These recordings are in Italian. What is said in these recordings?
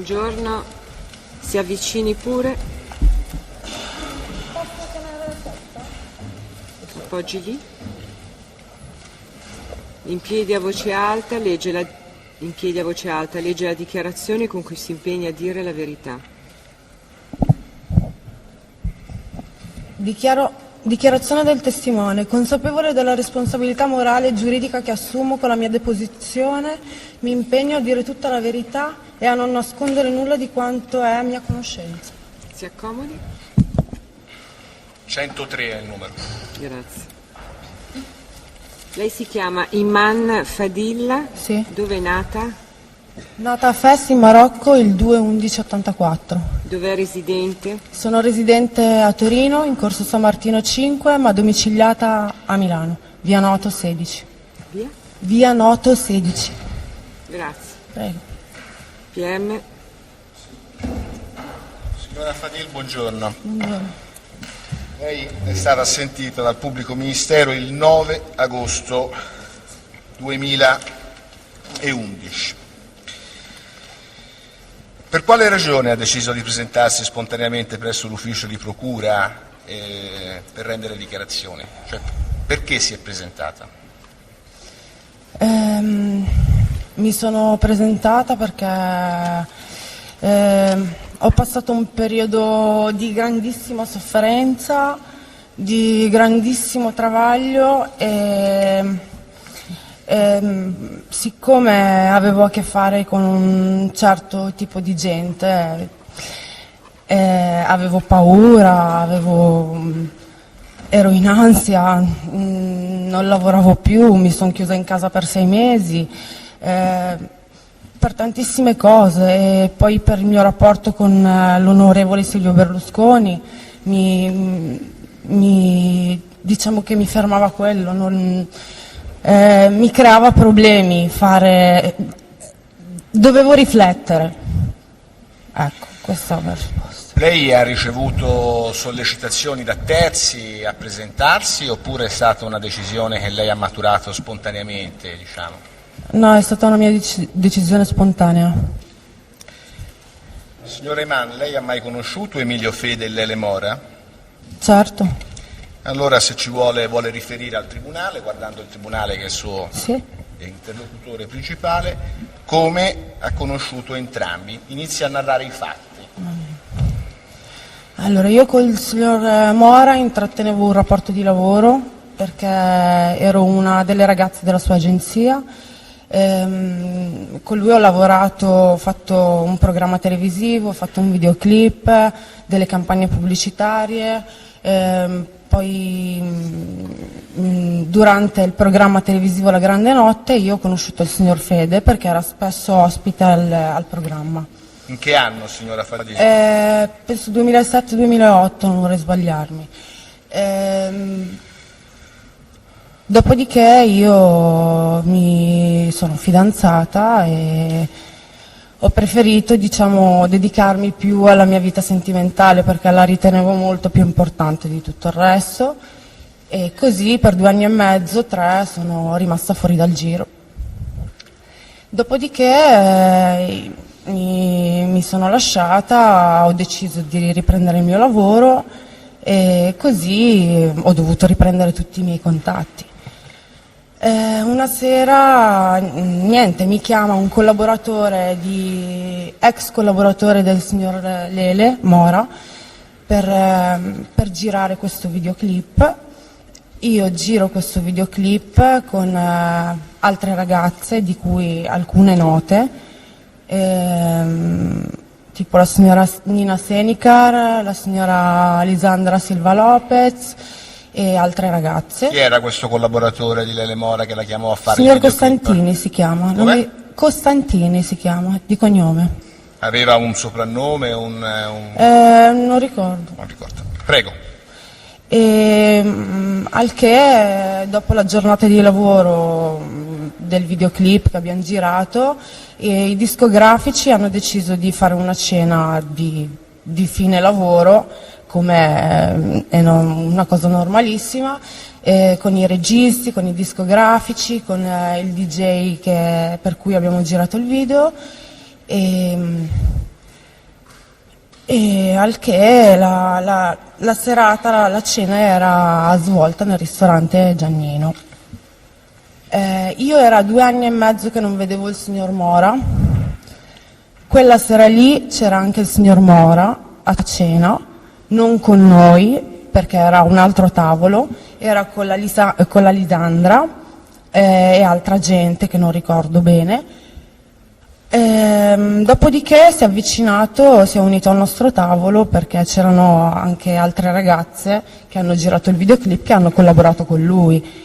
buongiorno, si avvicini pure. Appoggi lì. In piedi a voce alta, legge la dichiarazione con cui si impegna a dire la verità. Dichiarazione del testimone. Consapevole della responsabilità morale e giuridica che assumo con la mia deposizione, mi impegno a dire tutta la verità e a non nascondere nulla di quanto è a mia conoscenza. Si accomodi. 103 è il numero. Grazie. Lei si chiama Iman Fadilla? Sì. Dove è nata? Nata a Fes in Marocco il 2/11/84. Dove è residente? Sono residente a Torino, in corso San Martino 5, ma domiciliata a Milano, via Noto 16. Via? Via Noto 16. Grazie. Prego. PM? Signora Fadil, buongiorno. Buongiorno. Lei è stata assentita dal pubblico ministero il 9 agosto 2011. Per quale ragione ha deciso di presentarsi spontaneamente presso l'ufficio di procura per rendere dichiarazioni? Cioè, perché si è presentata? Mi sono presentata perché ho passato un periodo di grandissima sofferenza, di grandissimo travaglio e siccome avevo a che fare con un certo tipo di gente, avevo paura, ero in ansia, non lavoravo più, mi sono chiusa in casa per 6 mesi, per tantissime cose, e poi per il mio rapporto con l'onorevole Silvio Berlusconi diciamo che mi fermava quello, mi creava problemi, dovevo riflettere. Ecco, questa è la risposta. Lei ha ricevuto sollecitazioni da terzi a presentarsi oppure è stata una decisione che lei ha maturato spontaneamente, diciamo? No, è stata una mia decisione spontanea. Signora Iman, lei ha mai conosciuto Emilio Fede e Lele Mora? Certo. Allora, se ci vuole riferire al Tribunale, guardando il Tribunale che è il suo interlocutore principale, come ha conosciuto entrambi. Inizia a narrare i fatti. Allora, io col signor Mora intrattenevo un rapporto di lavoro perché ero una delle ragazze della sua agenzia. Con lui ho lavorato, ho fatto un programma televisivo, ho fatto un videoclip, delle campagne pubblicitarie. Poi durante il programma televisivo La Grande Notte io ho conosciuto il signor Fede perché era spesso ospite al programma. In che anno, signora Fadil? Penso 2007-2008, non vorrei sbagliarmi. Dopodiché io mi sono fidanzata e ho preferito, diciamo, dedicarmi più alla mia vita sentimentale perché la ritenevo molto più importante di tutto il resto, e così per 2 anni e mezzo, 3, sono rimasta fuori dal giro. Dopodiché mi sono lasciata, ho deciso di riprendere il mio lavoro e così ho dovuto riprendere tutti i miei contatti. Una sera, mi chiama un collaboratore ex collaboratore del signor Lele Mora per girare questo videoclip. Io giro questo videoclip con altre ragazze, di cui alcune note, tipo la signora Nina Senicar, la signora Lisandra Silva Lopez e altre ragazze. Chi era questo collaboratore di Lele Mora che la chiamò a fare Signor il videoclip? Costantini si chiama. Come? Costantini si chiama, di cognome. Aveva un soprannome? Non ricordo. Non ricordo. Prego. Al che, dopo la giornata di lavoro del videoclip che abbiamo girato, i discografici hanno deciso di fare una cena di fine lavoro, come è una cosa normalissima, con i registi, con i discografici, con il DJ per cui abbiamo girato il video, e E al che la serata, la cena era svolta nel ristorante Giannino. Io era 2 anni e mezzo che non vedevo il signor Mora. Quella sera lì c'era anche il signor Mora a cena, non con noi perché era un altro tavolo, era con la Lisandra e altra gente che non ricordo bene. Dopodiché si è avvicinato, si è unito al nostro tavolo perché c'erano anche altre ragazze che hanno girato il videoclip che hanno collaborato con lui.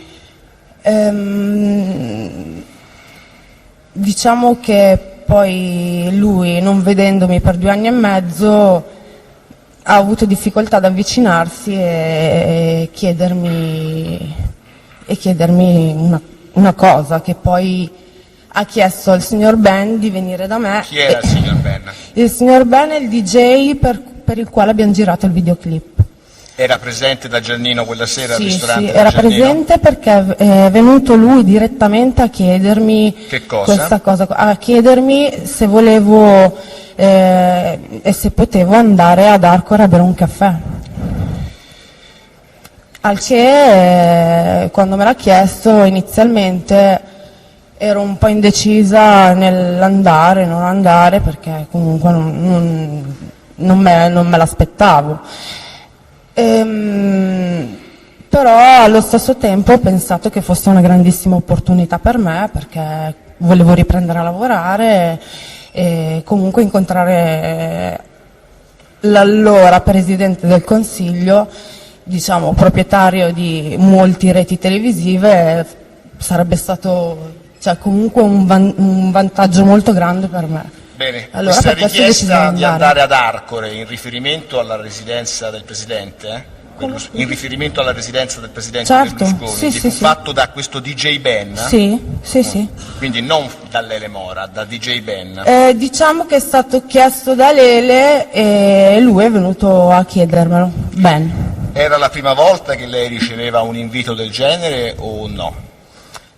Diciamo che poi lui, non vedendomi per 2 anni e mezzo, ha avuto difficoltà ad avvicinarsi e chiedermi una cosa, che poi ha chiesto al signor Ben di venire da me. Chi era il signor Ben? Il signor Ben è il DJ per il quale abbiamo girato il videoclip. Era presente da Giannino quella sera al ristorante? Sì, era presente perché è venuto lui direttamente a chiedermi che cosa? Questa cosa, a chiedermi se volevo e se potevo andare ad Arcore a bere un caffè. Al che quando me l'ha chiesto inizialmente ero un po' indecisa nell'andare, non andare, perché comunque non me l'aspettavo. Però allo stesso tempo ho pensato che fosse una grandissima opportunità per me, perché volevo riprendere a lavorare e comunque incontrare l'allora Presidente del Consiglio, diciamo proprietario di molti reti televisive, sarebbe stato comunque un vantaggio molto grande per me. Bene, allora, questa richiesta di andare ad Arcore in riferimento alla residenza del Presidente? In riferimento alla residenza del Presidente Berlusconi, fu fatto da questo DJ Ben? Sì. Quindi non da Lele Mora, da DJ Ben? Diciamo che è stato chiesto da Lele e lui è venuto a chiedermelo. Ben. Era la prima volta che lei riceveva un invito del genere o no?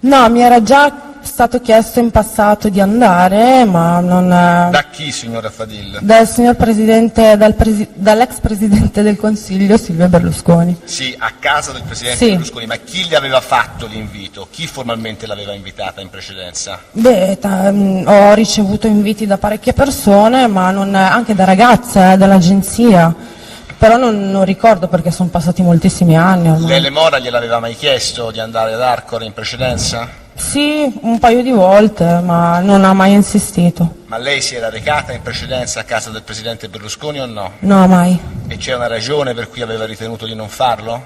No, mi era già stato chiesto in passato di andare, ma non... Da chi, signora Fadil? Dal signor Presidente, dall'ex Presidente del Consiglio Silvio Berlusconi. Sì, a casa del Presidente Berlusconi, ma chi le aveva fatto l'invito? Chi formalmente l'aveva invitata in precedenza? Ho ricevuto inviti da parecchie persone, ma anche da ragazze, dall'agenzia. Però non ricordo perché sono passati moltissimi anni ormai. Lele Mora gliel'aveva mai chiesto di andare ad Arcore in precedenza? Sì, un paio di volte, ma non ha mai insistito. Ma lei si era recata in precedenza a casa del Presidente Berlusconi o no? No, mai. E c'è una ragione per cui aveva ritenuto di non farlo?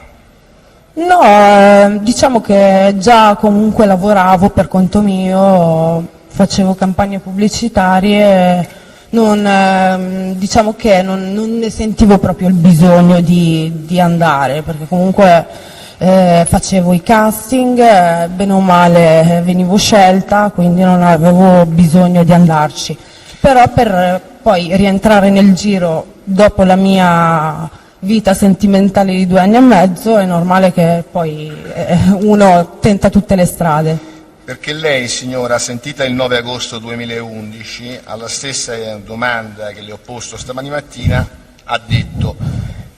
No, diciamo che già comunque lavoravo per conto mio, facevo campagne pubblicitarie, diciamo che non ne sentivo proprio il bisogno di andare, perché comunque facevo i casting, bene o male venivo scelta, quindi non avevo bisogno di andarci. Però per poi rientrare nel giro dopo la mia vita sentimentale di 2 anni e mezzo è normale che poi uno tenta tutte le strade. Perché lei, signora, sentita il 9 agosto 2011, alla stessa domanda che le ho posto stamani mattina, ha detto: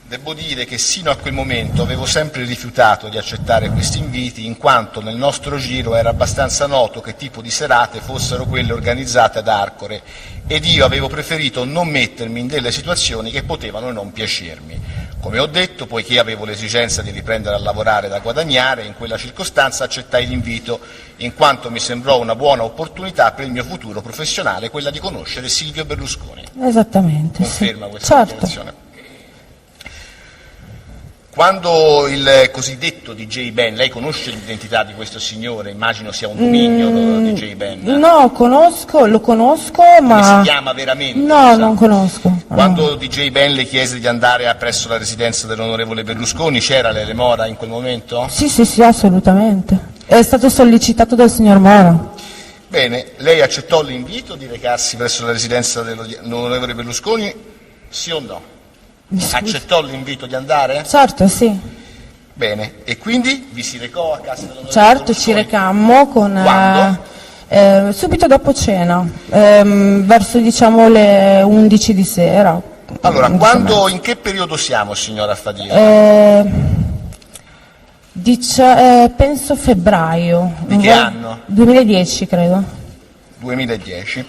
devo dire che sino a quel momento avevo sempre rifiutato di accettare questi inviti, in quanto nel nostro giro era abbastanza noto che tipo di serate fossero quelle organizzate ad Arcore ed io avevo preferito non mettermi in delle situazioni che potevano non piacermi. Come ho detto, poiché avevo l'esigenza di riprendere a lavorare da guadagnare, in quella circostanza accettai l'invito, in quanto mi sembrò una buona opportunità per il mio futuro professionale, quella di conoscere Silvio Berlusconi. Esattamente. Conferma questa dichiarazione? Quando il cosiddetto DJ Ben, lei conosce l'identità di questo signore? Immagino sia un dominio DJ Ben. No, lo conosco, ma... Come si chiama veramente? No, non conosco. Quando DJ Ben le chiese di andare presso la residenza dell'onorevole Berlusconi, c'era Lele Mora in quel momento? Sì, assolutamente. È stato sollecitato dal signor Mora. Bene, lei accettò l'invito di recarsi presso la residenza dell'onorevole Berlusconi, sì o no? Accettò l'invito di andare? Certo, sì. Bene, e quindi vi si recò a casa dell'onorevole Certo, Berlusconi? ci recammo con... Quando? Subito dopo cena, verso diciamo le 11 di sera. Allora, insomma, in che periodo siamo, signora Fadil? penso febbraio. Di che anno? 2010 credo. 2010.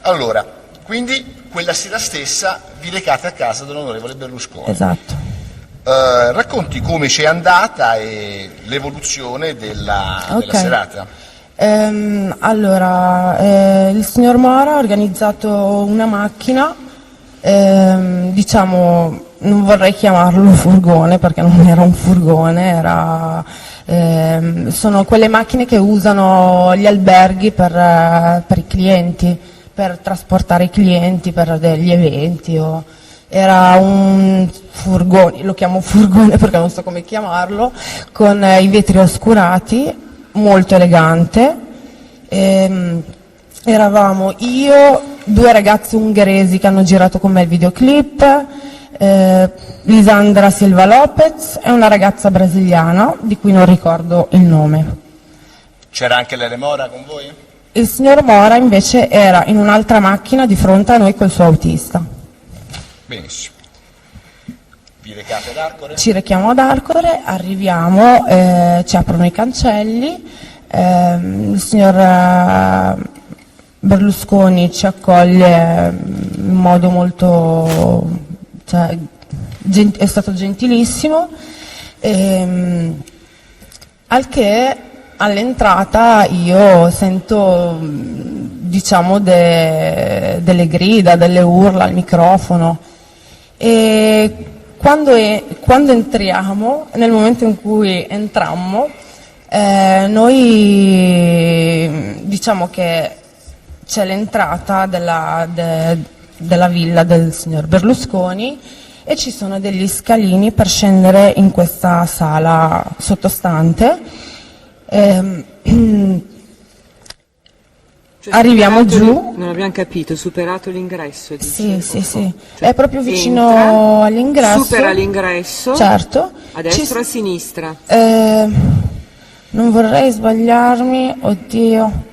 Allora, quindi quella sera stessa vi recate a casa dell'onorevole Berlusconi. Esatto. Racconti come ci è andata e l'evoluzione della serata. Allora, il signor Mora ha organizzato una macchina, diciamo, non vorrei chiamarlo furgone perché non era un furgone, sono quelle macchine che usano gli alberghi per i clienti, per trasportare i clienti per degli eventi. Era un furgone, lo chiamo furgone perché non so come chiamarlo, con i vetri oscurati, molto elegante. Eravamo io, due ragazze ungheresi che hanno girato con me il videoclip, Lisandra Silva Lopez e una ragazza brasiliana di cui non ricordo il nome. C'era anche l'Ele Mora con voi? Il signor Mora invece era in un'altra macchina di fronte a noi col suo autista. Benissimo. Vi recate ad Arcore? Ci rechiamo ad Arcore, arriviamo, ci aprono i cancelli, il signor Berlusconi ci accoglie in modo molto, cioè, è stato gentilissimo, al che all'entrata io sento, diciamo, delle grida, delle urla al microfono. E quando entriamo, nel momento in cui entrammo, noi diciamo che c'è l'entrata della villa del signor Berlusconi e ci sono degli scalini per scendere in questa sala sottostante. Arriviamo giù. Non abbiamo capito, superato l'ingresso. Sì, sì, sì. Cioè, è proprio vicino entra, all'ingresso. Supera l'ingresso. Certo. A destra o a sinistra? Non vorrei sbagliarmi, oddio.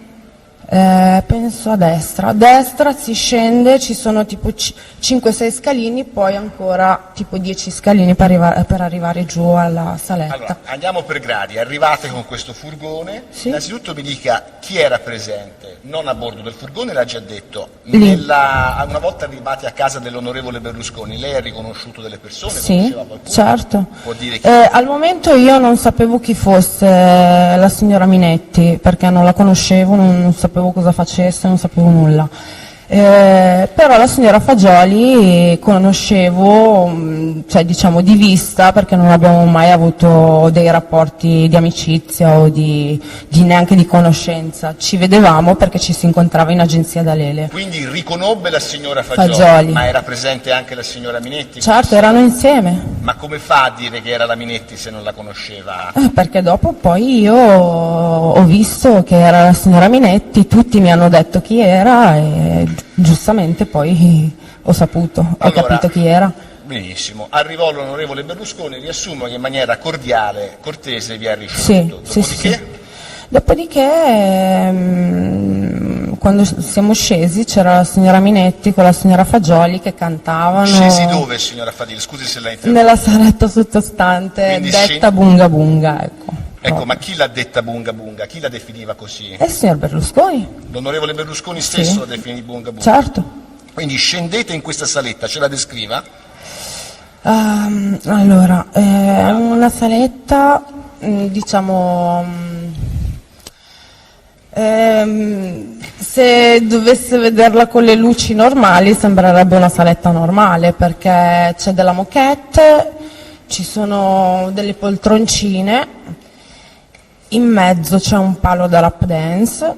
Penso a destra. A destra si scende, ci sono tipo 5-6 scalini, poi ancora tipo 10 scalini per arrivare giù alla saletta. Allora, andiamo per gradi. Arrivate con questo furgone. Sì. Innanzitutto mi dica chi era presente, non a bordo del furgone, l'ha già detto. Una volta arrivati a casa dell'onorevole Berlusconi, lei ha riconosciuto delle persone? Sì, Conosceva qualcuno? certo. Può dire chi? Al momento io non sapevo chi fosse la signora Minetti, perché non la conoscevo, non sapevo cosa facesse, non sapevo nulla. Però la signora Fagioli conoscevo, cioè diciamo di vista, perché non abbiamo mai avuto dei rapporti di amicizia o neanche di conoscenza. Ci vedevamo perché ci si incontrava in agenzia da Lele. Quindi riconobbe la signora Fagioli, Fagioli. ma era presente anche la signora Minetti? Certo, erano insieme. Ma come fa a dire che era la Minetti se non la conosceva? Perché dopo poi io ho visto che era la signora Minetti, tutti mi hanno detto chi era e giustamente poi ho saputo, ho capito chi era. Benissimo, arrivò l'onorevole Berlusconi, riassumo che in maniera cordiale, cortese vi ha ricevuto. Sì. Dopodiché quando siamo scesi c'era la signora Minetti con la signora Fagioli che cantavano. Scesi dove, signora Fadil? Scusi se la interrompo. Nella saletta sottostante, Quindi detta Bunga Bunga, ecco. Ecco, ma chi l'ha detta Bunga Bunga? Chi la definiva così? E il signor Berlusconi? L'onorevole Berlusconi stesso Sì. la definì Bunga Bunga? Certo. Quindi scendete in questa saletta, ce la descriva? Allora, è una saletta, diciamo, se dovesse vederla con le luci normali sembrerebbe una saletta normale, perché c'è della moquette, ci sono delle poltroncine, in mezzo c'è un palo da lap dance,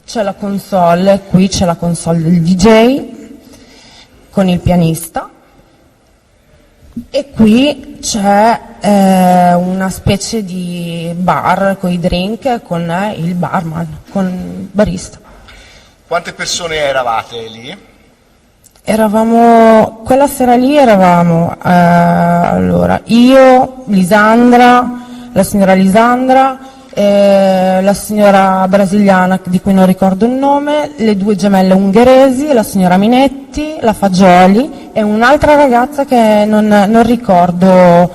c'è la console, qui c'è la console del DJ con il pianista e qui c'è una specie di bar con i drink con il barman, con il barista. Quante persone eravate lì? Quella sera lì eravamo, allora, io, Lisandra, la signora Lisandra, la signora brasiliana di cui non ricordo il nome, le due gemelle ungheresi, la signora Minetti, la Fagioli e un'altra ragazza che non ricordo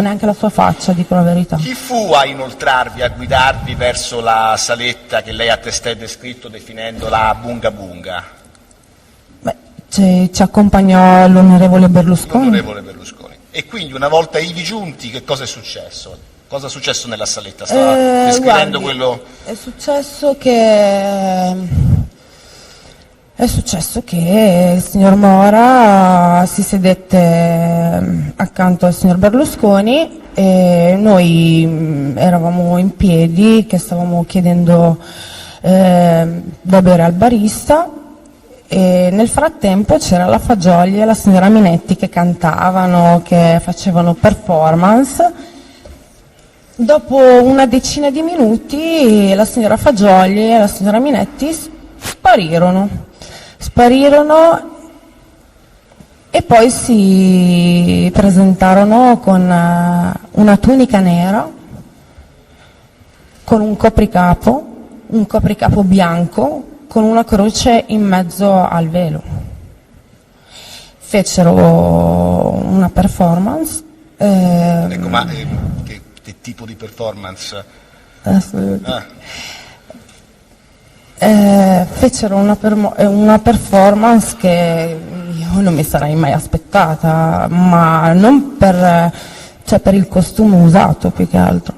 neanche la sua faccia, dico la verità. Chi fu a inoltrarvi, a guidarvi verso la saletta che lei ha testé descritto definendola bunga bunga? Beh, ci accompagnò l'onorevole Berlusconi. L'onorevole Berlusconi. E quindi una volta ivi giunti che cosa è successo? Cosa è successo nella saletta? Stava descrivendo Guardi, quello... È successo che il signor Mora si sedette accanto al signor Berlusconi e noi eravamo in piedi che stavamo chiedendo da bere al barista, e nel frattempo c'era la Fagioli e la signora Minetti che cantavano, che facevano performance. Dopo una decina di minuti la signora Fagioli e la signora Minetti sparirono e poi si presentarono con una tunica nera, con un copricapo bianco, con una croce in mezzo al velo. Fecero una performance. Ecco, ma che tipo di performance? Fecero una performance che io non mi sarei mai aspettata, ma non per il costume usato, più che altro.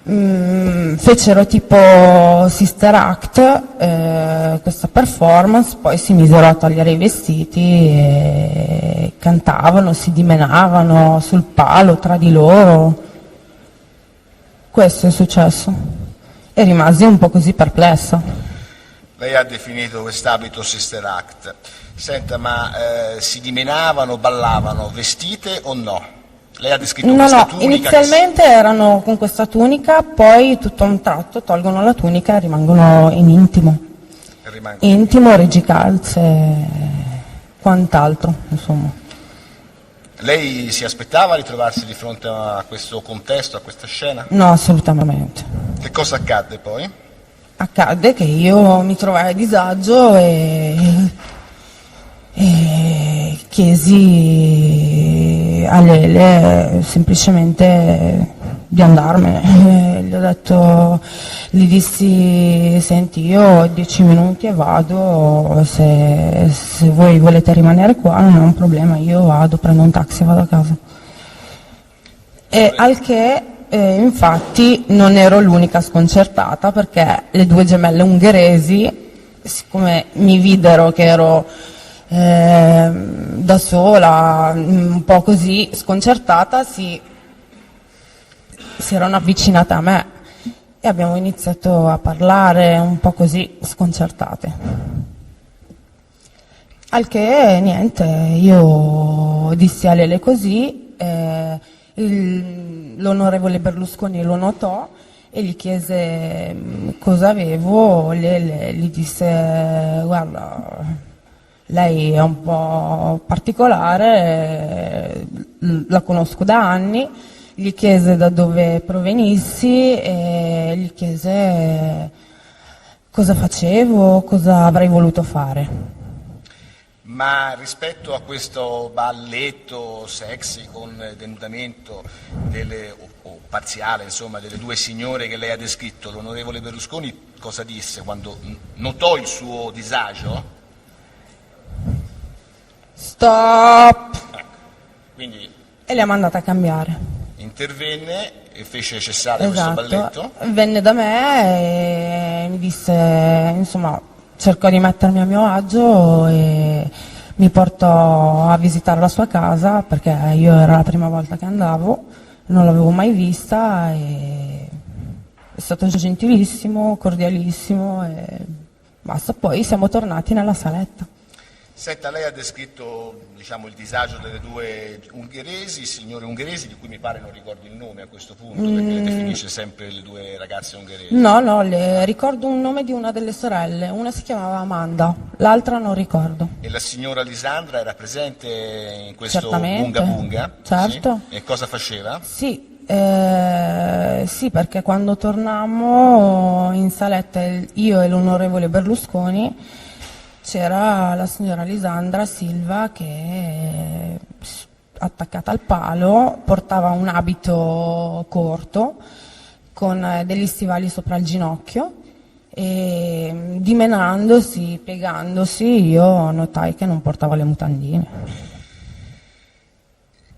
Fecero tipo Sister Act, questa performance, poi si misero a togliere i vestiti e cantavano, si dimenavano sul palo tra di loro. Questo è successo e rimasi un po' così perplessa. Lei ha definito quest'abito Sister Act. Senta, ma si dimenavano, ballavano, vestite o no? Lei ha descritto questa tunica. Inizialmente erano con questa tunica, poi tutto a un tratto tolgono la tunica e rimangono in intimo. Intimo, reggicalze, quant'altro, insomma. Lei si aspettava di trovarsi di fronte a questo contesto, a questa scena? No, assolutamente. Che cosa accadde poi? Accadde che io mi trovai a disagio e chiesi a Lele semplicemente di andarmene. Gli dissi, senti, io ho 10 minuti e vado, se voi volete rimanere qua non è un problema, io vado, prendo un taxi e vado a casa. E al che infatti non ero l'unica sconcertata, perché le due gemelle ungheresi, siccome mi videro che ero da sola, un po' così sconcertata, si erano avvicinate a me e abbiamo iniziato a parlare un po' così sconcertate. Al che niente, io dissi a Lele così, l'onorevole Berlusconi lo notò e gli chiese cosa avevo. Lele gli disse, guarda, lei è un po' particolare, la conosco da anni. Gli chiese da dove provenissi e gli chiese cosa facevo, cosa avrei voluto fare. Ma rispetto a questo balletto sexy con denudamento o parziale, insomma, delle due signore che lei ha descritto, l'onorevole Berlusconi cosa disse quando notò il suo disagio? Stop! Quindi E le ha mandata a cambiare. intervenne e fece cessare questo balletto? Venne da me e mi disse, insomma, cercò di mettermi a mio agio e mi portò a visitare la sua casa, perché io era la prima volta che andavo, non l'avevo mai vista, e è stato gentilissimo, cordialissimo e basta. Poi siamo tornati nella saletta. Senta, lei ha descritto, diciamo, il disagio delle due ungheresi, signore ungheresi, di cui mi pare non ricordi il nome a questo punto, perché le definisce sempre le due ragazze ungheresi. No, le ricordo un nome di una delle sorelle, una si chiamava Amanda, l'altra non ricordo. E la signora Lisandra era presente in questo Certamente, bunga bunga? certo. Sì? E cosa faceva? Sì, perché quando tornammo in saletta io e l'onorevole Berlusconi c'era la signora Lisandra Silva che, attaccata al palo, portava un abito corto con degli stivali sopra il ginocchio e, dimenandosi, piegandosi, io notai che non portava le mutandine.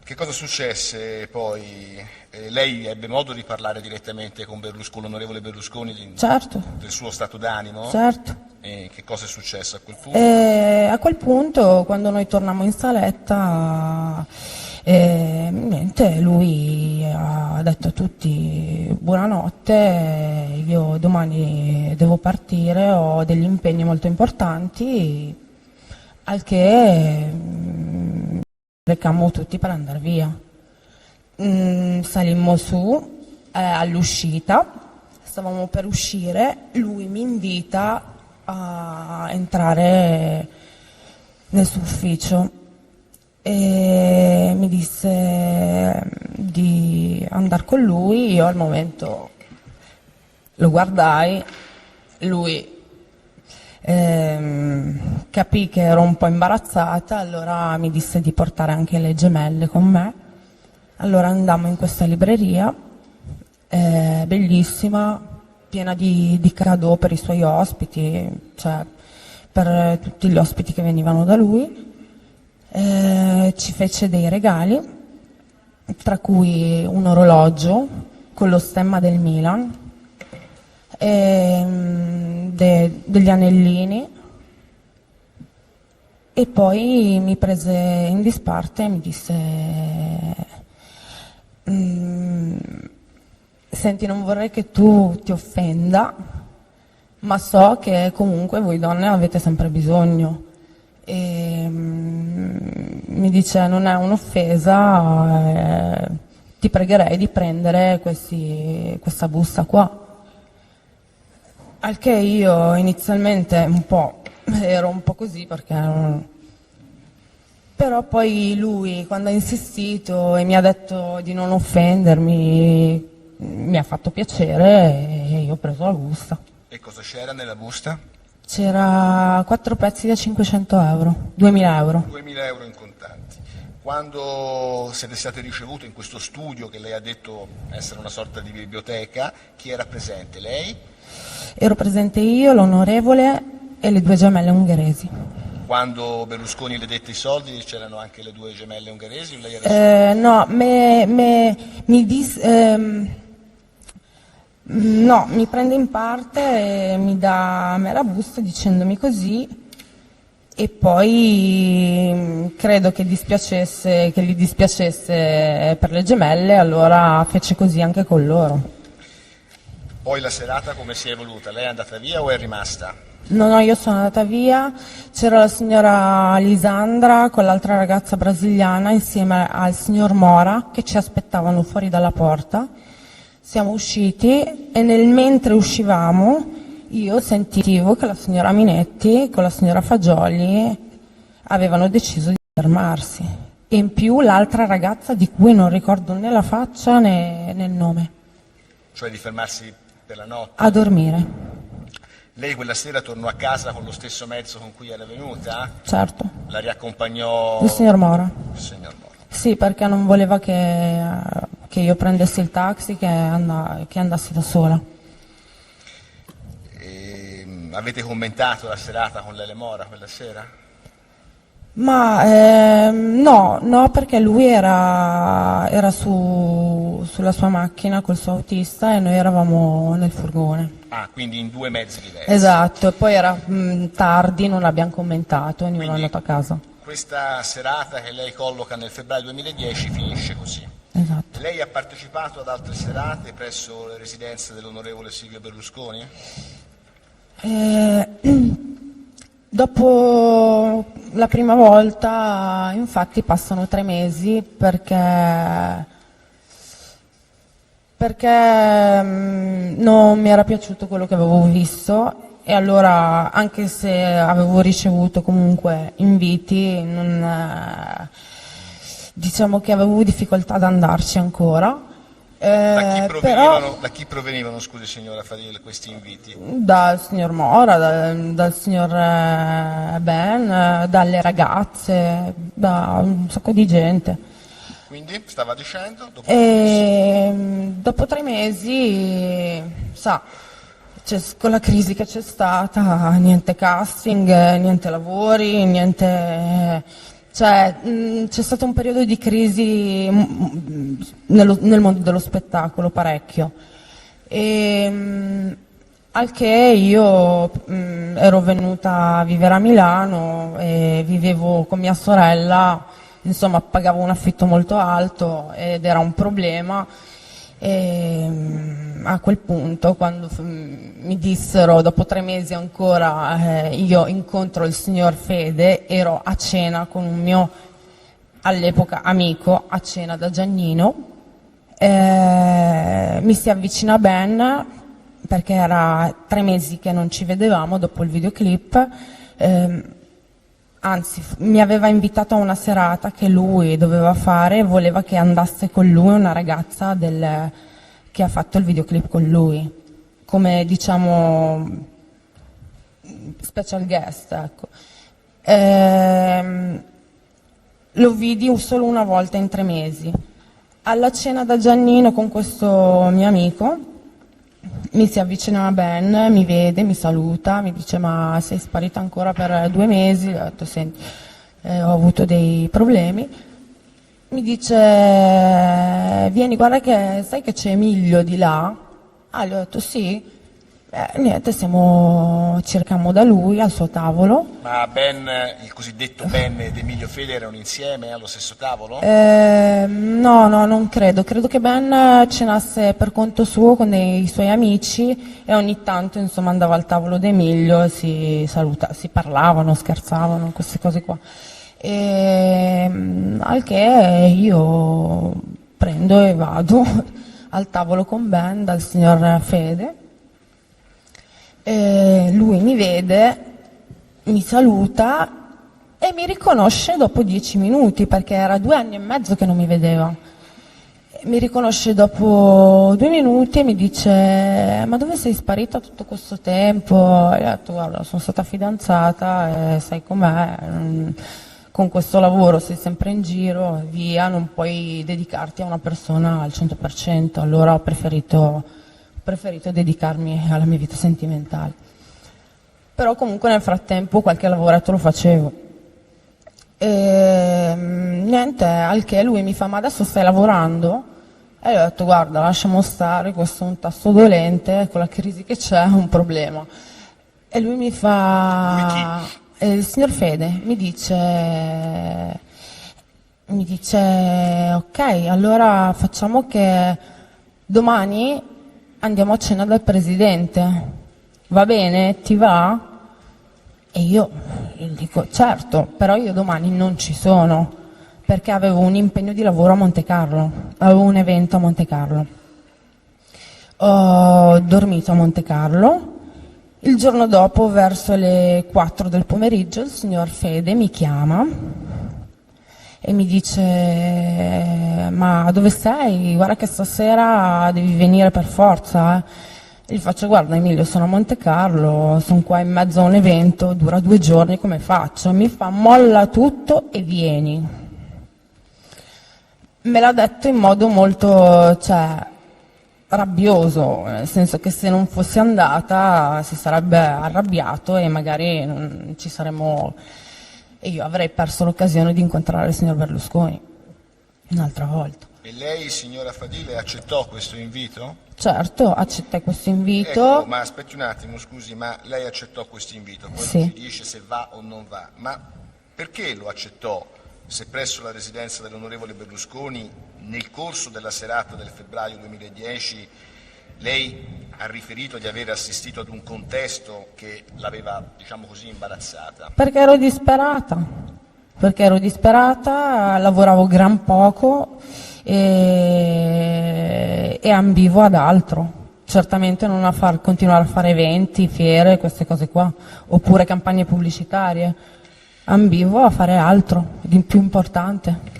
Che cosa successe poi? Lei ebbe modo di parlare direttamente con l'onorevole Berlusconi Certo, del suo stato d'animo? certo. E che cosa è successo a quel punto? E a quel punto, quando noi tornammo in saletta, niente, lui ha detto a tutti buonanotte, io domani devo partire, ho degli impegni molto importanti, al che recammo tutti per andare via. Salimmo su all'uscita, stavamo per uscire, lui mi invita a entrare nel suo ufficio e mi disse di andare con lui. Io al momento lo guardai, lui capì che ero un po' imbarazzata, allora mi disse di portare anche le gemelle con me. Allora andammo in questa libreria, bellissima, piena di cadeau per i suoi ospiti, cioè per tutti gli ospiti che venivano da lui. Ci fece dei regali, tra cui un orologio con lo stemma del Milan, degli anellini, e poi mi prese in disparte e mi disse: senti, non vorrei che tu ti offenda, ma so che comunque voi donne avete sempre bisogno. E mi dice: non è un'offesa, ti pregherei di prendere questa busta qua. Al che io inizialmente ero un po' così, perché però poi lui, quando ha insistito e mi ha detto di non offendermi, mi ha fatto piacere e io ho preso la busta. E cosa c'era nella busta? C'era 4 pezzi da 500 euro, 2000 euro. 2000 euro in contanti. Quando siete state ricevute in questo studio, che lei ha detto essere una sorta di biblioteca, chi era presente? Lei? Ero presente io, l'onorevole e le 2 gemelle ungheresi. Quando Berlusconi le dette i soldi c'erano anche le 2 gemelle ungheresi o lei era No, mi disse... no, mi prende in parte e mi dà a me la busta dicendomi così, e poi credo che gli dispiacesse per le gemelle, allora fece così anche con loro. Poi la serata come si è evoluta? Lei è andata via o è rimasta? No, io sono andata via, c'era la signora Lisandra con l'altra ragazza brasiliana insieme al signor Mora che ci aspettavano fuori dalla porta. Siamo usciti e mentre uscivamo io sentivo che la signora Minetti con la signora Fagioli avevano deciso di fermarsi, e in più l'altra ragazza di cui non ricordo né la faccia né il nome. Cioè di fermarsi per la notte? A dormire. Lei quella sera tornò a casa con lo stesso mezzo con cui era venuta? Certo. La riaccompagnò Il signor Mora. il signor Mora? Sì, perché non voleva che io prendessi il taxi, che andassi da sola. Avete commentato la serata con Lele Mora quella sera? Ma no, perché lui era sulla sua macchina col suo autista e noi eravamo nel furgone. Ah, quindi in 2 mezzi diversi. Esatto, e poi era tardi, non l'abbiamo commentato, ognuno è Quindi andato a casa. questa serata che lei colloca nel febbraio 2010 finisce così. Esatto. Lei ha partecipato ad altre serate presso le residenze dell'onorevole Silvio Berlusconi? Dopo la prima volta, infatti, passano 3 mesi perché non mi era piaciuto quello che avevo visto, e allora, anche se avevo ricevuto comunque inviti, diciamo che avevo difficoltà ad andarci ancora, Da chi provenivano, scusi signora Fadil, questi inviti? Dal signor Mora, dal signor Ben, dalle ragazze, da un sacco di gente. Quindi, stava dicendo? Dopo 3 mesi, sa, con la crisi che c'è stata, niente casting, niente lavori, niente... Cioè, c'è stato un periodo di crisi nel mondo dello spettacolo, parecchio. Al che io ero venuta a vivere a Milano e vivevo con mia sorella, insomma pagavo un affitto molto alto ed era un problema. A quel punto, quando mi dissero dopo 3 mesi ancora io incontro il signor Fede, ero a cena con un mio all'epoca amico, a cena da Giannino, mi si avvicina Ben perché era 3 mesi che non ci vedevamo dopo il videoclip, anzi mi aveva invitato a una serata che lui doveva fare, voleva che andasse con lui una ragazza che ha fatto il videoclip con lui, come diciamo special guest, ecco. Lo vidi solo una volta in 3 mesi. Alla cena da Giannino con questo mio amico mi si avvicina a Ben, mi vede, mi saluta, mi dice ma sei sparita ancora per 2 mesi? Ho detto senti, ho avuto dei problemi. Mi dice vieni, guarda che sai che c'è Emilio di là? Ah, gli ho detto sì. Niente, cercammo da lui al suo tavolo. Ma Ben, il cosiddetto Ben ed Emilio Fede erano insieme allo stesso tavolo? No, non credo. Credo che Ben cenasse per conto suo con dei suoi amici e ogni tanto insomma andava al tavolo di Emilio e si parlavano, scherzavano, queste cose qua. Al che io prendo e vado al tavolo con Ben dal signor Fede. Lui mi vede, mi saluta e mi riconosce dopo 10 minuti perché era 2 anni e mezzo che non mi vedeva. Mi riconosce dopo 2 minuti e mi dice ma dove sei sparita tutto questo tempo? E io ho detto guarda, sono stata fidanzata e sai com'è, con questo lavoro sei sempre in giro, via, non puoi dedicarti a una persona al 100%, allora ho preferito dedicarmi alla mia vita sentimentale. Però comunque nel frattempo qualche lavoretto lo facevo. Niente, al che lui mi fa ma adesso stai lavorando? E io ho detto guarda lasciamo stare, questo è un tasto dolente, con la crisi che c'è è un problema. E lui mi fa, il signor Fede mi dice ok, allora facciamo che domani andiamo a cena dal presidente, va bene? Ti va? E io gli dico certo, però io domani non ci sono perché avevo un impegno di lavoro a Monte Carlo, avevo un evento a Monte Carlo. Ho dormito a Monte Carlo, il giorno dopo verso le 4 del pomeriggio il signor Fede mi chiama e mi dice ma dove sei? Guarda che stasera devi venire per forza. E gli faccio guarda Emilio, sono a Monte Carlo, sono qua in mezzo a un evento, dura 2 giorni, come faccio? Mi fa molla tutto e vieni. Me l'ha detto in modo molto rabbioso, nel senso che se non fossi andata si sarebbe arrabbiato e magari non ci saremmo... e io avrei perso l'occasione di incontrare il signor Berlusconi un'altra volta. E lei, signora Fadile, accettò questo invito? Certo, accettai questo invito. Ecco, ma aspetti un attimo, scusi, ma lei accettò questo invito, poi sì. ci dice se va o non va, ma perché lo accettò se presso la residenza dell'onorevole Berlusconi nel corso della serata del febbraio 2010 lei ha riferito di aver assistito ad un contesto che l'aveva, diciamo così, imbarazzata? Perché ero disperata, lavoravo gran poco e ambivo ad altro. Certamente non a continuare a fare eventi, fiere, queste cose qua, oppure campagne pubblicitarie. Ambivo a fare altro, di più importante.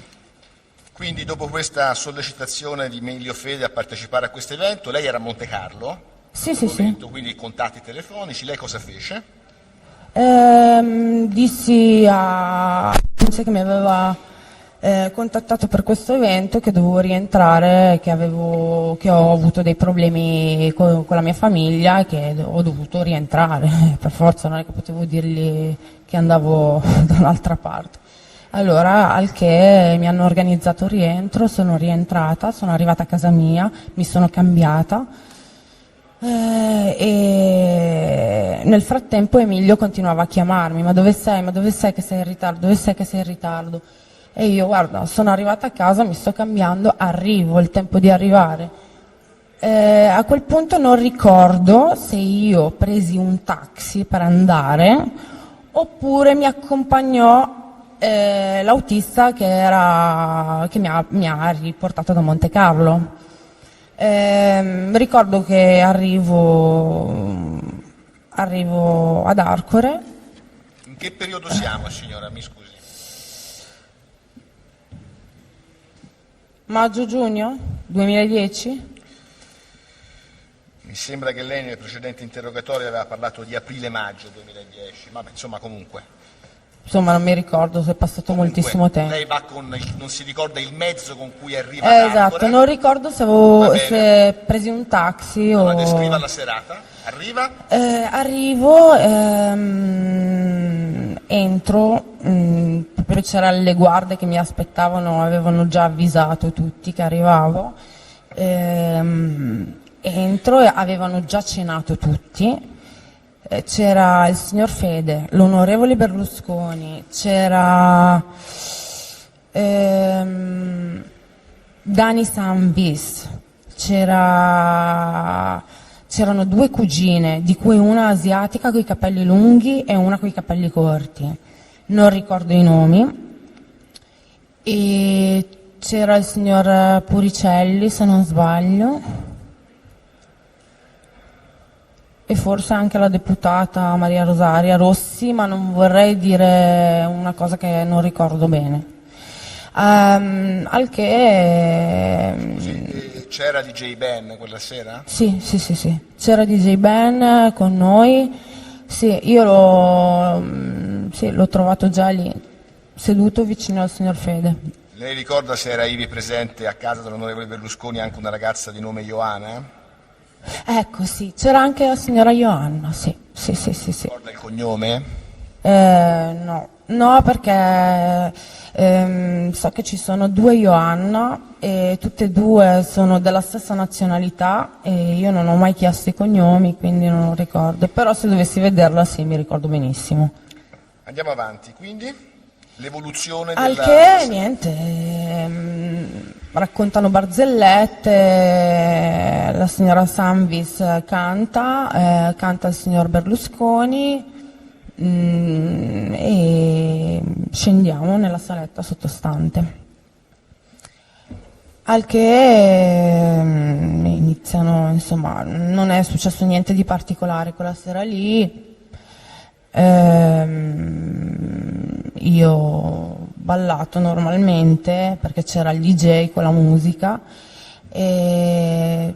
Quindi dopo questa sollecitazione di Emilio Fede a partecipare a questo evento, lei era a Monte Carlo? Sì, sì, sì. Quindi contatti telefonici, lei cosa fece? Dissi a che mi aveva contattato per questo evento che dovevo rientrare, che ho avuto dei problemi con la mia famiglia e che ho dovuto rientrare. Per forza, non è che potevo dirgli che andavo da un'altra parte. Allora, al che mi hanno organizzato il rientro, sono rientrata, sono arrivata a casa mia, mi sono cambiata. E nel frattempo Emilio continuava a chiamarmi: ma dove sei? Ma dove sei che sei in ritardo? Dove sei che sei in ritardo? E io: guarda, sono arrivata a casa, mi sto cambiando, arrivo, è il tempo di arrivare. A quel punto non ricordo se io presi un taxi per andare oppure mi accompagnò l'autista che mi ha riportato da Monte Carlo. Ricordo che arrivo ad Arcore. In che periodo siamo, signora? Mi scusi. Maggio-giugno 2010? Mi sembra che lei nel precedente interrogatorio aveva parlato di aprile-maggio 2010, ma insomma comunque. Insomma, non mi ricordo, se è passato moltissimo tempo. Lei va non si ricorda il mezzo con cui arriva ad Arcore? Esatto, non ricordo se presi un taxi o... Allora, descriva la serata. Arriva? Arrivo, entro, proprio c'erano le guardie che mi aspettavano, avevano già avvisato tutti che arrivavo. Entro e avevano già cenato tutti. C'era il signor Fede, l'onorevole Berlusconi, c'era Dani Sambis, c'erano due cugine, di cui una asiatica con i capelli lunghi e una con i capelli corti, non ricordo i nomi, e c'era il signor Puricelli, se non sbaglio, e forse anche la deputata Maria Rosaria Rossi, ma non vorrei dire una cosa che non ricordo bene. Al che... C'era DJ Ben quella sera? Sì, c'era DJ Ben con noi. Sì, io l'ho trovato già lì, seduto vicino al signor Fede. Lei ricorda se era ivi presente a casa dell'onorevole Berlusconi anche una ragazza di nome Ioana? Ecco, sì, c'era anche la signora Ioanna, sì. Ricorda il cognome? No, perché so che ci sono due Ioanna e tutte e due sono della stessa nazionalità e io non ho mai chiesto i cognomi, quindi non lo ricordo, però se dovessi vederla sì, mi ricordo benissimo. Andiamo avanti, quindi l'evoluzione Al della... che niente, raccontano barzellette, la signora Samvis canta il signor Berlusconi e scendiamo nella saletta sottostante. Al che iniziano, insomma, non è successo niente di particolare quella sera lì. Io ho ballato normalmente perché c'era il DJ con la musica e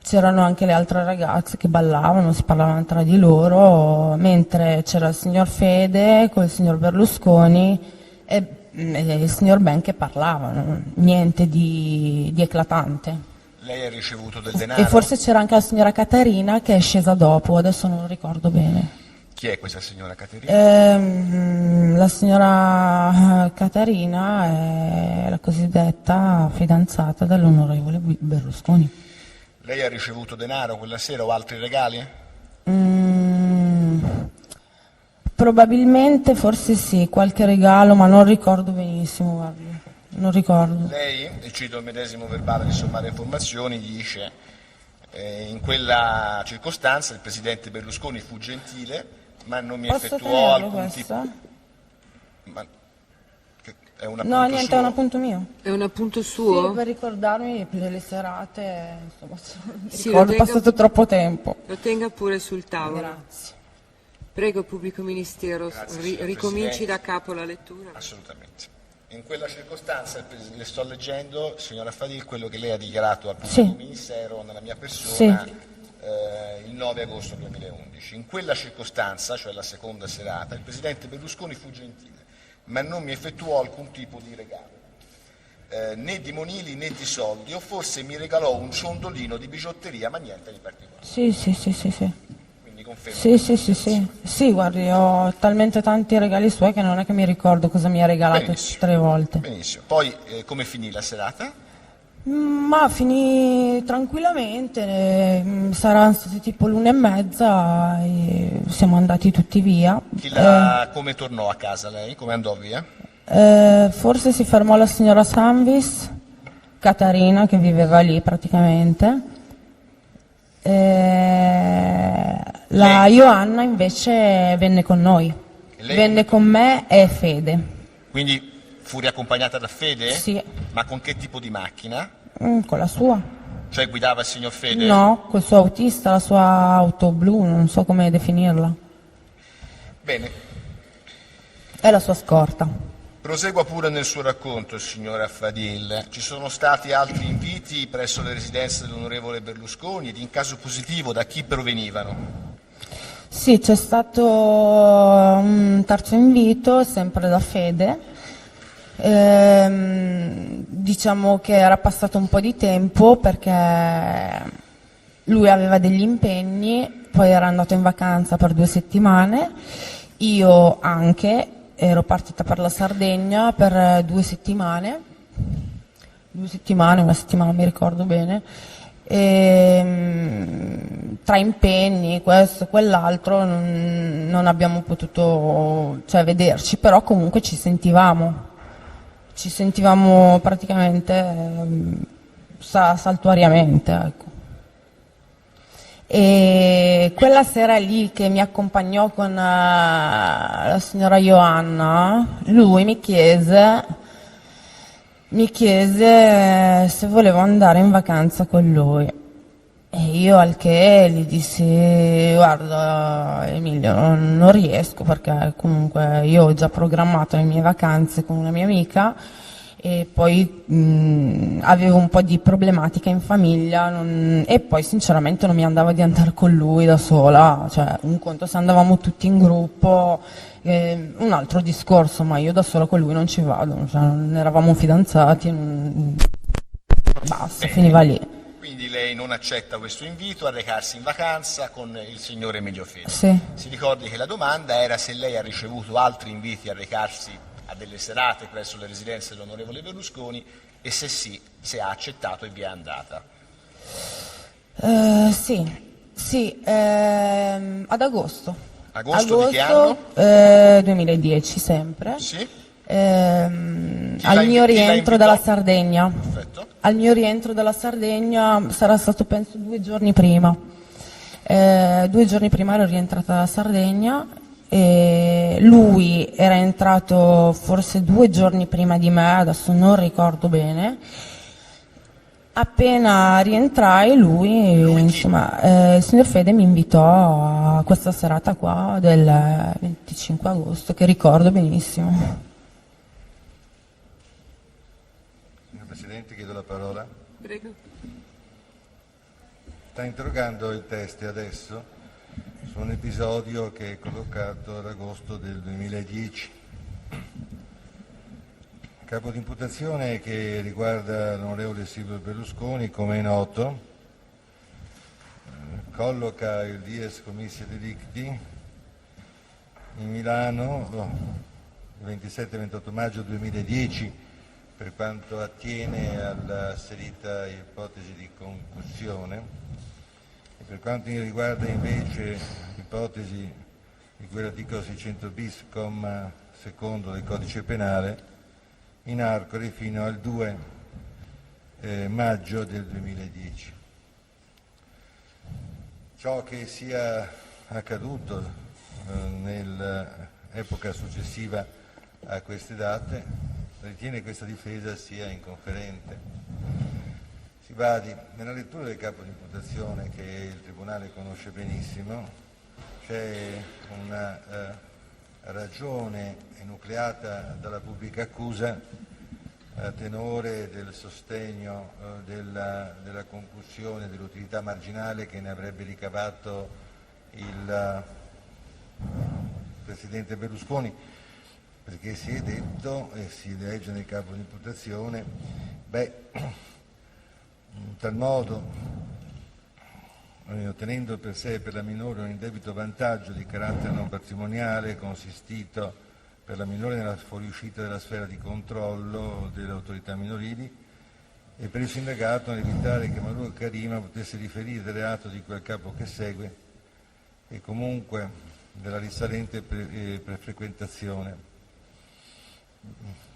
c'erano anche le altre ragazze che ballavano, si parlavano tra di loro, mentre c'era il signor Fede con il signor Berlusconi e il signor Ben che parlavano, niente di eclatante. Lei ha ricevuto del denaro? E forse c'era anche la signora Caterina che è scesa dopo, adesso non lo ricordo bene. Chi è questa signora Caterina? La signora Caterina è la cosiddetta fidanzata dell'onorevole Berlusconi. Lei ha ricevuto denaro quella sera o altri regali? Probabilmente, forse sì, qualche regalo, ma non ricordo benissimo, guarda, non ricordo. Lei, e cito il medesimo verbale di sommare informazioni, dice in quella circostanza il presidente Berlusconi fu gentile, ma non mi Posso effettuò tenerlo alcun questo? tipo... Ma... È un No, appunto niente, suo? è un appunto mio. È un appunto Sì, suo? per ricordarmi delle serate, insomma, Sì, ricordo, è lo tenga- passato troppo tempo. Lo tenga pure sul tavolo. Grazie. Prego, pubblico ministero, Grazie, signor ricominci Presidente. da capo la lettura. Assolutamente. In quella circostanza, le sto leggendo, signora Fadil, quello che lei ha dichiarato al Sì. pubblico ministero nella mia persona Sì. il 9 agosto 2011. In quella circostanza, cioè la seconda serata, il presidente Berlusconi fu gentile, ma non mi effettuò alcun tipo di regalo, né di monili né di soldi, o forse mi regalò un ciondolino di bigiotteria, ma niente di particolare. Sì, sì, sì, sì, sì. Quindi confermo. Sì, sì, sì, sì. Sì, guardi, ho talmente tanti regali suoi che non è che mi ricordo cosa mi ha regalato Benissimo. 3 volte. Benissimo. Poi come finì la serata? Ma finì tranquillamente, saranno stati tipo l'1:30 e siamo andati tutti via. Come tornò a casa lei? Come andò via? Forse si fermò la signora Sanvis, Catarina, che viveva lì praticamente. La Ioanna invece venne con noi, lei venne con me e Fede. Quindi fu riaccompagnata da Fede? Sì. Ma con che tipo di macchina? Con la sua. Cioè guidava il signor Fede? No, col suo autista, la sua auto blu, non so come definirla. Bene, È la sua scorta. prosegua pure nel suo racconto, signora Fadil. Ci sono stati altri inviti presso le residenze dell'onorevole Berlusconi ed in caso positivo da chi provenivano? Sì, c'è stato un terzo invito, sempre da Fede. Diciamo che era passato un po' di tempo perché lui aveva degli impegni, poi era andato in vacanza per 2 settimane, io anche, ero partita per la Sardegna per 2 settimane, 1 settimana mi ricordo bene, tra impegni, questo e quell'altro, non abbiamo potuto, cioè, vederci, però comunque ci sentivamo praticamente saltuariamente, ecco. E quella sera lì che mi accompagnò con la signora Ioanna, lui mi chiese se volevo andare in vacanza con lui. E io al che gli dissi: guarda Emilio, non riesco, perché comunque io ho già programmato le mie vacanze con una mia amica e poi avevo un po' di problematica in famiglia e poi sinceramente non mi andava di andare con lui da sola, cioè un conto se andavamo tutti in gruppo, un altro discorso, ma io da sola con lui non ci vado, cioè, non eravamo fidanzati, basta, finiva lì. Quindi lei non accetta questo invito a recarsi in vacanza con il signor Emilio Fede. Sì. Si ricordi che la domanda era se lei ha ricevuto altri inviti a recarsi a delle serate presso le residenze dell'onorevole Berlusconi e se sì, se ha accettato e vi è andata. Sì, ad agosto. Agosto di che anno? 2010 sempre. Sì. Al mio chi la rientro invitò? dalla Sardegna. Perfetto. Al mio rientro dalla Sardegna sarà stato penso 2 giorni prima. 2 giorni prima ero rientrata dalla Sardegna e lui era entrato forse 2 giorni prima di me, adesso non ricordo bene. Appena rientrai insomma, il signor Fede mi invitò a questa serata qua del 25 agosto, che ricordo benissimo. Signor Presidente, chiedo la parola. Prego. Sta interrogando il teste adesso su un episodio che è collocato ad agosto del 2010. Capo di imputazione che riguarda l'onorevole Silvio Berlusconi, come è noto, colloca il Dies Commissia Delicti in Milano il 27-28 maggio 2010 per quanto attiene all'asserita ipotesi di concussione e per quanto riguarda invece l'ipotesi di cui l'articolo 600 bis, comma secondo del Codice Penale, in Arcoli fino al 2 maggio del 2010. Ciò che sia accaduto nell'epoca successiva a queste date ritiene questa difesa sia inconferente. Si badi, nella lettura del capo di imputazione, che il Tribunale conosce benissimo, c'è una ragione enucleata dalla pubblica accusa a tenore del sostegno della concussione, dell'utilità marginale che ne avrebbe ricavato il Presidente Berlusconi, perché si è detto, e si legge nel capo di imputazione, in tal modo, ottenendo per sé e per la minore un indebito vantaggio di carattere non patrimoniale consistito per la minore nella fuoriuscita dalla sfera di controllo delle autorità minorili e per il sindacato nell'evitare che Marruh Karima potesse riferire del reato di quel capo che segue e comunque della risalente frequentazione.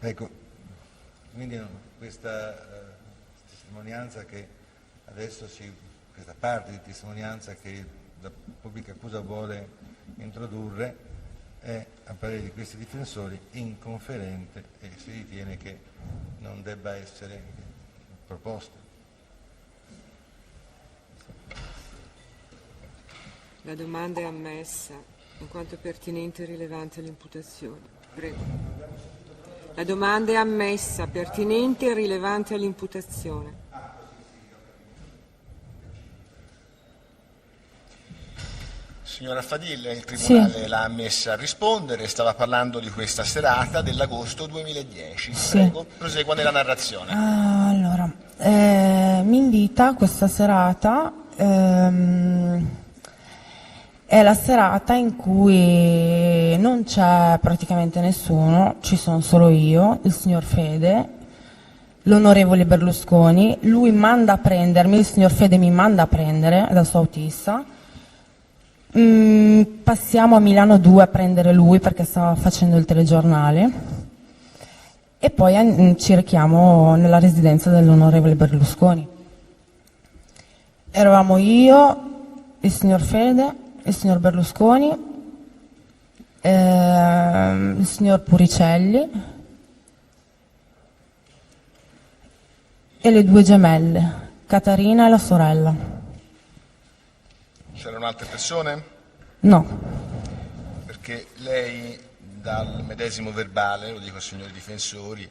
Ecco, quindi questa testimonianza che adesso questa parte di testimonianza che la pubblica accusa vuole introdurre è, a parere di questi difensori, inconferente e si ritiene che non debba essere proposta. La domanda è ammessa in quanto pertinente e rilevante all'imputazione. Prego. La domanda è ammessa, pertinente e rilevante all'imputazione. Signora Fadil, il Tribunale l'ha ammessa a rispondere, stava parlando di questa serata dell'agosto 2010. Sì. Prego, prosegua nella narrazione. Allora, mi invita questa serata, è la serata in cui non c'è praticamente nessuno, ci sono solo io, il signor Fede, l'onorevole Berlusconi, lui manda a prendermi, il signor Fede mi manda a prendere dal suo autista, passiamo a Milano 2 a prendere lui perché stava facendo il telegiornale e poi ci rechiamo nella residenza dell'onorevole Berlusconi. Eravamo io, il signor Fede, il signor Berlusconi, il signor Puricelli e le due gemelle, Caterina e la sorella. C'erano altre persone? No. Perché lei, dal medesimo verbale, lo dico ai signori difensori,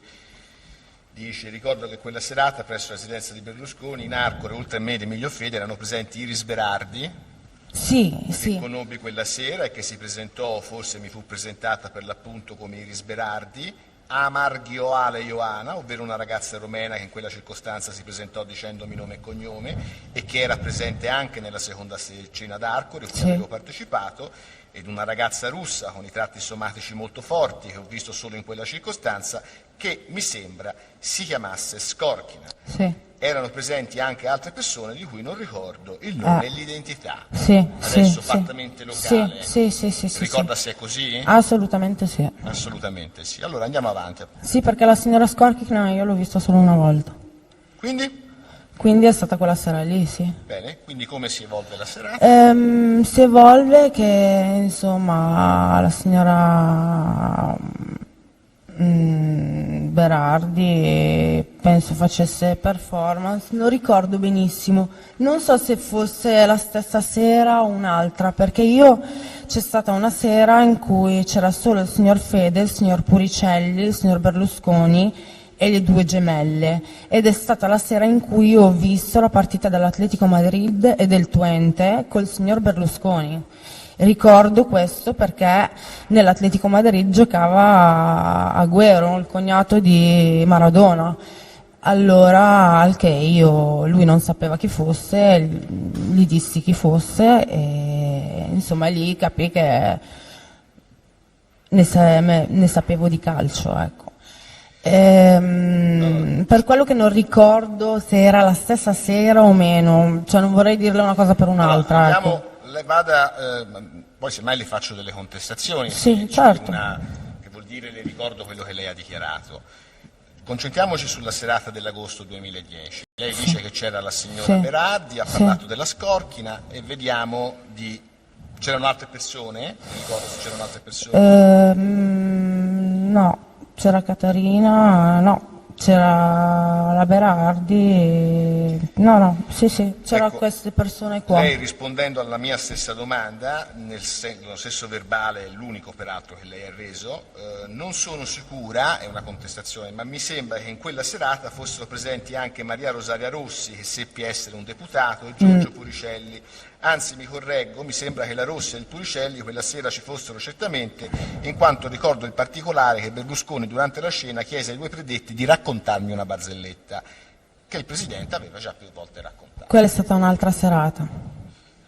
dice: ricordo che quella serata presso la residenza di Berlusconi in Arcore, oltre a me ed Emilio Fede, erano presenti Iris Berardi, Sì, che sì. conobbi quella sera e che si presentò, forse mi fu presentata per l'appunto come Iris Berardi, Amar Gioale Ioana, ovvero una ragazza romena che in quella circostanza si presentò dicendomi nome e cognome e che era presente anche nella seconda cena d'Arcore, a cui Sì. avevo partecipato, ed una ragazza russa con i tratti somatici molto forti che ho visto solo in quella circostanza, che mi sembra si chiamasse Skorkina. Sì. Erano presenti anche altre persone di cui non ricordo il nome e l'identità. Sì, Adesso sì, fattamente sì. locale. Sì, Ricorda sì. se è così? Assolutamente sì. Assolutamente sì. Allora andiamo avanti. Sì, perché la signora Skorkina io l'ho vista solo una volta. Quindi? È stata quella sera lì, sì. Bene, quindi come si evolve la serata? Si evolve che, insomma, la signora Berardi penso facesse performance, non ricordo benissimo, non so se fosse la stessa sera o un'altra, perché c'è stata una sera in cui c'era solo il signor Fede, il signor Puricelli, il signor Berlusconi e le due gemelle, ed è stata la sera in cui io ho visto la partita dell'Atletico Madrid e del Twente col signor Berlusconi. Ricordo questo perché nell'Atletico Madrid giocava Agüero, il cognato di Maradona. Allora, al che lui non sapeva chi fosse, gli dissi chi fosse e insomma lì capì che ne sapevo di calcio, ecco. Per quello che non ricordo se era la stessa sera o meno, cioè non vorrei dirle una cosa per un'altra. Allora, Ecco. lei vada, poi semmai le faccio delle contestazioni. Sì, c'è certo. che vuol dire le ricordo quello che lei ha dichiarato. Concentriamoci sulla serata dell'agosto 2010. Lei dice che c'era la signora Berardi, ha parlato della Skorkina e vediamo di... C'erano altre persone? Mi ricordo se c'erano altre persone. No, c'era Caterina, no, c'era la Berardi, sì, c'era Ecco, queste persone qua. lei, rispondendo alla mia stessa domanda, nello stesso verbale, l'unico peraltro che lei ha reso, non sono sicura, è una contestazione, ma mi sembra che in quella serata fossero presenti anche Maria Rosaria Rossi, che seppe essere un deputato, e Giorgio Puricelli. Anzi, mi correggo, mi sembra che la Rossi e il Puricelli quella sera ci fossero certamente, in quanto ricordo il particolare che Berlusconi durante la scena chiese ai due predetti di raccontarmi una barzelletta, che il Presidente aveva già più volte raccontato. Quella è stata un'altra serata.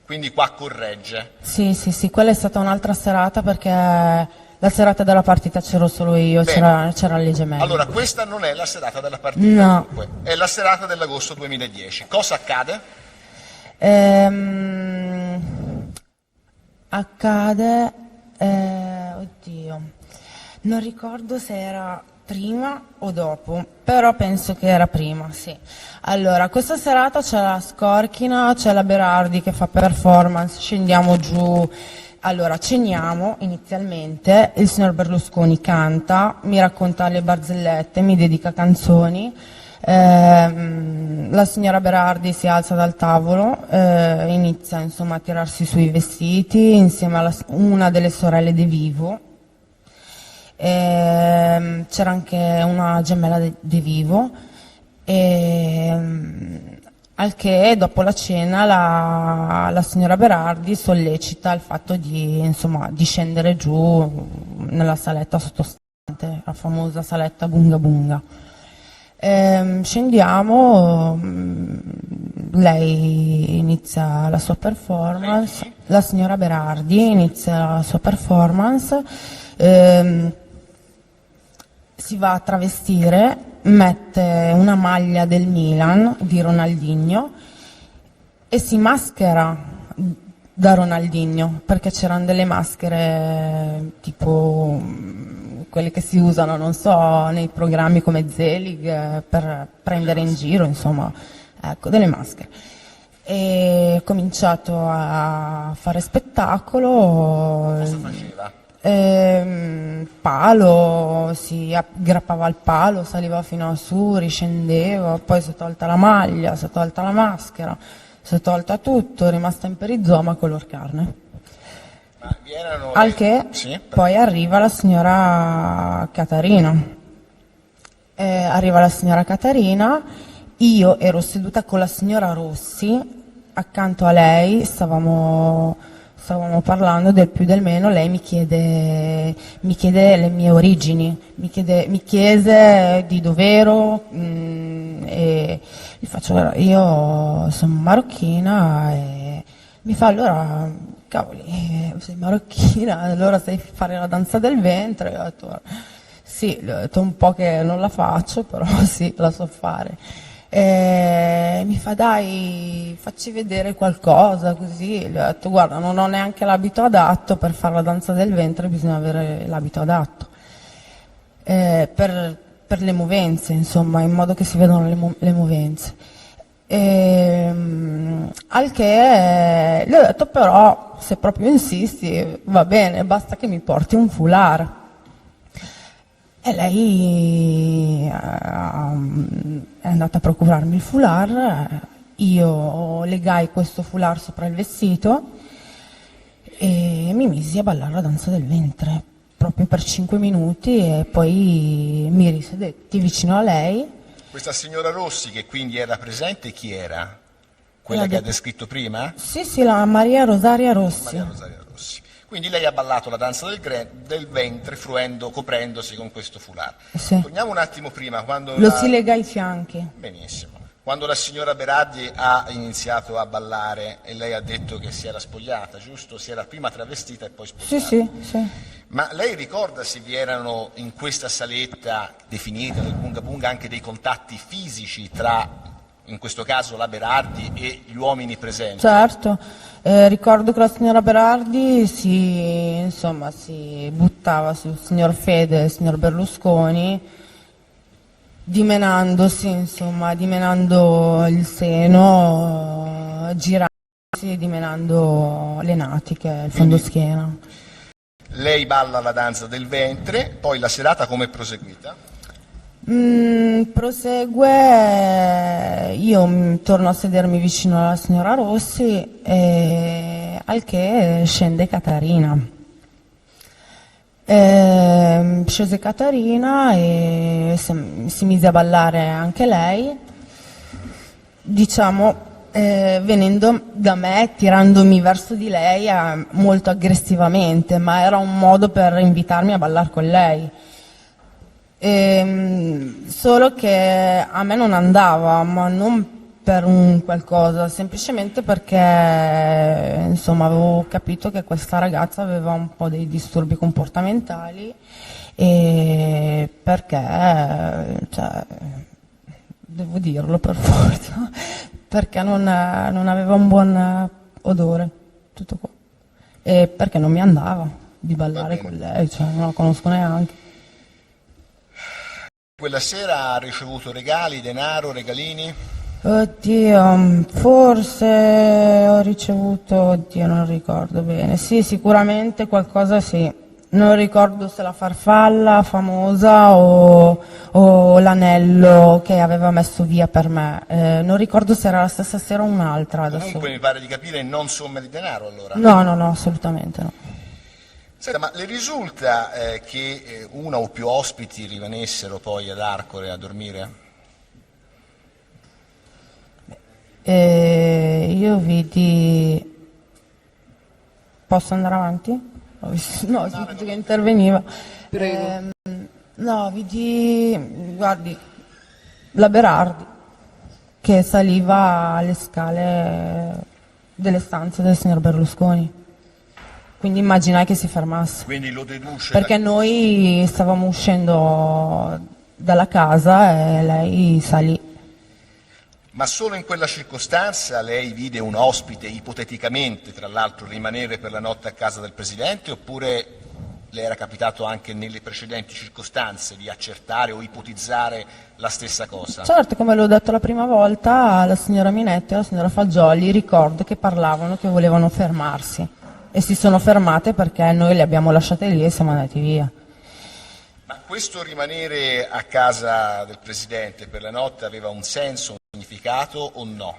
Quindi qua corregge. Sì, quella è stata un'altra serata perché la serata della partita c'ero solo io, Bene. c'era le gemelle. Allora, questa non è la serata della partita, No. dunque, è la serata dell'agosto 2010. Cosa accade? Accade, oddio, non ricordo se era prima o dopo, però penso che era prima, sì. Allora, questa serata c'è la Scorchina, c'è la Berardi che fa performance, scendiamo giù. Allora, ceniamo inizialmente, il signor Berlusconi canta, mi racconta le barzellette, mi dedica canzoni. La signora Berardi si alza dal tavolo, inizia insomma a tirarsi sui vestiti insieme a una delle sorelle De Vivo. C'era anche una gemella De Vivo, al che dopo la cena la signora Berardi sollecita il fatto di scendere giù nella saletta sottostante, la famosa saletta Bunga Bunga. Scendiamo, lei inizia la sua performance, la signora Berardi inizia la sua performance, si va a travestire, mette una maglia del Milan di Ronaldinho e si maschera da Ronaldinho, perché c'erano delle maschere tipo quelle che si usano, non so, nei programmi come Zelig per prendere in giro, insomma, ecco, delle maschere. E ho cominciato a fare spettacolo. Cosa faceva? Palo, si aggrappava al palo, saliva fino a su, riscendeva, poi si è tolta la maglia, si è tolta la maschera, si è tolta tutto, è rimasta in perizoma color carne. Ma vi erano Al che Sì, poi arriva la signora Catarina. Arriva la signora Catarina, io ero seduta con la signora Rossi, accanto a lei, stavamo parlando del più del meno, lei mi chiede le mie origini, mi chiese di dov'ero, e gli faccio: "Guarda, io sono marocchina", e mi fa: "Allora, cavoli, sei marocchina, allora sai fare la danza del ventre?" Io ho detto: "Sì", gli ho detto, "un po' che non la faccio, però sì, la so fare". Mi fa: "Dai, facci vedere qualcosa", così. Gli ho detto: "Guarda, non ho neanche l'abito adatto per fare la danza del ventre, bisogna avere l'abito adatto per le movenze, insomma, in modo che si vedano le movenze". Al che gli ho detto: "Però, se proprio insisti, va bene, basta che mi porti un foulard". E lei è andata a procurarmi il foulard, io legai questo foulard sopra il vestito e mi misi a ballare la danza del ventre, proprio per 5 minuti, e poi mi risedetti vicino a lei. Questa signora Rossi, che quindi era presente, chi era? Quella che ha descritto prima? Sì, la Maria Rosaria Rossi. Maria Rosaria Rossi. Quindi lei ha ballato la danza del ventre coprendosi con questo foulard. Sì. Torniamo un attimo prima, quando Lo si lega ai fianchi. Benissimo. Quando la signora Berardi ha iniziato a ballare e lei ha detto che si era spogliata, giusto? Si era prima travestita e poi spogliata. Sì. Ma lei ricorda se vi erano in questa saletta definita del Bunga Bunga anche dei contatti fisici tra, in questo caso, la Berardi e gli uomini presenti? Certo, ricordo che la signora Berardi si buttava sul signor Fede e il signor Berlusconi, dimenando il seno, girandosi, dimenando le natiche, il fondoschiena. Lei balla la danza del ventre, poi la serata come è proseguita? Prosegue, io torno a sedermi vicino alla signora Rossi, al che scende Caterina. Scese Caterina e si mise a ballare anche lei, diciamo, venendo da me, tirandomi verso di lei molto aggressivamente, ma era un modo per invitarmi a ballare con lei. Solo che a me non andava, ma non per un qualcosa, semplicemente perché insomma avevo capito che questa ragazza aveva un po' dei disturbi comportamentali e perché, cioè, devo dirlo per forza, perché non aveva un buon odore, tutto qua, e perché non mi andava di ballare con lei, cioè non la conosco neanche. Quella sera ha ricevuto regali, denaro, regalini? Oddio, forse ho ricevuto, oddio, non ricordo bene. Sì, sicuramente qualcosa sì. Non ricordo se la farfalla famosa o l'anello che aveva messo via per me. Non ricordo se era la stessa sera o un'altra adesso. Comunque mi pare di capire non somme di denaro allora. No, assolutamente no. Senta, ma le risulta che una o più ospiti rimanessero poi ad Arcore a dormire? Io vidi... Posso andare avanti? No, ho sentito che interveniva. Prego. No, vidi, guardi, la Berardi che saliva alle scale delle stanze del signor Berlusconi. Quindi immaginai che si fermasse. Quindi lo deduce? Perché noi stavamo uscendo dalla casa e lei salì. Ma solo in quella circostanza lei vide un ospite, ipoteticamente, tra l'altro, rimanere per la notte a casa del Presidente, oppure le era capitato anche nelle precedenti circostanze di accertare o ipotizzare la stessa cosa? Certo, come l'ho detto la prima volta, la signora Minetti e la signora Fagioli ricordo che parlavano che volevano fermarsi e si sono fermate perché noi le abbiamo lasciate lì e siamo andati via. Ma questo rimanere a casa del Presidente per la notte aveva un senso, un significato o no?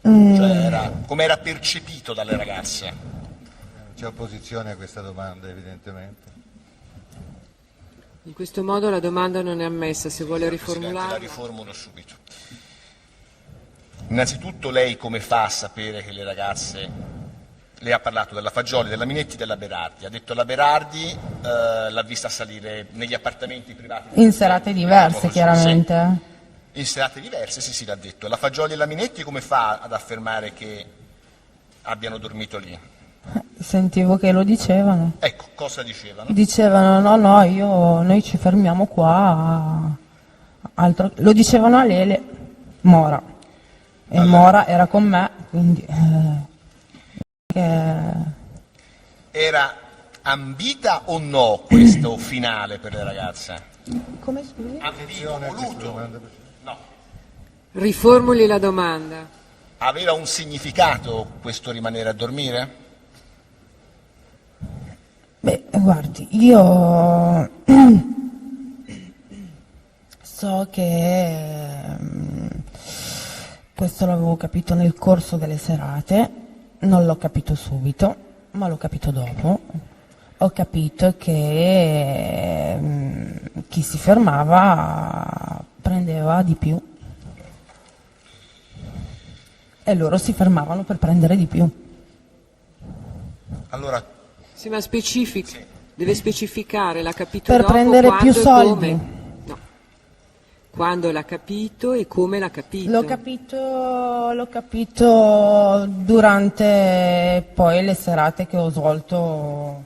Cioè come era percepito dalle ragazze? Non c'è opposizione a questa domanda, evidentemente. In questo modo la domanda non è ammessa, se vuole Presidente, riformularla. la riformulo subito. Innanzitutto lei come fa a sapere che le ragazze... Lei ha parlato della Fagioli, della Minetti e della Berardi. Ha detto la Berardi l'ha vista salire negli appartamenti privati. In serate diverse, chiaramente. Sì. In serate diverse, sì, l'ha detto. La Fagioli e la Minetti come fa ad affermare che abbiano dormito lì? Sentivo che lo dicevano. Ecco, cosa dicevano? Dicevano noi ci fermiamo qua. Lo dicevano a Lele, Mora. E allora, Mora era con me, quindi... Era ambita o no questo finale per le ragazze? Come scusi? Ambito, voluto? No. Riformuli la domanda. Aveva un significato questo rimanere a dormire? Beh, guardi, io so che questo l'avevo capito nel corso delle serate. Non l'ho capito subito, ma l'ho capito dopo. Ho capito che chi si fermava prendeva di più. E loro si fermavano per prendere di più. Allora... Sì, ma specifica. Sì. Deve specificare, l'ha capito per dopo, prendere quando più e soldi. Come. No. Quando l'ha capito e come l'ha capito? L'ho capito durante poi le serate che ho svolto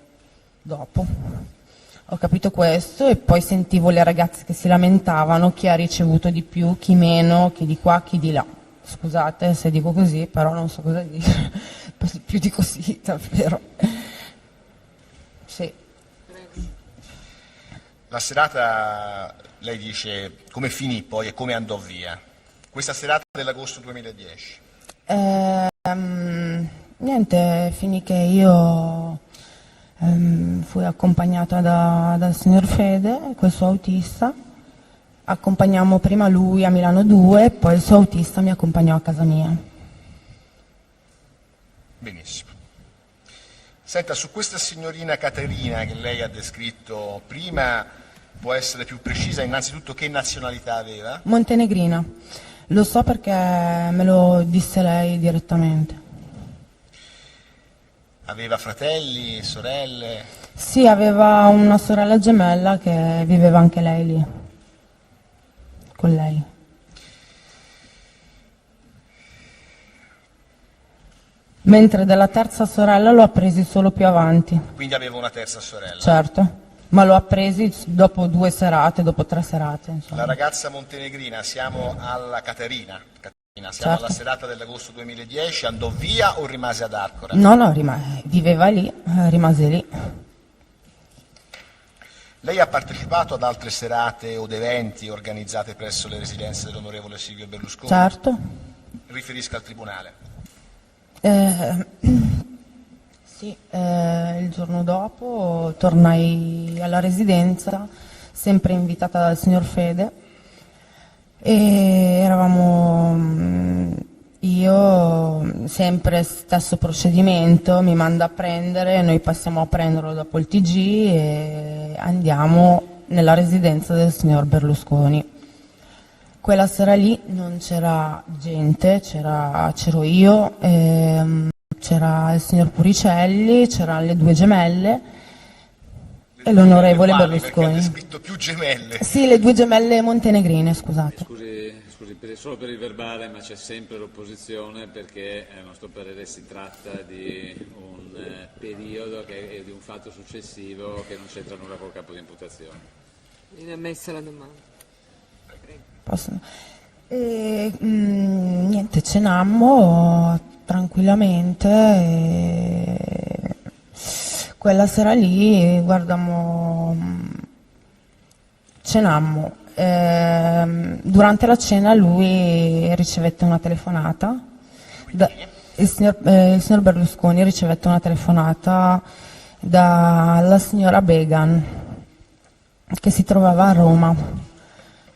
dopo. Ho capito questo e poi sentivo le ragazze che si lamentavano, chi ha ricevuto di più, chi meno, chi di qua, chi di là. Scusate se dico così, però non so cosa dire. Più di così, davvero. Sì. La serata, lei dice, come finì poi e come andò via? Questa serata dell'agosto 2010? Niente, finì che io fui accompagnata dal signor Fede, questo autista, Accompagniamo prima lui a Milano 2, poi il suo autista mi accompagnò a casa mia. Benissimo. Senta, su questa signorina Caterina che lei ha descritto prima, può essere più precisa? Innanzitutto che nazionalità aveva? Montenegrina. Lo so perché me lo disse lei direttamente. Aveva fratelli, sorelle? Sì, aveva una sorella gemella che viveva anche lei lì, con lei. Mentre della terza sorella l'ho appresi solo più avanti, Quindi aveva una terza sorella? certo, ma l'ho appresi dopo 2 serate, dopo 3 serate, insomma. La ragazza montenegrina, siamo alla Caterina, siamo Certo. alla serata dell'agosto 2010, andò via o rimase ad Arcora? No, viveva lì, rimase lì. Lei ha partecipato ad altre serate o ad eventi organizzate presso le residenze dell'onorevole Silvio Berlusconi? Certo. Riferisca al Tribunale. Sì, il giorno dopo tornai alla residenza, sempre invitata dal signor Fede, e eravamo io, sempre stesso procedimento, mi manda a prendere, noi passiamo a prenderlo dopo il TG e andiamo nella residenza del signor Berlusconi. Quella sera lì non c'era gente, c'ero io, c'era il signor Puricelli, c'erano le 2 gemelle e l'onorevole Quali? Berlusconi. Perché ha descritto più gemelle. Sì, le 2 gemelle montenegrine, scusate. Scusi, solo per il verbale, ma c'è sempre l'opposizione perché a nostro parere si tratta di un periodo e di un fatto successivo che non c'entra nulla col capo di imputazione. Viene ammessa la domanda. Posso? Niente, cenammo tranquillamente e quella sera lì cenammo. Durante la cena lui ricevette una telefonata, il signor Berlusconi ricevette una telefonata dalla signora Began che si trovava a Roma.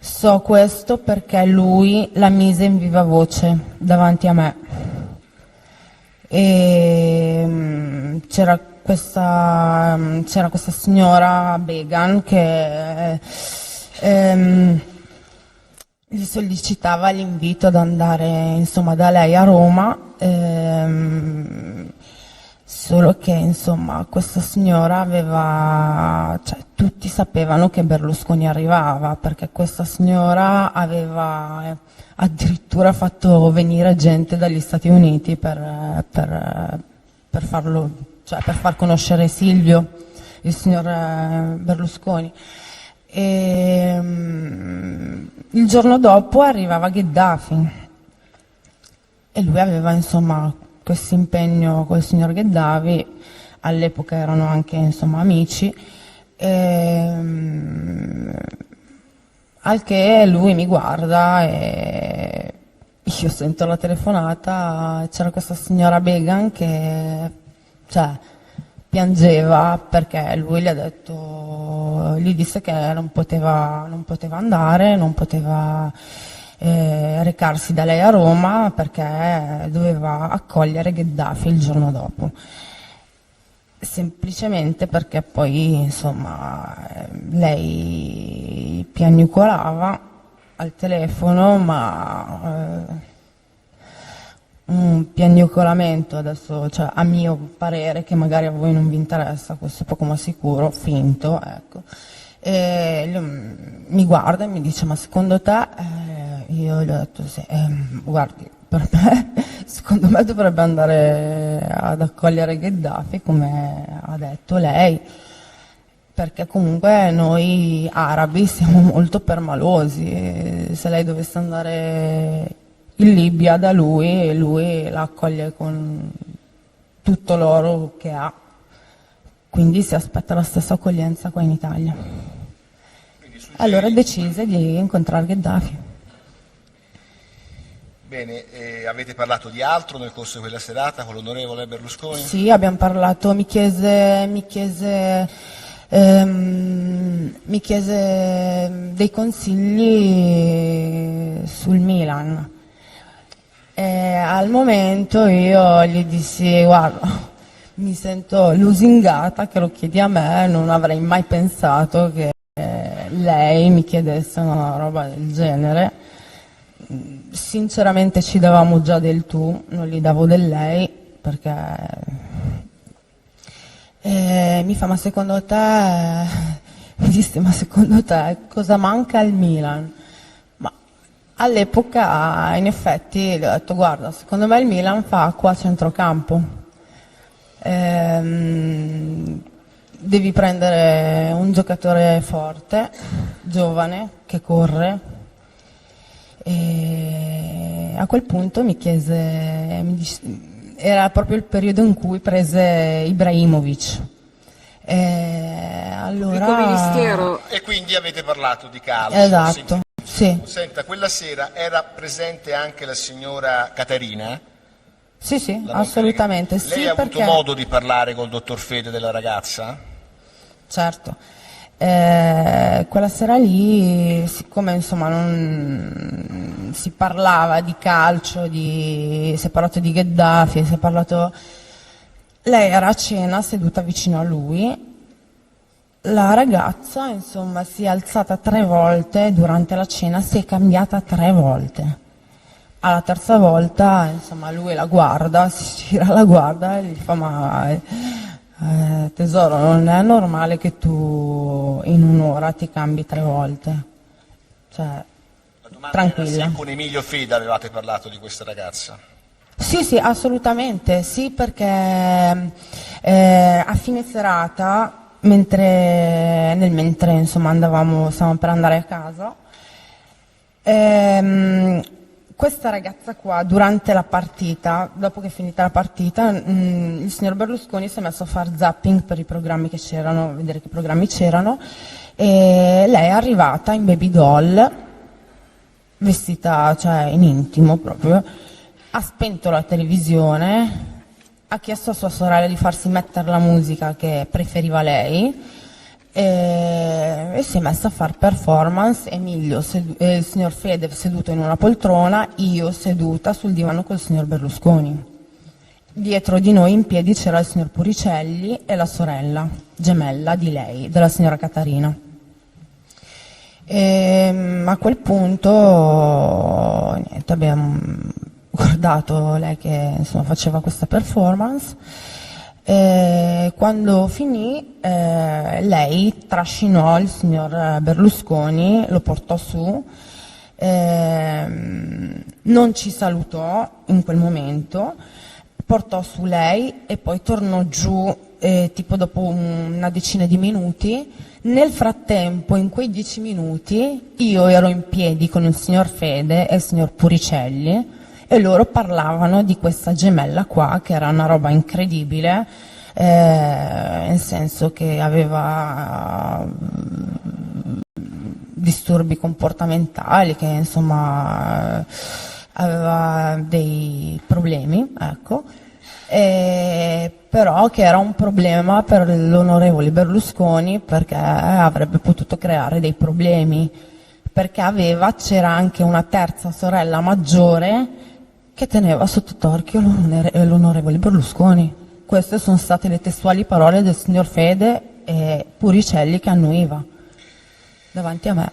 So questo perché lui la mise in viva voce davanti a me. E c'era questa signora Began che gli sollecitava l'invito ad andare insomma da lei a Roma, solo che insomma questa signora tutti sapevano che Berlusconi arrivava, perché questa signora aveva addirittura fatto venire gente dagli Stati Uniti per far conoscere Silvio, il signor Berlusconi. E il giorno dopo arrivava Gheddafi e lui aveva insomma questo impegno col signor Gheddafi, all'epoca erano anche insomma amici, al che lui mi guarda e io sento la telefonata, c'era questa signora Began che piangeva perché lui gli disse che non poteva andare, non poteva recarsi da lei a Roma perché doveva accogliere Gheddafi il giorno dopo, semplicemente perché poi insomma lei piagnucolava al telefono, ma un piagnucolamento adesso, a mio parere, che magari a voi non vi interessa, questo è poco ma sicuro, finto, ecco. E mi guarda e mi dice: ma secondo te? Io gli ho detto sì, guardi, per me, secondo me dovrebbe andare ad accogliere Gheddafi, come ha detto lei, perché comunque noi arabi siamo molto permalosi, se lei dovesse andare in Libia da lui la accoglie con tutto l'oro che ha, quindi si aspetta la stessa accoglienza qua in Italia. Allora decise di incontrare Gheddafi. Bene, avete parlato di altro nel corso di quella serata con l'onorevole Berlusconi? Sì, abbiamo parlato, mi chiese Mi chiese dei consigli sul Milan. Al momento io gli dissi: guarda, mi sento lusingata che lo chiedi a me, non avrei mai pensato che lei mi chiedesse una roba del genere. Sinceramente ci davamo già del tu, non gli davo del lei, perché mi fa: ma secondo te, mi disse, ma secondo te cosa manca al Milan? Ma all'epoca in effetti gli ho detto: guarda, secondo me il Milan fa acqua a centrocampo, devi prendere un giocatore forte, giovane, che corre. E a quel punto mi chiese, era proprio il periodo in cui prese Ibrahimovic. Allora... Pubblico ministero. E quindi avete parlato di calcio. Esatto, sì. Senta, quella sera era presente anche la signora Caterina? Sì, assolutamente. Lei sì, ha perché... avuto modo di parlare col dottor Fede della ragazza? Certo. Quella sera lì, siccome insomma non si parlava di calcio, si è parlato di Gheddafi, si è parlato... Lei era a cena seduta vicino a lui, la ragazza insomma si è alzata 3 volte durante la cena, si è cambiata 3 volte. Alla terza volta insomma lui la guarda, si gira, la guarda e gli fa: ma... tesoro, non è normale che tu in un'ora ti cambi 3 volte, cioè, La domanda tranquilla. era se con Emilio Fede avevate parlato di questa ragazza. Sì, assolutamente, sì, perché a fine serata, mentre insomma stavamo per andare a casa, questa ragazza qua, durante la partita, dopo che è finita la partita, il signor Berlusconi si è messo a fare zapping per i programmi che c'erano, a vedere che programmi c'erano, e lei è arrivata in baby doll, vestita, cioè in intimo proprio, ha spento la televisione, ha chiesto a sua sorella di farsi mettere la musica che preferiva lei, e si è messa a fare performance. Emilio, il signor Fede seduto in una poltrona, io seduta sul divano col signor Berlusconi. Dietro di noi in piedi c'era il signor Puricelli e la sorella gemella di lei, della signora Catarina. A quel punto niente, abbiamo guardato lei che insomma faceva questa performance. Quando finì, lei trascinò il signor Berlusconi, lo portò su, non ci salutò in quel momento, portò su lei e poi tornò giù tipo dopo una decina di minuti. Nel frattempo, in quei 10 minuti, io ero in piedi con il signor Fede e il signor Puricelli, e loro parlavano di questa gemella qua, che era una roba incredibile, nel senso che aveva disturbi comportamentali, che insomma aveva dei problemi, ecco, però che era un problema per l'onorevole Berlusconi, perché avrebbe potuto creare dei problemi, perché c'era anche una terza sorella maggiore che teneva sotto torchio l'onorevole Berlusconi. Queste sono state le testuali parole del signor Fede e Puricelli, che annuiva davanti a me.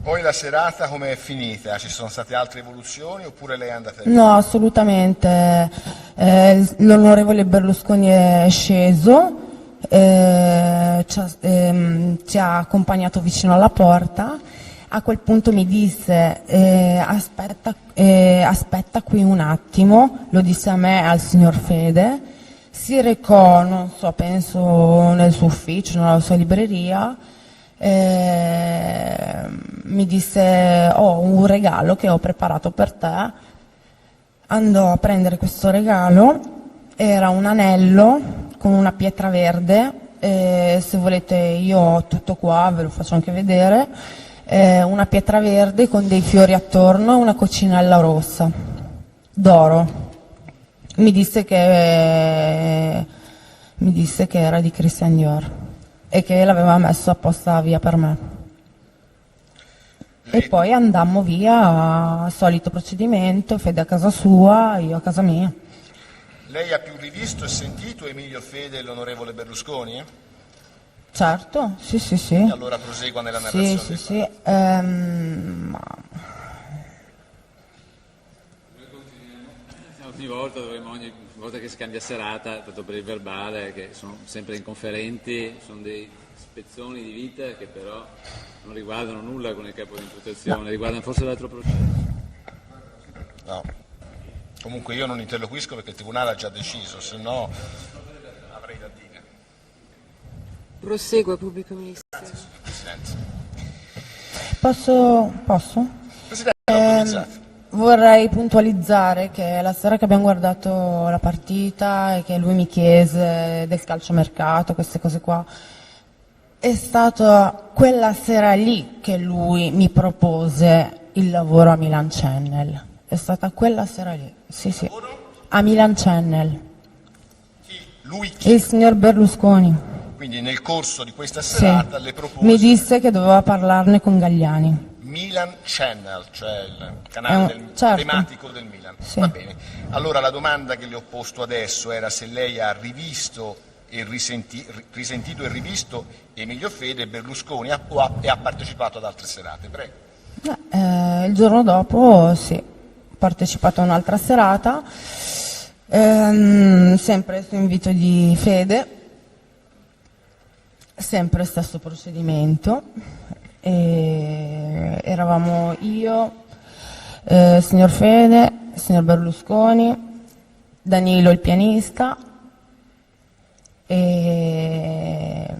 Poi la serata come è finita? Ci sono state altre evoluzioni oppure lei è andata via? No, assolutamente. L'onorevole Berlusconi è sceso, ci ha accompagnato vicino alla porta. A quel punto mi disse: aspetta qui un attimo, lo disse a me e al signor Fede. Si recò, non so, penso nel suo ufficio, nella sua libreria, mi disse: ho un regalo che ho preparato per te. Andò a prendere questo regalo, era un anello con una pietra verde, se volete io ho tutto qua, ve lo faccio anche vedere, una pietra verde con dei fiori attorno e una coccinella rossa d'oro. Mi disse che era di Christian Dior. e che l'aveva messo apposta via per me. E poi andammo via, solito procedimento, Fede a casa sua, io a casa mia. Lei ha più rivisto e sentito Emilio Fede e l'onorevole Berlusconi? Certo, sì, sì, sì. E allora prosegua nella narrazione. Sì, sì, sì. Ogni volta ogni volta che si cambia serata, tanto per il verbale, che sono sempre inconferenti, sono dei spezzoni di vita che però non riguardano nulla con il capo di imputazione, riguardano forse l'altro processo. No. Comunque io non interloquisco perché il Tribunale ha già deciso, se no avrei da dire. Prosegua, pubblico ministero. Presidente. Posso? Presidente, autorizzate. Vorrei puntualizzare che la sera che abbiamo guardato la partita e che lui mi chiese del calciomercato, queste cose qua, è stata quella sera lì che lui mi propose il lavoro a Milan Channel. È stata quella sera lì, sì, sì, a Milan Channel. Lui chi? Il signor Berlusconi, Quindi nel corso di questa sì, serata le propose mi disse che doveva parlarne con Galliani. Milan Channel, cioè il canale certo. tematico del Milan. Sì. Va bene. Allora la domanda che le ho posto adesso era se lei ha rivisto e risentito e rivisto Emilio Fede e Berlusconi e ha partecipato ad altre serate. Prego. Il giorno dopo sì, ho partecipato a un'altra serata, sempre su invito di Fede, sempre stesso procedimento, e eravamo io, signor Fede, signor Berlusconi, Danilo il pianista e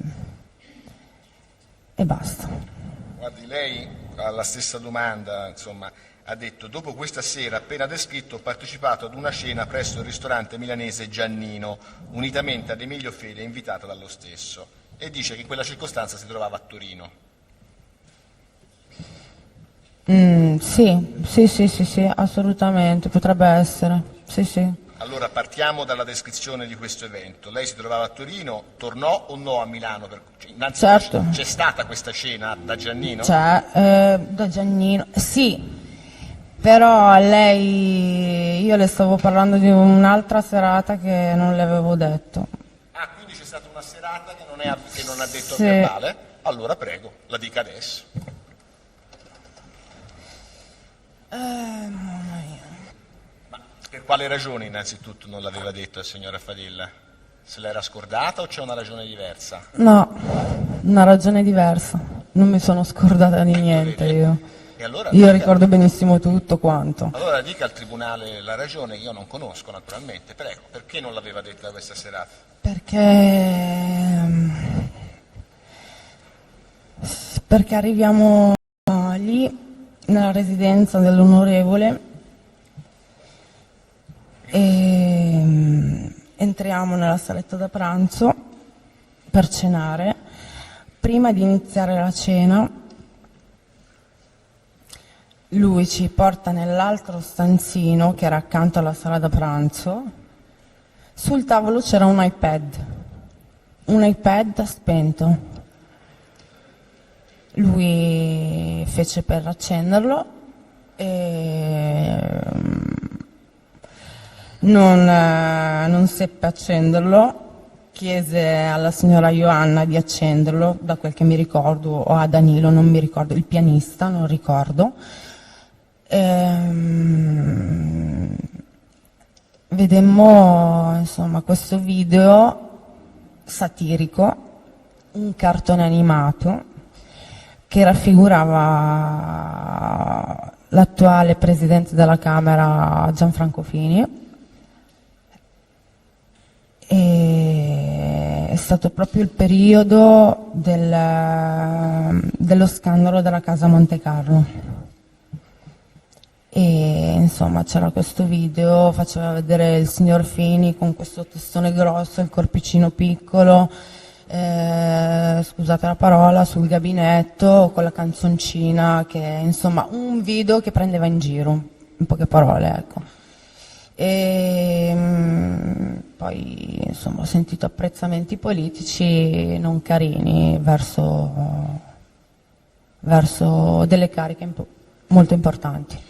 basta. Guardi, lei alla stessa domanda, insomma, ha detto: dopo questa sera appena descritto ho partecipato ad una cena presso il ristorante milanese Giannino, unitamente ad Emilio Fede, invitata dallo stesso, e dice che in quella circostanza si trovava a Torino. Sì, assolutamente, potrebbe essere, sì. Allora partiamo dalla descrizione di questo evento. Lei si trovava a Torino, tornò o no a Milano? Innanzitutto Certo. c'è stata questa cena da Giannino? Da Giannino, sì, però io le stavo parlando di un'altra serata che non le avevo detto. Ah, quindi c'è stata una serata che non ha detto Sì. a verbale? Allora prego, la dica adesso. Ma per quale ragione innanzitutto non l'aveva detto al signor Fadilla? Se l'era scordata o c'è una ragione diversa? No, una ragione diversa, non mi sono scordata di niente io. E allora Io ricordo benissimo tutto quanto. Allora dica al Tribunale la ragione che io non conosco naturalmente, prego. Perché non l'aveva detta questa serata? Perché arriviamo lì nella residenza dell'onorevole e entriamo nella saletta da pranzo per cenare. Prima di iniziare la cena lui ci porta nell'altro stanzino che era accanto alla sala da pranzo. Sul tavolo c'era un iPad spento. Lui fece per accenderlo e non seppe accenderlo, chiese alla signora Ioanna di accenderlo, da quel che mi ricordo, o a Danilo, non mi ricordo, il pianista, non ricordo. Vedemmo insomma questo video satirico, un cartone animato che raffigurava l'attuale presidente della Camera Gianfranco Fini. E è stato proprio il periodo dello scandalo della Casa Monte Carlo. E insomma c'era questo video, faceva vedere il signor Fini con questo testone grosso, il corpicino piccolo, scusate la parola, sul gabinetto con la canzoncina, che insomma un video che prendeva in giro, in poche parole, ecco. E poi insomma ho sentito apprezzamenti politici non carini verso delle cariche molto importanti.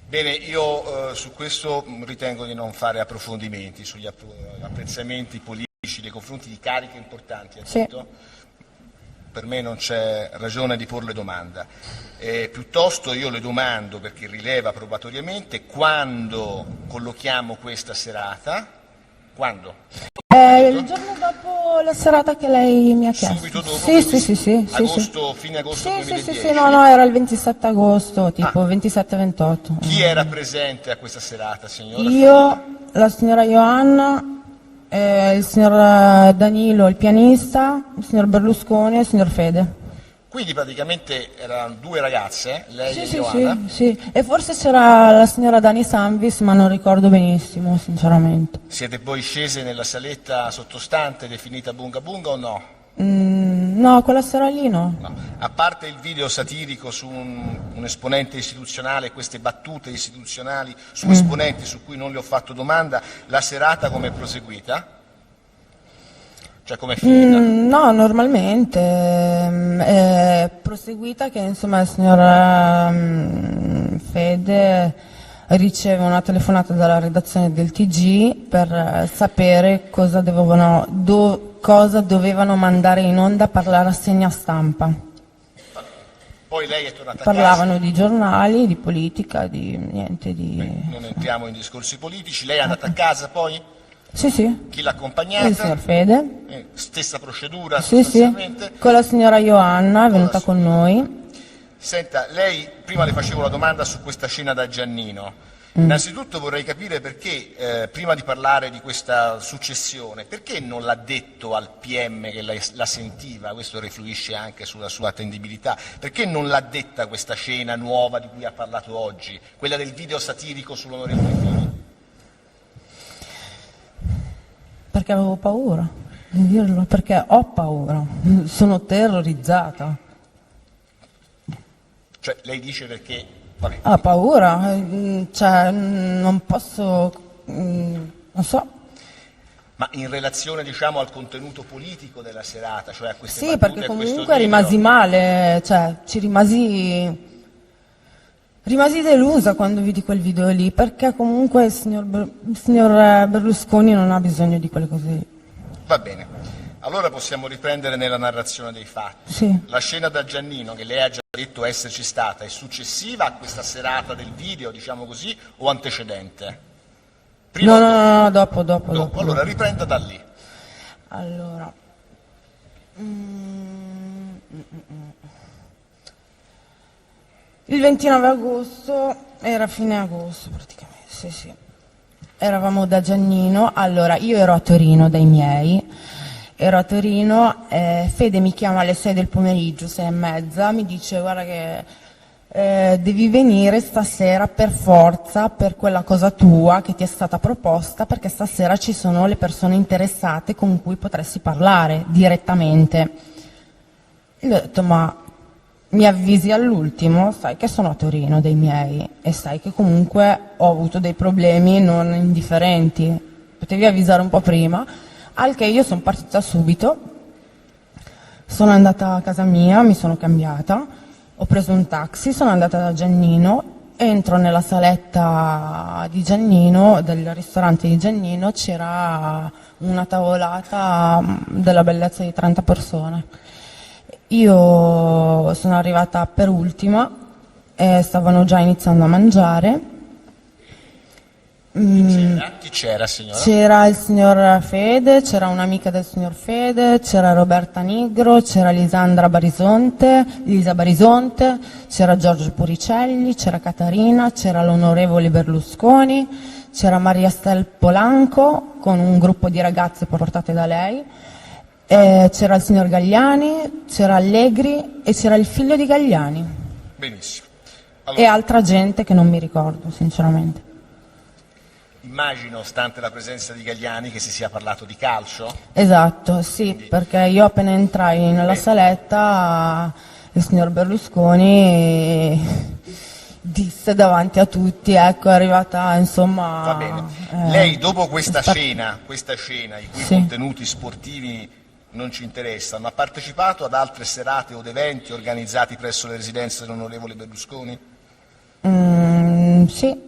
Bene, io su questo ritengo di non fare approfondimenti sugli apprezzamenti politici nei confronti di cariche importanti, ha Sì. detto. Per me non c'è ragione di porle domanda. Piuttosto io le domando, perché rileva probatoriamente, quando collochiamo questa serata? Quando? Il giorno dopo la serata che lei mi ha chiesto. Subito dopo? Sì. Agosto, fine agosto Sì, 2010? sì, no, era il 27 agosto, tipo 27-28. Chi era presente a questa serata, signora? Io, la signora Ioanna, il signor Danilo, il pianista, il signor Berlusconi e il signor Fede. Quindi praticamente erano due ragazze, lei e Sì, Ioanna. sì. E forse c'era la signora Dani Sanvis, ma non ricordo benissimo, sinceramente. Siete poi scese nella saletta sottostante definita Bunga Bunga o no? No, quella sera lì no. No. A parte il video satirico su un esponente istituzionale, queste battute istituzionali su esponenti su cui non le ho fatto domanda, la serata come è proseguita? Cioè come è finita? No, normalmente è proseguita che insomma il signor Fede riceve una telefonata dalla redazione del TG per sapere cosa dovevano mandare in onda per la rassegna stampa. Poi lei è tornata a Parlavano di giornali, di politica, di niente di... casa, non entriamo in discorsi politici, lei è andata a casa poi? Sì, Chi l'ha il accompagnata? signor Fede. Stessa procedura Sì, sostanzialmente? con la signora Ioanna, è venuta con noi. Senta, lei, prima le facevo la domanda su questa cena da Giannino. Innanzitutto vorrei capire perché, prima di parlare di questa successione, perché non l'ha detto al PM che la sentiva, questo refluisce anche sulla sua attendibilità, perché non l'ha detta questa scena nuova di cui ha parlato oggi, quella del video satirico sull'onorevole Fini? Perché avevo paura di dirlo, perché ho paura, sono terrorizzata. Cioè, lei dice perché... Vabbè. Ho paura, cioè non posso, non so. Ma in relazione, diciamo, al contenuto politico della serata, cioè a queste Sì, battute, perché a questo comunque video? rimasi male, cioè ci rimasi delusa quando vidi quel video lì, perché comunque il signor Berlusconi non ha bisogno di quelle cose lì. Va bene. Allora possiamo riprendere nella narrazione dei fatti. Sì. La scena da Giannino, che lei ha già detto esserci stata, è successiva a questa serata del video, diciamo così, o antecedente? Prima o dopo? No, dopo. Allora riprenda da lì. Allora, il 29 agosto, era fine agosto praticamente, sì. Eravamo da Giannino, allora io ero a Torino dai miei, Fede mi chiama alle 6 del pomeriggio, 6:30, mi dice guarda che devi venire stasera per forza per quella cosa tua che ti è stata proposta, perché stasera ci sono le persone interessate con cui potresti parlare direttamente. E gli ho detto ma mi avvisi all'ultimo, sai che sono a Torino dei miei e sai che comunque ho avuto dei problemi non indifferenti, potevi avvisare un po' prima. Al che io sono partita subito, sono andata a casa mia, mi sono cambiata, ho preso un taxi, sono andata da Giannino, entro nella saletta di Giannino, del ristorante di Giannino, c'era una tavolata della bellezza di 30 persone. Io sono arrivata per ultima e stavano già iniziando a mangiare. Chi c'era, signora? C'era il signor Fede, c'era un'amica del signor Fede, c'era Roberta Nigro, c'era Lisa Barisonte, c'era Giorgio Puricelli, c'era Catarina, c'era l'onorevole Berlusconi, c'era Maria Stel Polanco con un gruppo di ragazze portate da lei, c'era il signor Gagliani, c'era Allegri e c'era il figlio di Gagliani. Benissimo. E Allora, altra gente che non mi ricordo sinceramente. immagino, stante la presenza di Gagliani, che si sia parlato di calcio. Esatto, sì, perché io appena entrai nella saletta il signor Berlusconi disse davanti a tutti, ecco, è arrivata, insomma... Va bene. Lei dopo questa cena, i cui Sì. contenuti sportivi non ci interessano, ha partecipato ad altre serate o ad eventi organizzati presso le residenze dell'onorevole Berlusconi? Sì,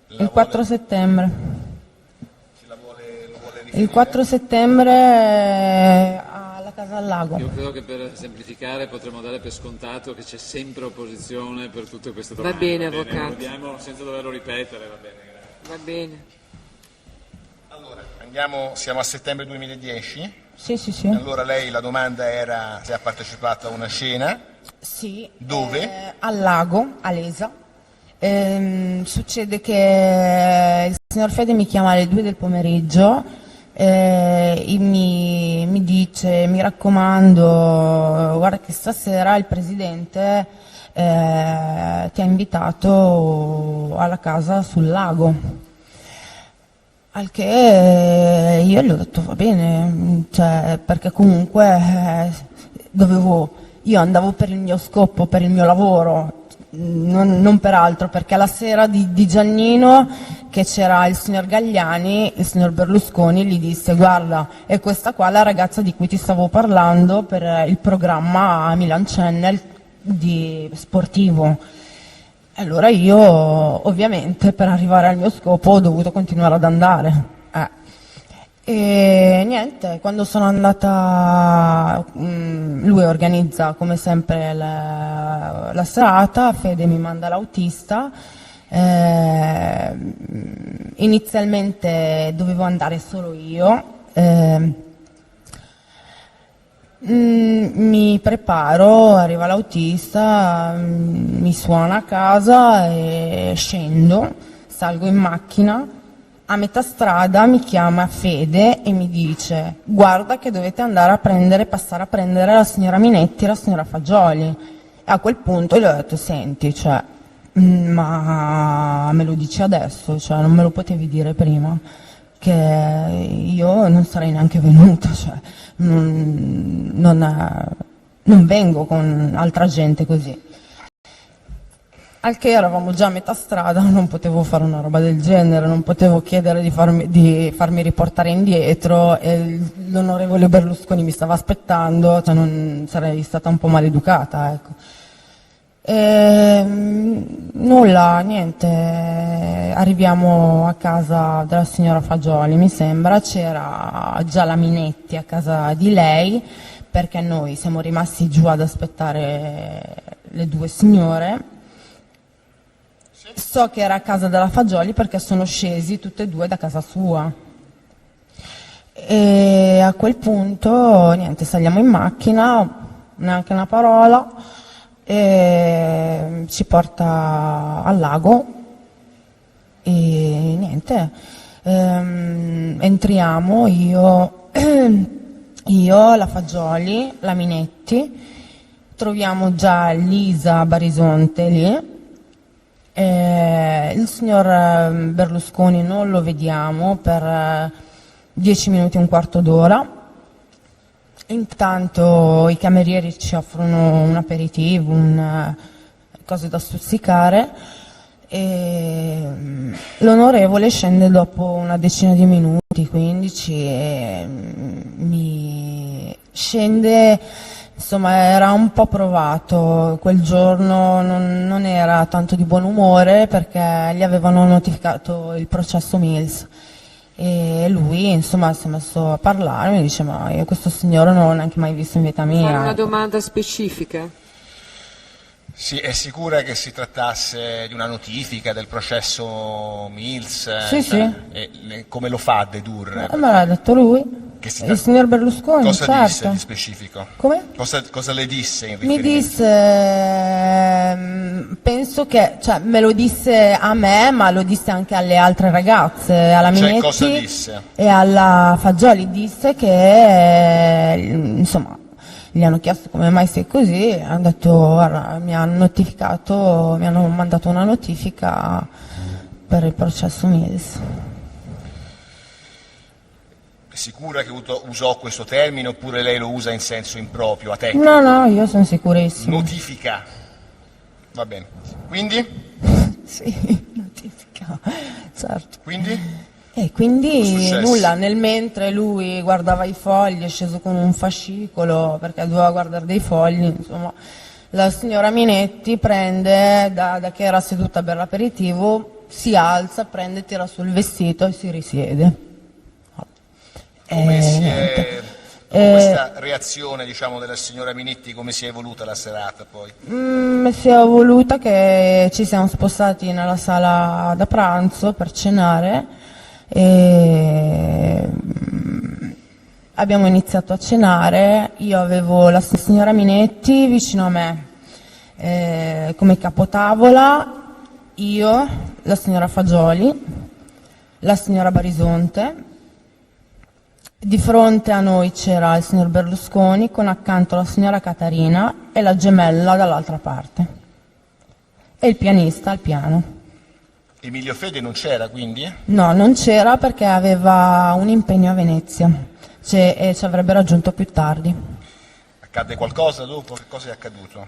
il 4 settembre. Lo vuole Il riferire? 4 settembre alla Casa al Lago. Io credo che per semplificare potremmo dare per scontato che c'è sempre opposizione per tutte queste domande. Va bene, avvocato. Lo diamo senza doverlo ripetere, va bene, grazie. Va bene. Allora, siamo a settembre 2010? Sì, sì, sì. Allora lei, la domanda era se ha partecipato a una cena. Sì. Dove? Al Lago, a Lesa. Succede che il signor Fede mi chiama alle 2 del pomeriggio e mi dice, mi raccomando, guarda che stasera il presidente ti ha invitato alla casa sul lago. Al che io gli ho detto va bene, cioè, perché comunque io andavo per il mio scopo, per il mio lavoro, non per altro, perché la sera di Giannino, che c'era il signor Gagliani, il signor Berlusconi gli disse guarda, è questa qua la ragazza di cui ti stavo parlando per il programma Milan Channel sportivo. Allora io ovviamente per arrivare al mio scopo ho dovuto continuare ad andare. E niente, quando sono andata, lui organizza come sempre la serata, Fede mi manda l'autista, inizialmente dovevo andare solo io, mi preparo, arriva l'autista, mi suona a casa e scendo, salgo in macchina. A metà strada mi chiama Fede e mi dice guarda che dovete andare passare a prendere la signora Minetti e la signora Fagioli. E a quel punto gli ho detto senti, cioè, ma me lo dici adesso, cioè non me lo potevi dire prima, che io non sarei neanche venuta, cioè, non vengo con altra gente così. Al che eravamo già a metà strada, non potevo fare una roba del genere, non potevo chiedere di farmi riportare indietro, e l'onorevole Berlusconi mi stava aspettando, cioè non sarei stata un po' maleducata, ecco. Nulla, niente, arriviamo a casa della signora Fagioli, mi sembra, c'era già la Minetti a casa di lei, perché noi siamo rimasti giù ad aspettare le due signore. So che era a casa della Fagioli perché sono scesi tutte e due da casa sua. E a quel punto, niente, saliamo in macchina, neanche una parola, e ci porta al lago e niente, entriamo io, la Fagioli, la Minetti, troviamo già Lisa Barisonte lì. Il signor Berlusconi non lo vediamo per 10 minuti, un quarto d'ora. Intanto i camerieri ci offrono un aperitivo, cose da stuzzicare, e l'onorevole scende dopo una decina di minuti, 15, e scende. Insomma, era un po' provato, quel giorno non era tanto di buon umore perché gli avevano notificato il processo Mills e lui, insomma, si è messo a parlare e mi dice ma io questo signore non l'ho neanche mai visto in vita Fare una mia. domanda specifica. Sì, è sicura che si trattasse di una notifica del processo Mills? Sì, sì. Come lo fa a dedurre? Me l'ha detto lui, Che si il signor Berlusconi, Cosa certo. disse di specifico? Come? Cosa le disse in Mi riferimento? disse, penso che, cioè me lo disse a me, ma lo disse anche alle altre ragazze, alla Minetti cosa disse? e alla Fagioli. Disse che, insomma, gli hanno chiesto come mai sei così, hanno detto, guarda, mi hanno mandato una notifica per il processo Mills. È sicura che usò questo termine oppure lei lo usa in senso improprio, a tecnico? No, io sono sicurissima. Notifica. Va bene. Quindi? Sì, notifica, certo. Quindi? E Cosa è quindi successo? nulla, nel mentre lui guardava i fogli, è sceso con un fascicolo perché doveva guardare dei fogli, insomma, la signora Minetti prende, da che era seduta per l'aperitivo, si alza, prende, tira sul vestito e si risiede. Come si niente. è... Dopo questa reazione, diciamo, della signora Minetti, come si è evoluta la serata poi? Si è voluta che ci siamo spostati nella sala da pranzo per cenare e abbiamo iniziato a cenare. Io avevo la signora Minetti vicino a me come capotavola, io, la signora Fagioli, la signora Barisonte. Di fronte a noi c'era il signor Berlusconi con accanto la signora Catarina e la gemella dall'altra parte e il pianista al piano. Emilio Fede non c'era quindi? No, non c'era perché aveva un impegno a Venezia e ci avrebbe raggiunto più tardi. Accadde qualcosa dopo? Che cosa è accaduto?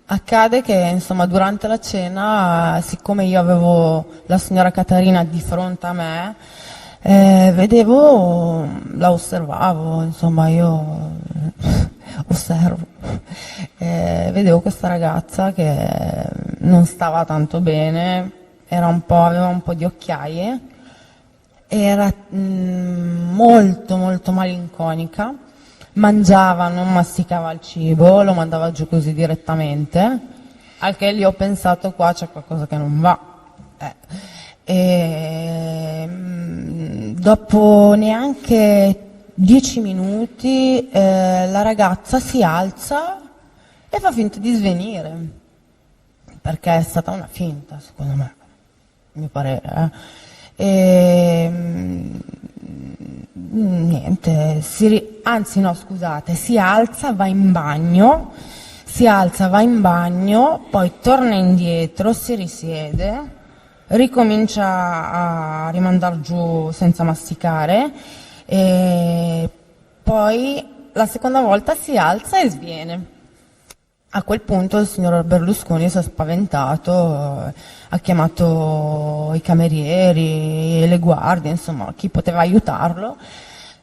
Accade che insomma durante la cena, siccome io avevo la signora Catarina di fronte a me, vedevo, la osservavo, insomma io osservo, vedevo questa ragazza che non stava tanto bene, aveva un po' di occhiaie, era molto molto malinconica, mangiava, non masticava il cibo, lo mandava giù così direttamente, al che lì ho pensato qua c'è qualcosa che non va. E dopo neanche 10 minuti la ragazza si alza e fa finta di svenire, perché è stata una finta secondo me, a mio parere. Niente, anzi no scusate, si alza, va in bagno, poi torna indietro, si risiede, ricomincia a rimandar giù senza masticare e poi la seconda volta si alza e sviene. A quel punto il signor Berlusconi si è spaventato, ha chiamato i camerieri, le guardie, insomma chi poteva aiutarlo,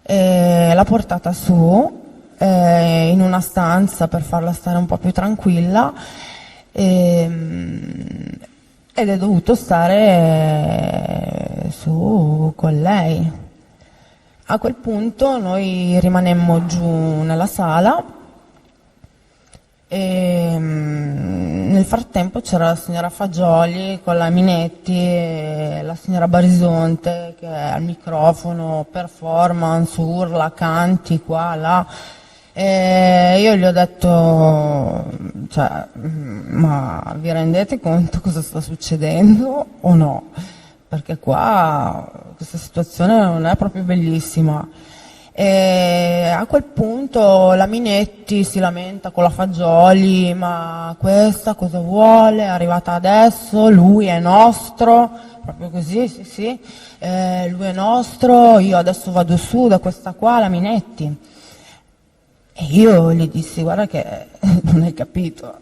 l'ha portata su in una stanza per farla stare un po' più tranquilla ed è dovuto stare su con lei. A quel punto noi rimanemmo giù nella sala e nel frattempo c'era la signora Fagioli con la Minetti e la signora Barisonte che al microfono, performance, urla, canti qua, là. E io gli ho detto, cioè, ma vi rendete conto cosa sta succedendo o no? Perché qua questa situazione non è proprio bellissima. E a quel punto la Minetti si lamenta con la Fagioli, ma questa cosa vuole? È arrivata adesso, lui è nostro, proprio così, sì, lui è nostro, io adesso vado su da questa qua, la Minetti. E io gli dissi, guarda che non hai capito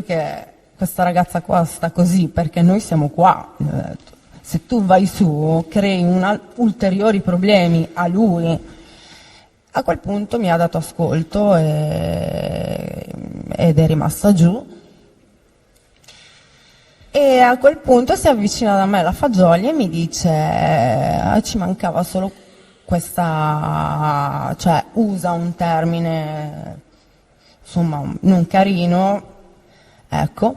che questa ragazza qua sta così perché noi siamo qua. Se tu vai su crei ulteriori problemi a lui. A quel punto mi ha dato ascolto ed è rimasta giù. E a quel punto si avvicina da me la Fagioli e mi dice, ci mancava solo questa, cioè usa un termine insomma non carino, ecco,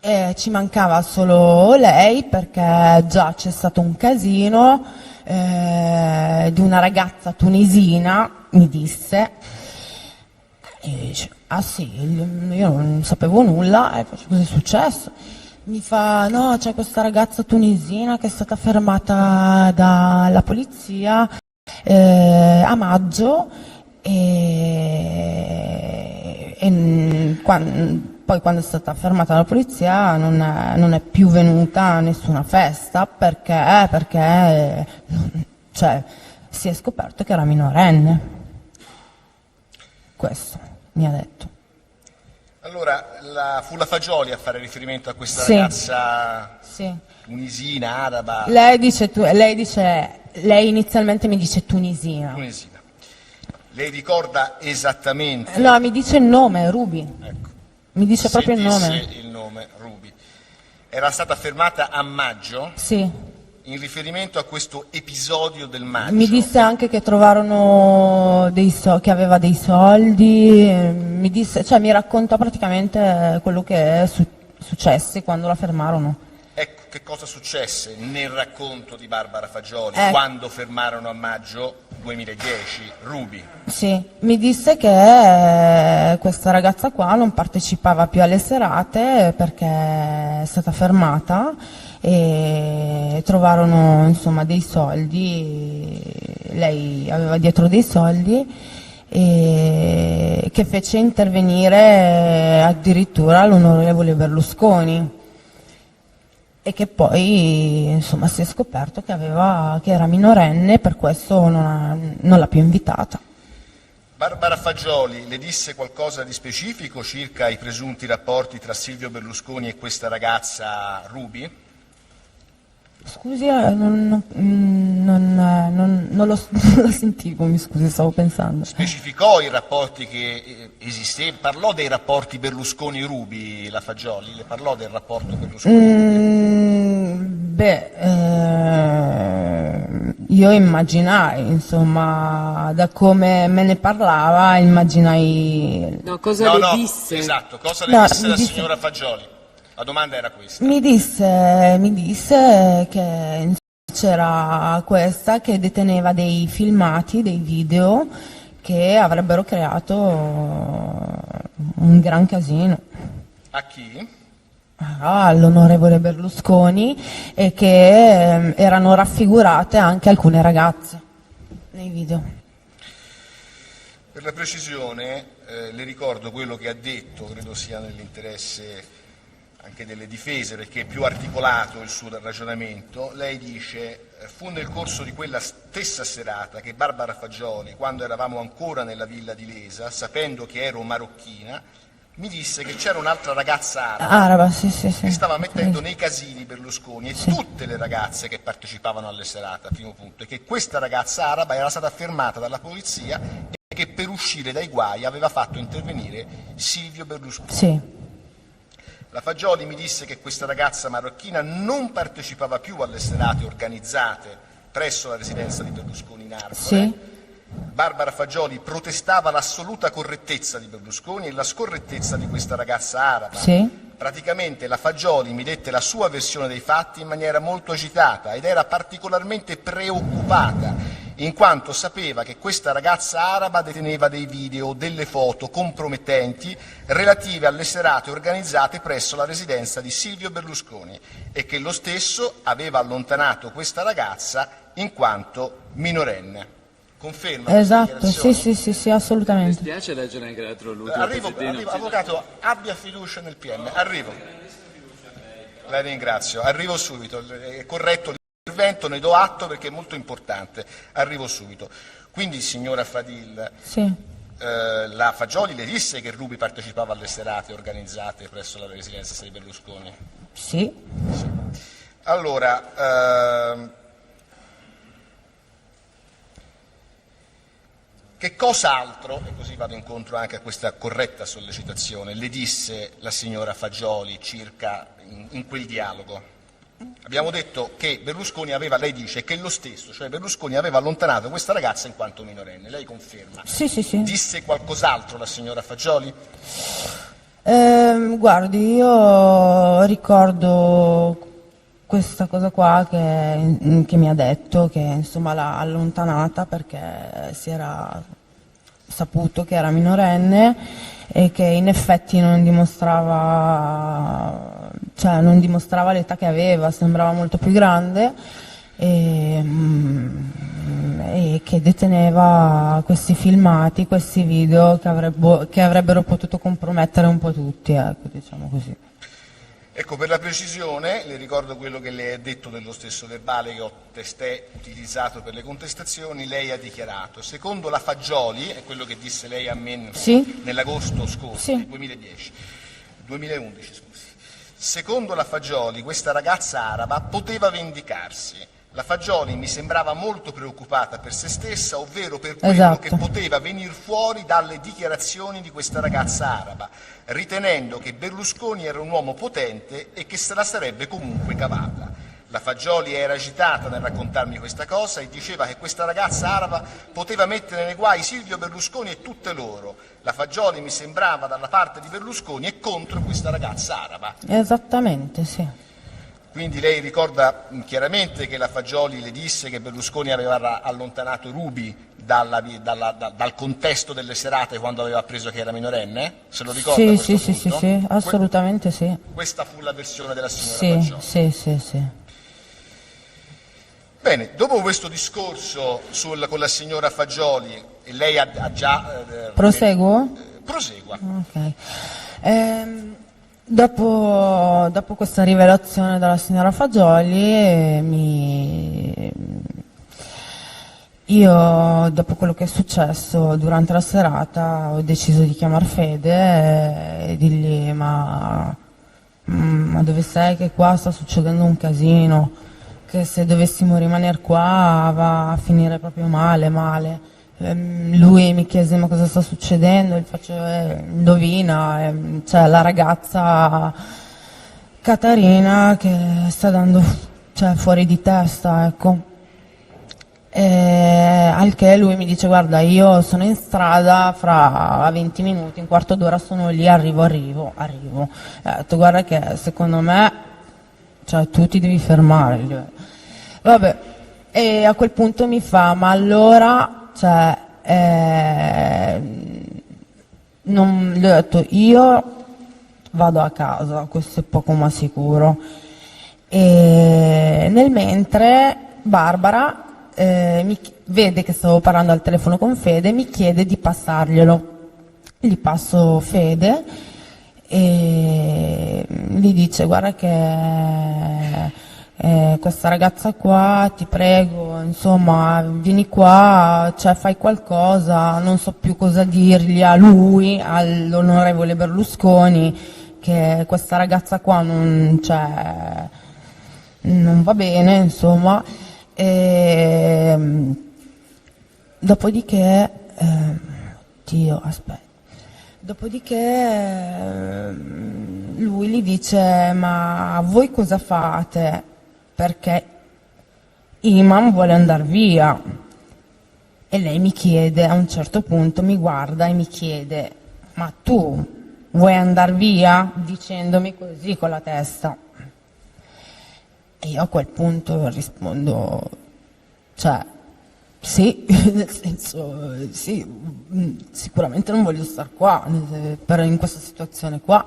e ci mancava solo lei perché già c'è stato un casino di una ragazza tunisina, mi disse, e io dice, ah sì, io non sapevo nulla, e faccio, cosa è successo? Mi fa, no, c'è questa ragazza tunisina che è stata fermata dalla polizia a maggio poi quando è stata fermata dalla polizia non è più venuta a nessuna festa perché cioè, si è scoperto che era minorenne. Questo mi ha detto. Allora, fu la Fagioli a fare riferimento a questa Sì. ragazza Sì. tunisina, araba, Lei inizialmente mi dice tunisina. tunisina. Lei ricorda esattamente? No, mi dice il nome, Ruby. Ecco. Mi dice Se proprio il disse nome. il nome, Ruby. Era stata fermata a maggio Sì. in riferimento a questo episodio del maggio. Mi disse anche che trovarono che aveva dei soldi, mi disse, cioè mi raccontò praticamente quello che è successe quando la fermarono. Ecco, che cosa successe nel racconto di Barbara Fagioli Ecco. quando fermarono a maggio 2010 Ruby? Sì, mi disse che questa ragazza qua non partecipava più alle serate perché è stata fermata e trovarono insomma dei soldi, lei aveva dietro dei soldi e che fece intervenire addirittura l'onorevole Berlusconi e che poi insomma si è scoperto che era minorenne e per questo non l'ha più invitata. Barbara Fagioli le disse qualcosa di specifico circa i presunti rapporti tra Silvio Berlusconi e questa ragazza Ruby? Scusi, non lo sentivo, mi scusi, stavo pensando. Specificò i rapporti che esistevano? Parlò dei rapporti Berlusconi-Ruby, la Fagioli? Le parlò del rapporto Berlusconi-Ruby? Io immaginai, insomma, da come me ne parlava, immaginai... No, cosa le disse? Esatto, cosa le No, disse mi la disse- signora Fagioli? La domanda era questa. Mi disse che c'era questa che deteneva dei filmati, dei video che avrebbero creato un gran casino A chi? all'onorevole Berlusconi e che erano raffigurate anche alcune ragazze nei video. Per la precisione, le ricordo quello che ha detto, credo sia nell'interesse anche delle difese, perché è più articolato il suo ragionamento. Lei dice, fu nel corso di quella stessa serata che Barbara Fagioli, quando eravamo ancora nella villa di Lesa, sapendo che ero marocchina, mi disse che c'era un'altra ragazza Araba, sì. che stava mettendo nei casini Berlusconi e tutte le ragazze che partecipavano alle serate, primo punto, e che questa ragazza araba era stata fermata dalla polizia e che per uscire dai guai aveva fatto intervenire Silvio Berlusconi. Sì. La Fagioli mi disse che questa ragazza marocchina non partecipava più alle serate organizzate presso la residenza di Berlusconi in Arcore. Sì. Barbara Fagioli protestava l'assoluta correttezza di Berlusconi e la scorrettezza di questa ragazza araba. Sì. Praticamente la Fagioli mi dette la sua versione dei fatti in maniera molto agitata ed era particolarmente preoccupata in quanto sapeva che questa ragazza araba deteneva dei video, delle foto compromettenti relative alle serate organizzate presso la residenza di Silvio Berlusconi e che lo stesso aveva allontanato questa ragazza in quanto minorenne. Conferma? Esatto, sì, Mi assolutamente. dispiace leggere anche l'altro l'ultimo Arrivo, pezzettino. avvocato, abbia fiducia nel PM. Arrivo. La ringrazio. Arrivo subito. È corretto l'intervento, ne do atto perché è molto importante. Arrivo subito. Quindi, signora Fadil, Sì. la Fagioli le disse che Ruby partecipava alle serate organizzate presso la residenza di Berlusconi? Sì. Allora, che cos'altro, e così vado incontro anche a questa corretta sollecitazione, le disse la signora Fagioli circa in quel dialogo? Abbiamo detto che Berlusconi aveva, lei dice che lo stesso, cioè Berlusconi aveva allontanato questa ragazza in quanto minorenne, lei conferma? Sì. Disse qualcos'altro la signora Fagioli? Guardi, io ricordo questa cosa qua che mi ha detto, che insomma l'ha allontanata perché si era saputo che era minorenne e che in effetti non dimostrava l'età che aveva, sembrava molto più grande e che deteneva questi filmati, questi video che avrebbero potuto compromettere un po' tutti, ecco, diciamo così. Ecco, per la precisione, le ricordo quello che lei ha detto nello stesso verbale che ho testé utilizzato per le contestazioni. Lei ha dichiarato, secondo la Fagioli, è quello che disse lei a me Sì. nell'agosto scorso, Sì. 2011, scusi. Secondo la Fagioli, questa ragazza araba poteva vendicarsi. La Fagioli mi sembrava molto preoccupata per se stessa, ovvero per quello Esatto. che poteva venir fuori dalle dichiarazioni di questa ragazza araba, ritenendo che Berlusconi era un uomo potente e che se la sarebbe comunque cavata. La Fagioli era agitata nel raccontarmi questa cosa e diceva che questa ragazza araba poteva mettere nei guai Silvio Berlusconi e tutte loro. La Fagioli mi sembrava dalla parte di Berlusconi e contro questa ragazza araba. Esattamente, sì. Quindi lei ricorda chiaramente che la Fagioli le disse che Berlusconi aveva allontanato Ruby dal contesto delle serate quando aveva appreso che era minorenne? Se lo ricorda Sì, questo sì, sì, punto? sì, assolutamente sì. Questa fu la versione della signora Sì, Fagioli. sì, sì, sì. Bene, dopo questo discorso con la signora Fagioli, e lei ha già... Proseguo? Prosegua. Ok. Dopo questa rivelazione della signora Fagioli, io, dopo quello che è successo durante la serata, ho deciso di chiamare Fede e dirgli ma dove sei, che qua sta succedendo un casino, che se dovessimo rimanere qua va a finire proprio male. Lui mi chiese ma cosa sta succedendo, gli faccio indovina, c'è la ragazza Caterina che sta dando fuori di testa, ecco. Al che lui mi dice guarda, io sono in strada, fra 20 minuti, un quarto d'ora sono lì, arrivo. Ho detto guarda che secondo me tu ti devi fermare. Vabbè, e a quel punto mi fa ma allora non, gli ho detto io vado a casa, questo è poco ma sicuro. E nel mentre Barbara mi vede che stavo parlando al telefono con Fede, mi chiede di passarglielo. Gli passo Fede e gli dice guarda che questa ragazza qua, ti prego, insomma, vieni qua, fai qualcosa, non so più cosa dirgli a lui, all'onorevole Berlusconi, che questa ragazza qua non va bene, insomma. Dopodiché, lui gli dice ma voi cosa fate? Perché Iman vuole andare via. E lei mi chiede, a un certo punto mi guarda e mi chiede ma tu vuoi andare via? Dicendomi così con la testa. E io a quel punto rispondo sì, nel senso sì, sicuramente non voglio star qua in questa situazione qua.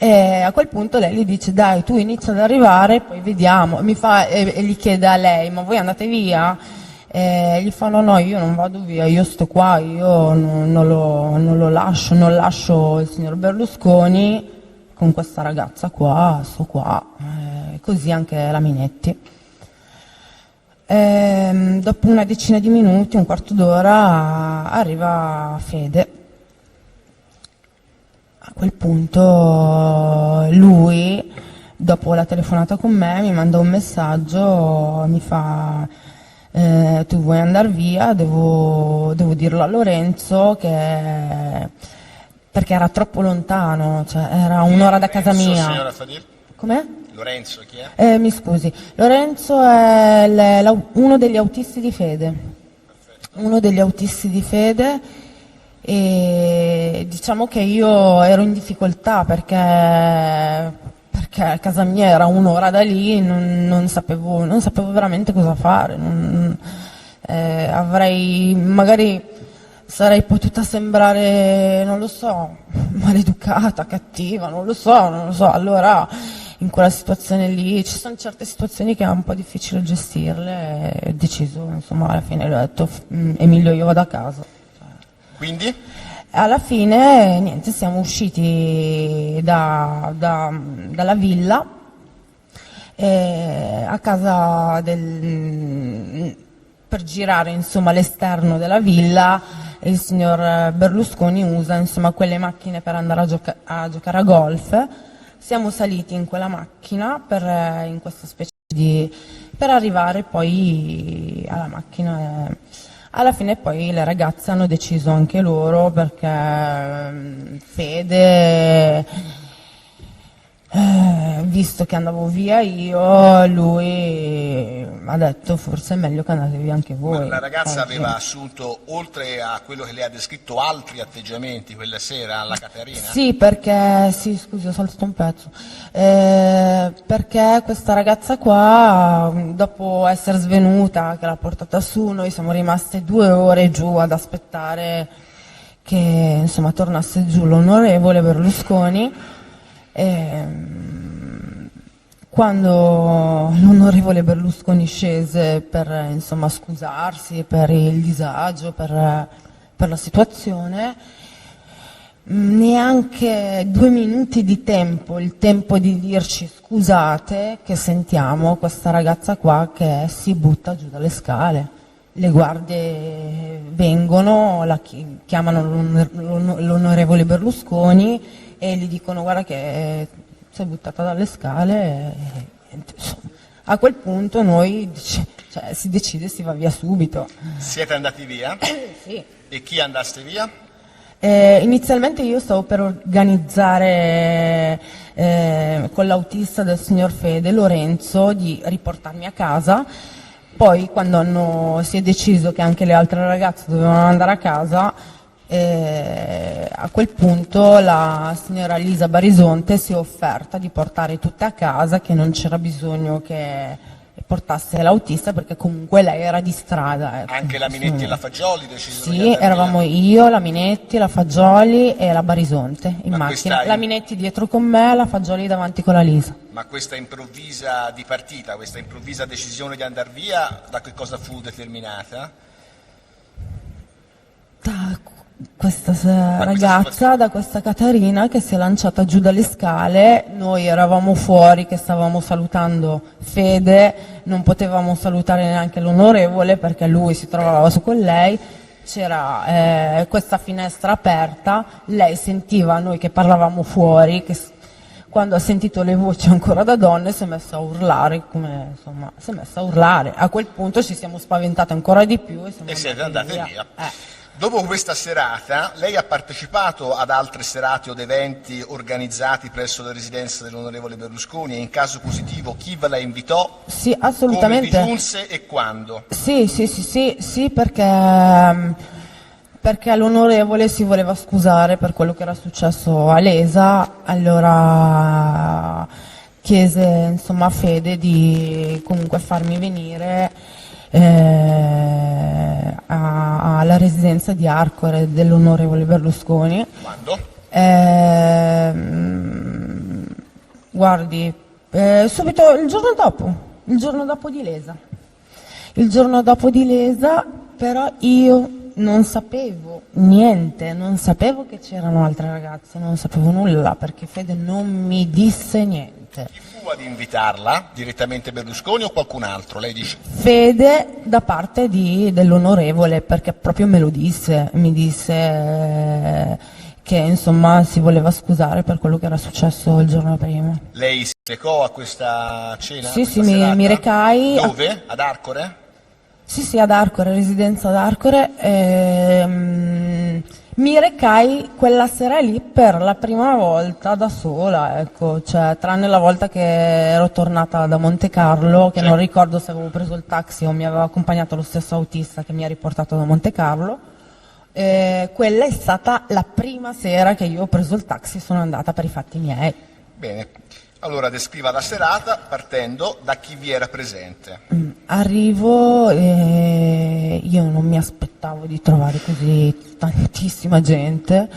E a quel punto lei gli dice dai, tu inizia ad arrivare, poi vediamo. E gli chiede a lei ma voi andate via? E gli fa no, io non vado via, io sto qua, io non lo lascio, non lascio il signor Berlusconi con questa ragazza qua, sto qua. Così anche la Minetti. Dopo una decina di minuti, un quarto d'ora, arriva Fede. A quel punto lui, dopo la telefonata con me, mi manda un messaggio, mi fa tu vuoi andare via, devo dirlo a Lorenzo perché era troppo lontano, era un'ora da casa mia. Signora Fadir? Com'è? Lorenzo chi è? Mi scusi, Lorenzo è uno degli autisti di Fede. Uno degli autisti di Fede. E diciamo che io ero in difficoltà perché a casa mia era un'ora da lì, non sapevo veramente cosa fare. Magari sarei potuta sembrare, non lo so, maleducata, cattiva, non lo so. Allora in quella situazione lì ci sono certe situazioni che è un po' difficile gestirle e ho deciso, insomma, alla fine l'ho detto Emilio, io vado a casa. Quindi? Alla fine, niente, siamo usciti dalla villa a casa per girare, insomma, l'esterno della villa. Il signor Berlusconi usa, insomma, quelle macchine per andare a giocare a golf. Siamo saliti in quella macchina in questa specie per arrivare poi alla macchina. Alla fine poi le ragazze hanno deciso anche loro, perché Fede, visto che andavo via io, lui ha detto forse è meglio che andate via anche voi. Ma la ragazza Oggi. aveva assunto, oltre a quello che lei ha descritto, altri atteggiamenti quella sera alla Caterina? Sì, perché, sì, scusi, ho saltato un pezzo, perché questa ragazza qua, dopo essere svenuta, che l'ha portata su, noi siamo rimaste 2 ore giù ad aspettare che, insomma, tornasse giù l'onorevole Berlusconi. Quando l'onorevole Berlusconi scese per, insomma, scusarsi per il disagio, per la situazione, neanche 2 minuti di tempo, il tempo di dirci scusate, che sentiamo questa ragazza qua che si butta giù dalle scale. Le guardie vengono, chiamano l'onorevole Berlusconi e gli dicono guarda che si è buttata dalle scale. Insomma, a quel punto noi si decide, si va via subito. Siete andati via? Sì. E chi andaste via? Inizialmente io stavo per organizzare con l'autista del signor Fede, Lorenzo, di riportarmi a casa. Poi quando si è deciso che anche le altre ragazze dovevano andare a casa, a quel punto la signora Lisa Barisonte si è offerta di portare tutte a casa, che non c'era bisogno che portasse l'autista perché comunque lei era di strada. Ecco. Anche la Minetti e la Fagioli decisero di Sì, andare eravamo via? io, la Minetti, la Fagioli e la Barisonte in Ma macchina. questa La Minetti dietro con me, la Fagioli davanti con la Lisa. Ma questa improvvisa di partita, questa improvvisa decisione di andare via, da che cosa fu determinata? Da questa ragazza, da questa Caterina che si è lanciata giù dalle scale. Noi eravamo fuori che stavamo salutando Fede, non potevamo salutare neanche l'onorevole perché lui si trovava su con lei. C'era questa finestra aperta, lei sentiva noi che parlavamo fuori, quando ha sentito le voci ancora da donne si è messa a urlare, si è messa a urlare. A quel punto ci siamo spaventate ancora di più e siete andate via. Dopo questa serata, lei ha partecipato ad altre serate o ad eventi organizzati presso le residenze dell'onorevole Berlusconi e in caso positivo chi ve la invitò? Sì, assolutamente. Come vi giunse e quando? Sì, perché l'onorevole si voleva scusare per quello che era successo a Lesa, allora chiese, insomma, a Fede di comunque farmi venire alla residenza di Arcore dell'onorevole Berlusconi. Quando? Guardi, subito il giorno dopo di Lesa. Il giorno dopo di Lesa, però io non sapevo niente, non sapevo che c'erano altre ragazze, non sapevo nulla perché Fede non mi disse niente. Chi fu ad invitarla? Direttamente Berlusconi o qualcun altro? Lei dice? Fede da parte dell'onorevole, perché proprio me lo disse, mi disse che insomma si voleva scusare per quello che era successo il giorno prima. Lei si recò a questa cena? Sì, mi recai. Dove? Ad Arcore? Sì, ad Arcore, residenza ad Arcore. Mi recai quella sera lì per la prima volta da sola, ecco, cioè tranne la volta che ero tornata da Monte Carlo, che non ricordo se avevo preso il taxi o mi aveva accompagnato lo stesso autista che mi ha riportato da Monte Carlo. Quella è stata la prima sera che io ho preso il taxi e sono andata per i fatti miei. Bene, allora descriva la serata partendo da chi vi era presente. Arrivo e io non mi aspettavo di trovare così tantissima gente.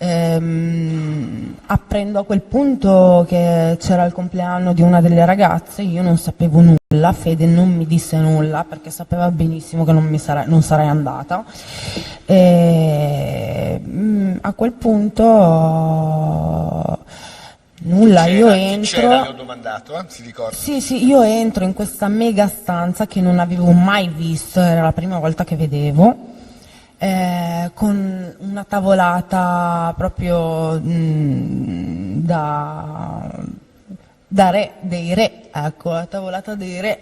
Apprendo a quel punto che c'era il compleanno di una delle ragazze, io non sapevo nulla, Fede non mi disse nulla perché sapeva benissimo che non sarei andata. A quel punto nulla, io entro. C'era, le ho domandato, si ricorda? Sì, io entro in questa mega stanza che non avevo mai visto, era la prima volta che vedevo. Con una tavolata proprio da re, dei re, ecco, la tavolata dei re,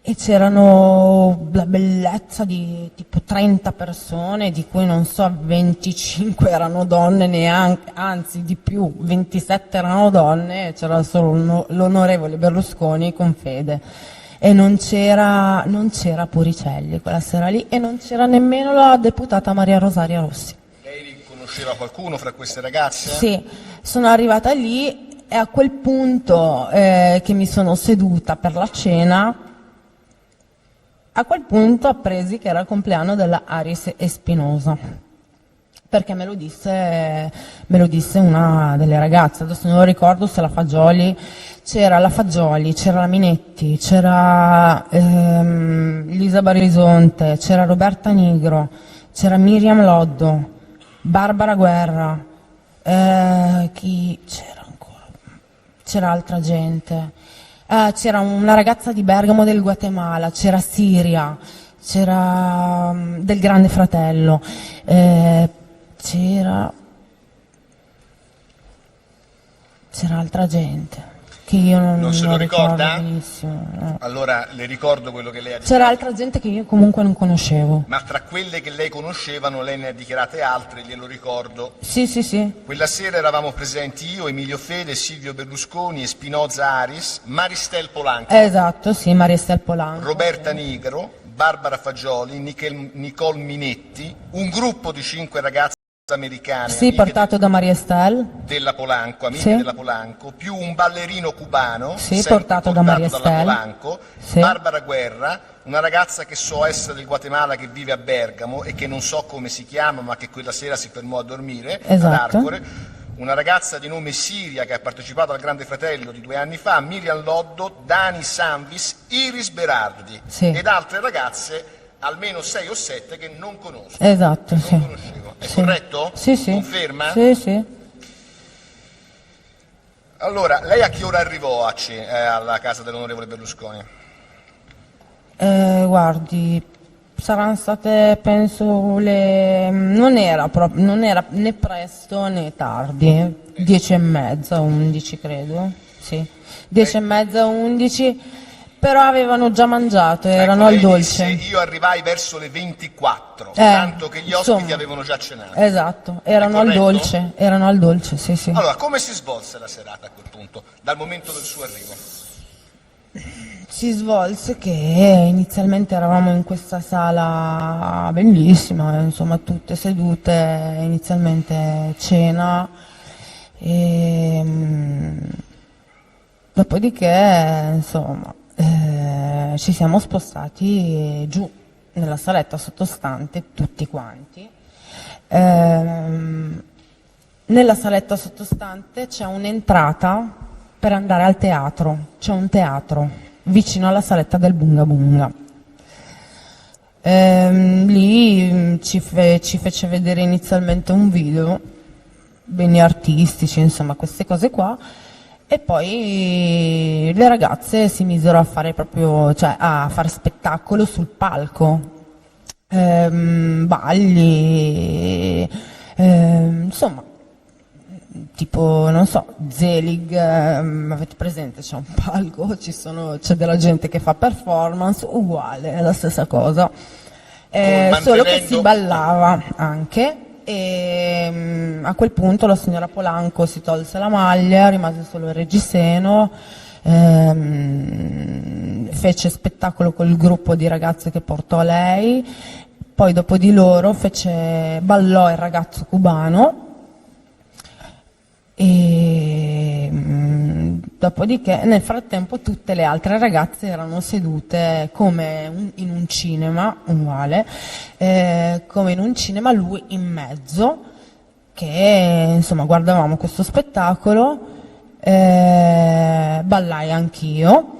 e c'erano la bellezza di tipo 30 persone, di cui non so, 25 erano donne, neanche, anzi di più, 27 erano donne, e c'era solo l'onorevole Berlusconi con Fede. E non c'era Puricelli quella sera lì, e non c'era nemmeno la deputata Maria Rosaria Rossi. Lei conosceva qualcuno fra queste ragazze? Sì, sono arrivata lì e a quel punto che mi sono seduta per la cena, a quel punto appresi che era il compleanno della Aris Espinosa, perché me lo disse una delle ragazze, adesso non lo ricordo se c'era la Fagioli, c'era la Minetti, c'era Lisa Barisonte, c'era Roberta Nigro, c'era Miriam Loddo, Barbara Guerra, chi c'era ancora? C'era altra gente, c'era una ragazza di Bergamo del Guatemala, c'era Siria, c'era del Grande Fratello, c'era altra gente che io non se lo ricorda? Benissimo, no. Allora le ricordo quello che lei ha detto. C'era altra gente che io comunque non conoscevo. Ma tra quelle che lei conoscevano lei ne ha dichiarate altre, glielo ricordo. Sì. Quella sera eravamo presenti io, Emilio Fede, Silvio Berlusconi, Espinoza Aris, Maristel Polanco. Esatto, sì, Maristel Polanco. Roberta Nigro, Barbara Fagioli, Nicole Minetti, un gruppo di 5 ragazze americane, sì, portato da Maria Estel della Polanco, amiche sì. della Polanco, più un ballerino cubano, sì, portato da Maria dalla Estel Polanco, sì. Barbara Guerra, una ragazza che so essere del Guatemala che vive a Bergamo e che non so come si chiama, ma che quella sera si fermò a dormire esatto. ad Arcore, una ragazza di nome Siria che ha partecipato al Grande Fratello di 2 anni fa, Miriam Loddo, Dani Sanvis, Iris Berardi sì. ed altre ragazze, almeno 6 o 7 che non conosco. Esatto, non sì. conoscevo. È sì. corretto? Sì. Conferma? Sì. Allora, lei a che ora arrivò alla casa dell'onorevole Berlusconi? Guardi, saranno state, penso, non era né presto né tardi, 10:30, 11 credo, sì, 10:30, 11, però avevano già mangiato, erano al dolce. Io arrivai verso le 24, tanto che gli ospiti avevano già cenato. Esatto, erano al dolce, sì. Allora, come si svolse la serata a quel punto, dal momento del suo arrivo? Si svolse che inizialmente eravamo in questa sala bellissima, insomma tutte sedute, inizialmente cena, e dopodiché insomma ci siamo spostati giù nella saletta sottostante tutti quanti. Nella saletta sottostante c'è un'entrata per andare al teatro, c'è un teatro vicino alla saletta del Bunga Bunga. Lì ci fece vedere inizialmente un video, beni artistici, insomma queste cose qua, e poi le ragazze si misero a fare a fare spettacolo sul palco, balli, insomma, tipo, non so, Zelig, avete presente, c'è un palco, c'è della gente che fa performance, uguale, è la stessa cosa, solo che si ballava anche. E a quel punto la signora Polanco si tolse la maglia, rimase solo il reggiseno, fece spettacolo col gruppo di ragazze che portò lei, poi dopo di loro ballò il ragazzo cubano, e dopodiché nel frattempo tutte le altre ragazze erano sedute come in un cinema, uguale, come in un cinema, lui in mezzo, che insomma guardavamo questo spettacolo, ballai anch'io,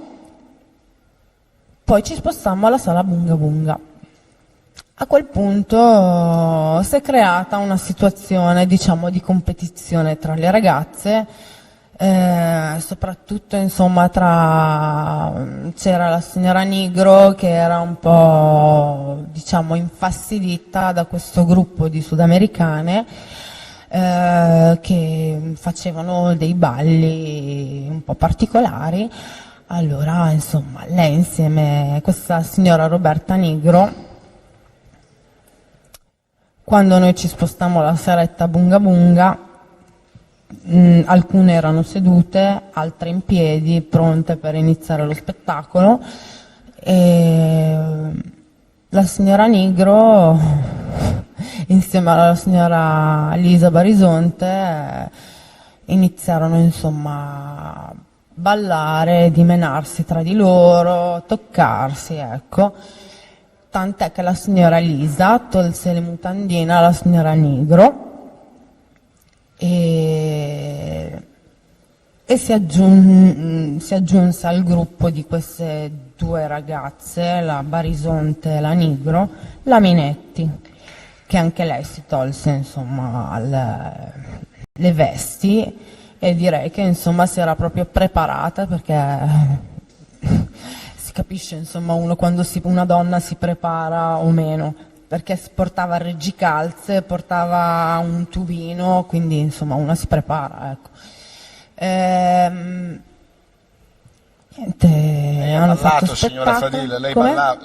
poi ci spostammo alla sala Bunga Bunga. A quel punto si è creata una situazione, diciamo, di competizione tra le ragazze, soprattutto insomma c'era la signora Nigro che era un po', diciamo, infastidita da questo gruppo di sudamericane che facevano dei balli un po' particolari. Allora insomma lei insieme a questa signora Roberta Nigro, quando noi ci spostammo alla seretta Bunga Bunga, alcune erano sedute, altre in piedi, pronte per iniziare lo spettacolo, e la signora Nigro insieme alla signora Lisa Barisonte iniziarono insomma a ballare, dimenarsi tra di loro, toccarsi, ecco. Tant'è che la signora Lisa tolse le mutandine alla signora Nigro e si aggiunse al gruppo di queste due ragazze, la Barisonte e la Nigro, la Minetti, che anche lei si tolse insomma le vesti, e direi che insomma si era proprio preparata, perché capisce insomma uno quando una donna si prepara o meno, perché portava reggicalze, portava un tubino, quindi insomma una si prepara, ecco. Niente, Lei ha hanno fatto ballato, signora spettacolo. Fadil,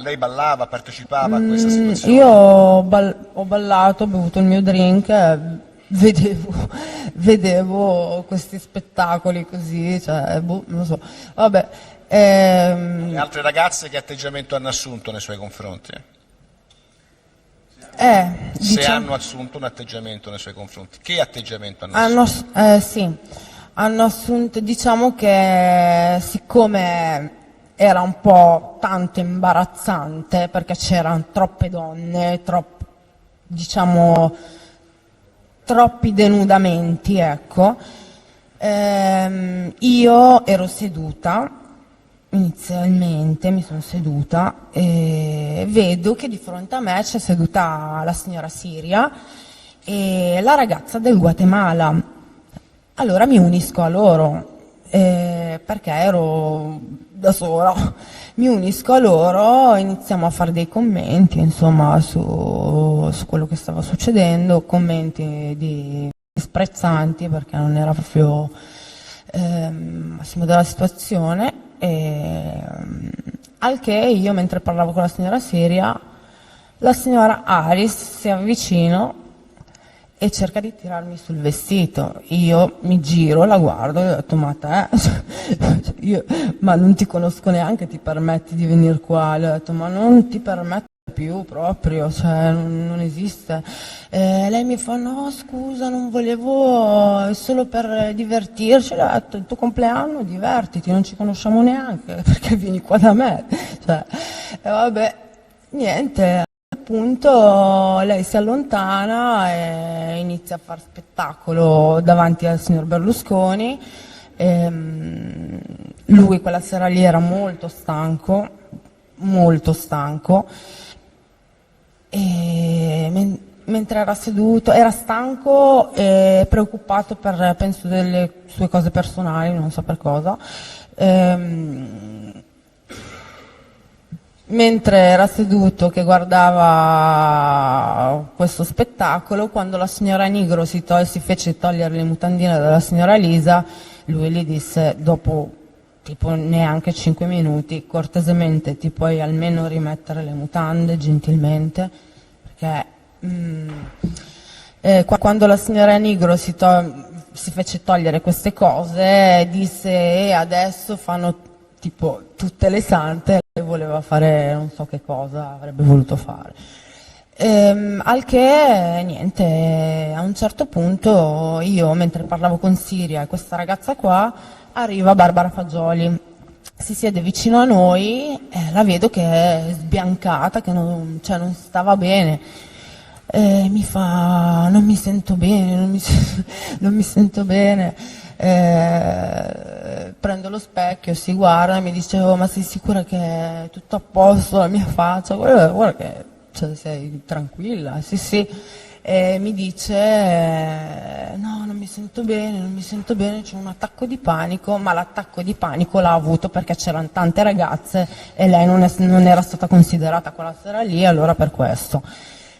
lei ballava, partecipava a questa situazione? Io ho ballato, ho bevuto il mio drink, vedevo questi spettacoli così, cioè, non lo so, vabbè. Le altre ragazze che atteggiamento hanno assunto nei suoi confronti? Se diciamo, hanno assunto un atteggiamento nei suoi confronti, che atteggiamento hanno assunto? sì, hanno assunto, diciamo che siccome era un po' tanto imbarazzante, perché c'erano troppe donne, diciamo, troppi denudamenti, ecco, io ero seduta. Inizialmente mi sono seduta e vedo che di fronte a me c'è seduta la signora Siria e la ragazza del Guatemala. Allora mi unisco a loro, perché ero da sola. Mi unisco a loro, iniziamo a fare dei commenti insomma su quello che stava succedendo, commenti sprezzanti, perché non era proprio massimo della situazione. Al che io, mentre parlavo con la signora Siria, la signora Aris si avvicina e cerca di tirarmi sul vestito. Io mi giro, la guardo e ho detto: ma te? Ma non ti conosco neanche, ti permetti di venire qua? Le ho detto: ma non ti permetto più proprio, cioè non esiste. Lei mi fa: no scusa, non volevo, è solo per divertirci. Le ho detto: il tuo compleanno, divertiti, non ci conosciamo neanche, perché vieni qua da me, cioè, e vabbè, niente. Appunto lei si allontana e inizia a far spettacolo davanti al signor Berlusconi. Lui quella sera lì era molto stanco, e mentre era seduto era stanco e preoccupato per, penso, delle sue cose personali, non so per cosa. Mentre era seduto che guardava questo spettacolo, quando la signora Nigro si fece togliere le mutandine dalla signora Lisa, lui gli disse, dopo tipo neanche 5 minuti, cortesemente ti puoi almeno rimettere le mutande, gentilmente, perché quando la signora Nigro si fece togliere queste cose, disse adesso fanno tipo tutte le sante, e voleva fare non so che cosa avrebbe voluto fare. Al che niente, a un certo punto io, mentre parlavo con Siria e questa ragazza qua, arriva Barbara Fagioli, si siede vicino a noi e la vedo che è sbiancata, che non stava bene. E mi fa: non mi sento bene, non mi sento bene. Prendo lo specchio, si guarda e mi dice: "Oh, ma sei sicura che è tutto a posto la mia faccia? Guarda che, cioè, sei tranquilla?" "Sì, sì." E mi dice: "No, non mi sento bene, non mi sento bene, c'è un attacco di panico." Ma l'attacco di panico l'ha avuto perché c'erano tante ragazze e lei non era stata considerata quella sera lì, allora per questo.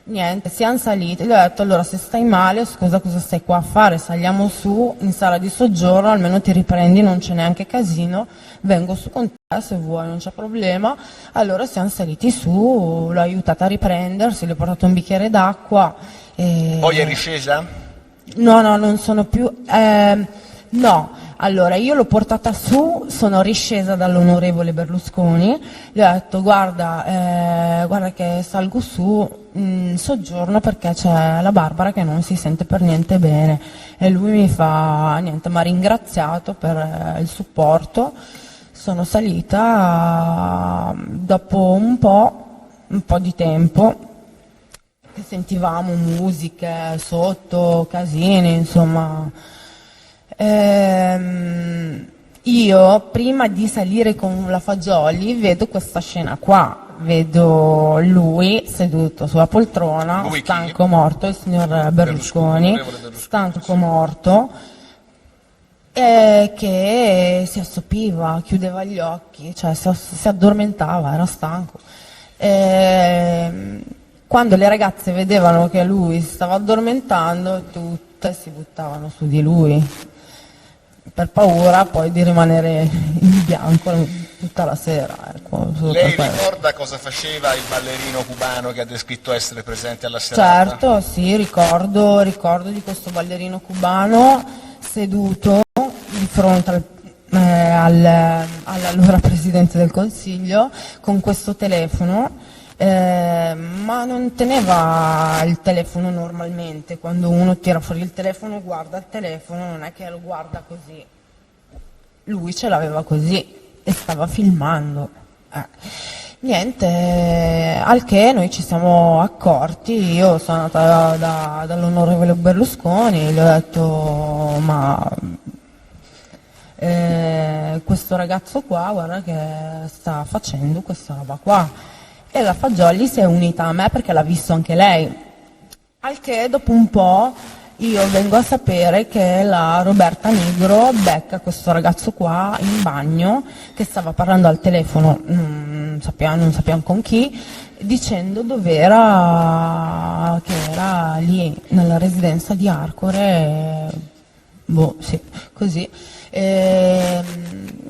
Niente, siamo saliti, gli ho detto: "Allora, se stai male, scusa, cosa stai qua a fare? Saliamo su in sala di soggiorno, almeno ti riprendi, non c'è neanche casino, vengo su con te se vuoi, non c'è problema." Allora siamo saliti su, l'ho aiutata a riprendersi, le ho portato un bicchiere d'acqua. Poi è riscesa? No, no, non sono più. No, allora io l'ho portata su, sono riscesa dall'onorevole Berlusconi, gli ho detto: guarda che salgo su in soggiorno perché c'è la Barbara che non si sente per niente bene. E lui mi fa niente, mi ha ringraziato per il supporto. Sono salita dopo un po' di tempo. Sentivamo musiche sotto, casini, insomma. Io prima di salire con la Fagioli vedo questa scena qua, vedo lui seduto sulla poltrona, Lui chi? stanco morto, il signor Berlusconi, onorevole Berlusconi, stanco sì. morto, che si assopiva, chiudeva gli occhi, cioè si addormentava, era stanco. Quando le ragazze vedevano che lui si stava addormentando, tutte si buttavano su di lui, per paura poi di rimanere in bianco tutta la sera. Ecco, solo Lei per quello. ricorda cosa faceva il ballerino cubano che ha descritto essere presente alla serata? Certo, sì, ricordo di questo ballerino cubano seduto di fronte all'allora Presidente del Consiglio con questo telefono. Ma non teneva il telefono normalmente. Quando uno tira fuori il telefono, guarda il telefono, non è che lo guarda così. Lui ce l'aveva così e stava filmando. Niente, al che noi ci siamo accorti. Io sono andata dall'onorevole Berlusconi, gli ho detto: "Ma questo ragazzo qua, guarda che sta facendo questa roba qua." E la Fagioli si è unita a me perché l'ha visto anche lei. Al che dopo un po' io vengo a sapere che la Roberta Nigro becca questo ragazzo qua in bagno che stava parlando al telefono, non sappiamo con chi, dicendo dov'era, che era lì nella residenza di Arcore, sì, così.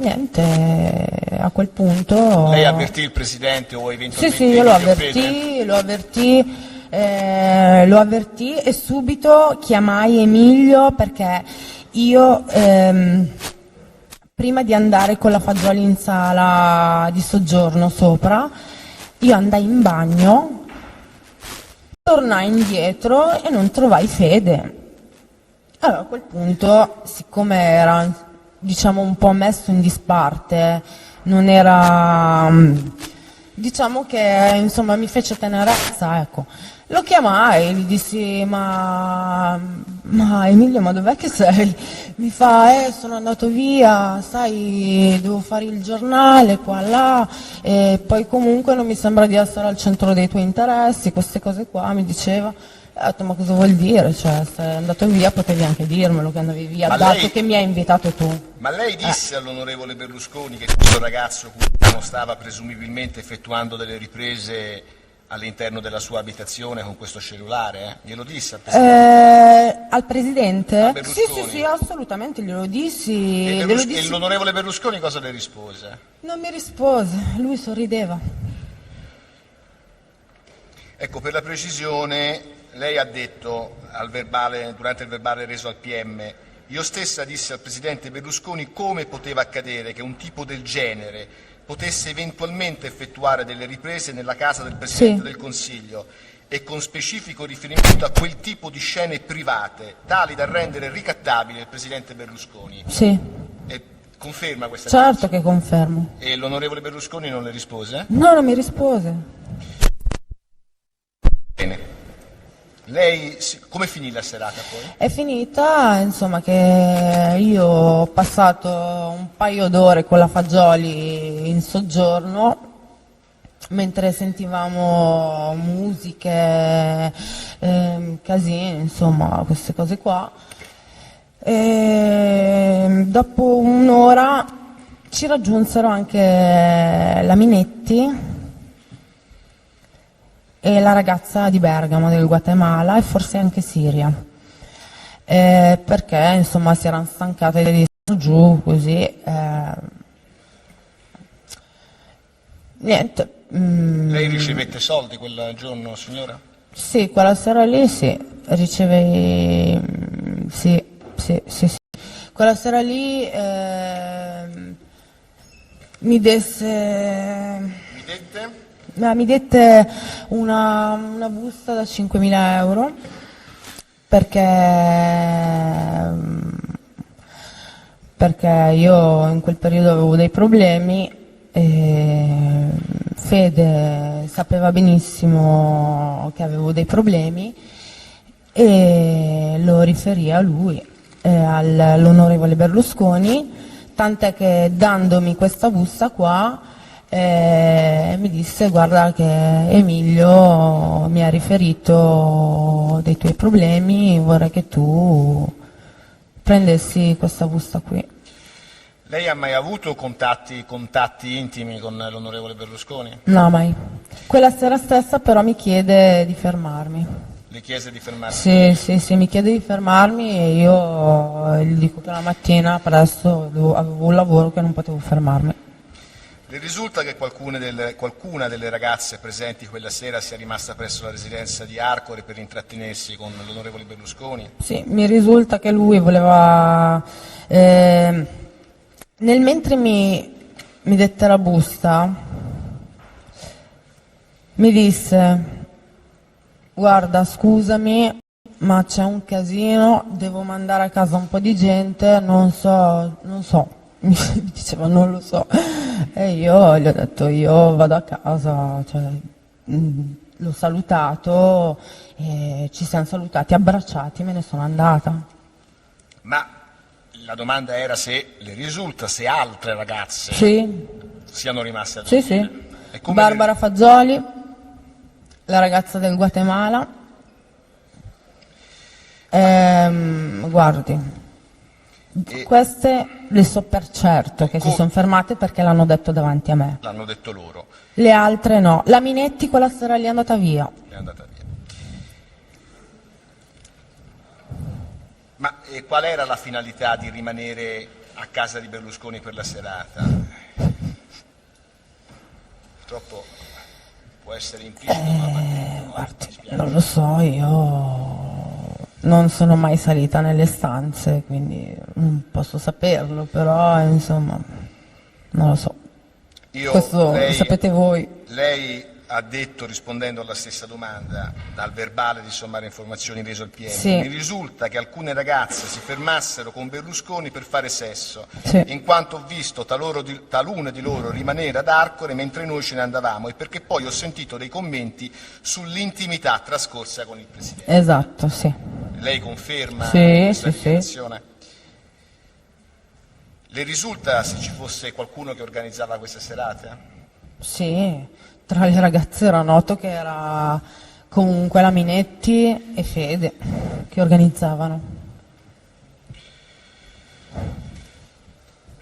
Niente, a quel punto. Lei avvertì il Presidente o eventualmente Sì, io lo avvertì e subito chiamai Emilio perché io prima di andare con la Fagioli in sala di soggiorno sopra, io andai in bagno, tornai indietro e non trovai Fede. Allora a quel punto, siccome era, diciamo, un po' messo in disparte, non era, diciamo che insomma mi fece tenerezza, ecco. Lo chiamai, gli dissi: ma Emilio, ma dov'è che sei? Mi fa: sono andato via, sai, devo fare il giornale qua là, e poi comunque non mi sembra di essere al centro dei tuoi interessi, queste cose qua, mi diceva. Ho detto: ma cosa vuol dire? Cioè, sei andato via, potevi anche dirmelo che andavi via, dato che mi hai invitato tu. Ma lei disse all'onorevole Berlusconi che questo ragazzo cubano stava presumibilmente effettuando delle riprese all'interno della sua abitazione con questo cellulare? Glielo disse al Presidente? Al Presidente? A Berlusconi? Sì, assolutamente, glielo dissi. E l'onorevole Berlusconi cosa le rispose? Non mi rispose, lui sorrideva. Ecco, per la precisione, lei ha detto durante il verbale reso al PM: io stessa disse al Presidente Berlusconi come poteva accadere che un tipo del genere potesse eventualmente effettuare delle riprese nella casa del Presidente del Consiglio, e con specifico riferimento a quel tipo di scene private tali da rendere ricattabile il Presidente Berlusconi. Sì. E conferma questa Certo che confermo. E l'onorevole Berlusconi non le rispose? No, non mi rispose. Bene. Come finì la serata poi? È finita, insomma, che io ho passato un paio d'ore con la Fagioli in soggiorno, mentre sentivamo musiche, casini, insomma, queste cose qua. E dopo un'ora ci raggiunsero anche la Minetti e la ragazza di Bergamo, del Guatemala, e forse anche Siria, perché insomma si erano stancate di stare giù così. Niente. Lei ricevette soldi quel giorno, signora? Sì, quella sera lì sì, ricevei, sì. Quella sera lì mi dette una busta da 5.000 euro perché io in quel periodo avevo dei problemi e Fede sapeva benissimo che avevo dei problemi e lo riferì a lui, all'onorevole Berlusconi, tant'è che dandomi questa busta qua mi disse: guarda che Emilio mi ha riferito dei tuoi problemi, vorrei che tu prendessi questa busta qui. Lei ha mai avuto contatti intimi con l'onorevole Berlusconi? No, mai. Quella sera stessa però mi chiede di fermarmi. Le chiese di fermarsi? Sì, mi chiede di fermarmi e io gli dico che la mattina presto avevo un lavoro che non potevo fermarmi. Le risulta che qualcuna delle ragazze presenti quella sera sia rimasta presso la residenza di Arcore per intrattenersi con l'onorevole Berlusconi? Sì, mi risulta che lui voleva... nel mentre mi dette la busta, mi disse: guarda, scusami, ma c'è un casino, devo mandare a casa un po' di gente, non so, mi diceva non lo so, e io gli ho detto io vado a casa, cioè, l'ho salutato, e ci siamo salutati, abbracciati, me ne sono andata. Ma la domanda era se le risulta se altre ragazze siano rimaste a Sì, dormire. sì. Barbara Fagioli, la ragazza del Guatemala. Guardi, queste le so per certo che si sono fermate perché l'hanno detto davanti a me. L'hanno detto loro. Le altre no. La Minetti quella sera lì è andata via. È andata via. Ma qual era la finalità di rimanere a casa di Berlusconi per la serata? Purtroppo può essere implicito, ma Guardi, non lo so, io non sono mai salita nelle stanze, quindi non posso saperlo, però insomma, non lo so. Questo lo sapete voi. Lei ha detto, rispondendo alla stessa domanda, dal verbale di sommarie informazioni reso al PM, Sì. mi risulta che alcune ragazze si fermassero con Berlusconi per fare sesso, Sì. in quanto ho visto talune di loro rimanere ad Arcore mentre noi ce ne andavamo, e perché poi ho sentito dei commenti sull'intimità trascorsa con il Presidente. Esatto, sì. Lei conferma Sì, questa sì, dichiarazione? Le risulta se ci fosse qualcuno che organizzava queste serate? Sì, tra le ragazze era noto che era comunque la Minetti e Fede che organizzavano.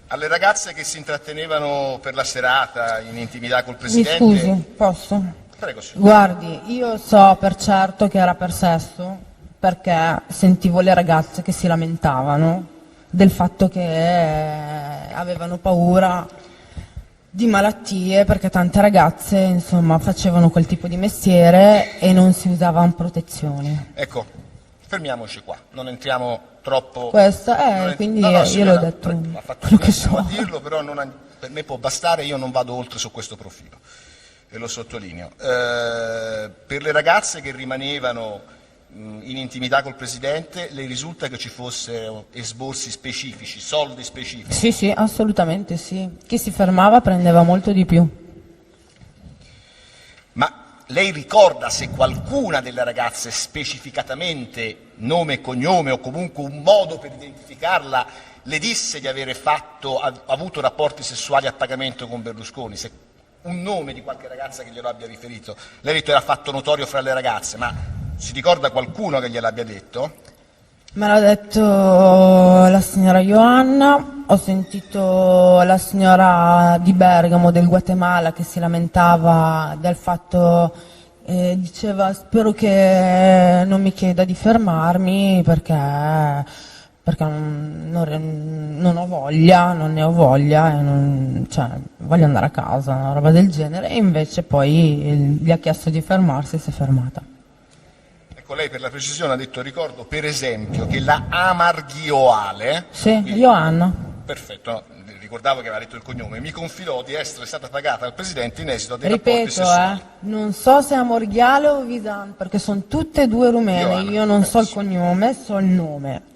Alle ragazze che si intrattenevano per la serata in intimità col Mi Presidente... scusi, posso? Prego, signor. Guardi, io so per certo che era per sesso perché sentivo le ragazze che si lamentavano del fatto che avevano paura di malattie perché tante ragazze insomma facevano quel tipo di mestiere e non si usavano protezioni. Ecco, fermiamoci qua, non entriamo troppo... Questo quindi io signora, l'ho detto ha fatto quello che benissimo so. a dirlo, però per me può bastare, io non vado oltre su questo profilo, e lo sottolineo. Per le ragazze che rimanevano in intimità col Presidente, le risulta che ci fossero esborsi specifici, soldi specifici? Sì, assolutamente sì. Chi si fermava prendeva molto di più. Ma lei ricorda se qualcuna delle ragazze specificatamente nome e cognome o comunque un modo per identificarla le disse di avere avuto rapporti sessuali a pagamento con Berlusconi? Se un nome di qualche ragazza che glielo abbia riferito. Lei ha detto era fatto notorio fra le ragazze, ma si ricorda qualcuno che gliel'abbia detto? Me l'ha detto la signora Ioanna, ho sentito la signora di Bergamo del Guatemala che si lamentava del fatto, diceva spero che non mi chieda di fermarmi perché non ho voglia, non ne ho voglia, cioè, voglio andare a casa, una roba del genere, e invece poi gli ha chiesto di fermarsi e si è fermata. Ecco, lei per la precisione ha detto, ricordo per esempio, che la Amarghioale... Sì, Ioanna. Perfetto, ricordavo che aveva detto il cognome, mi confidò di essere stata pagata dal Presidente in esito a dei rapporti sessuali. Non so se è Amorghiale o Visan, perché sono tutte e due rumene, Ioanna, io non so il cognome, so il nome.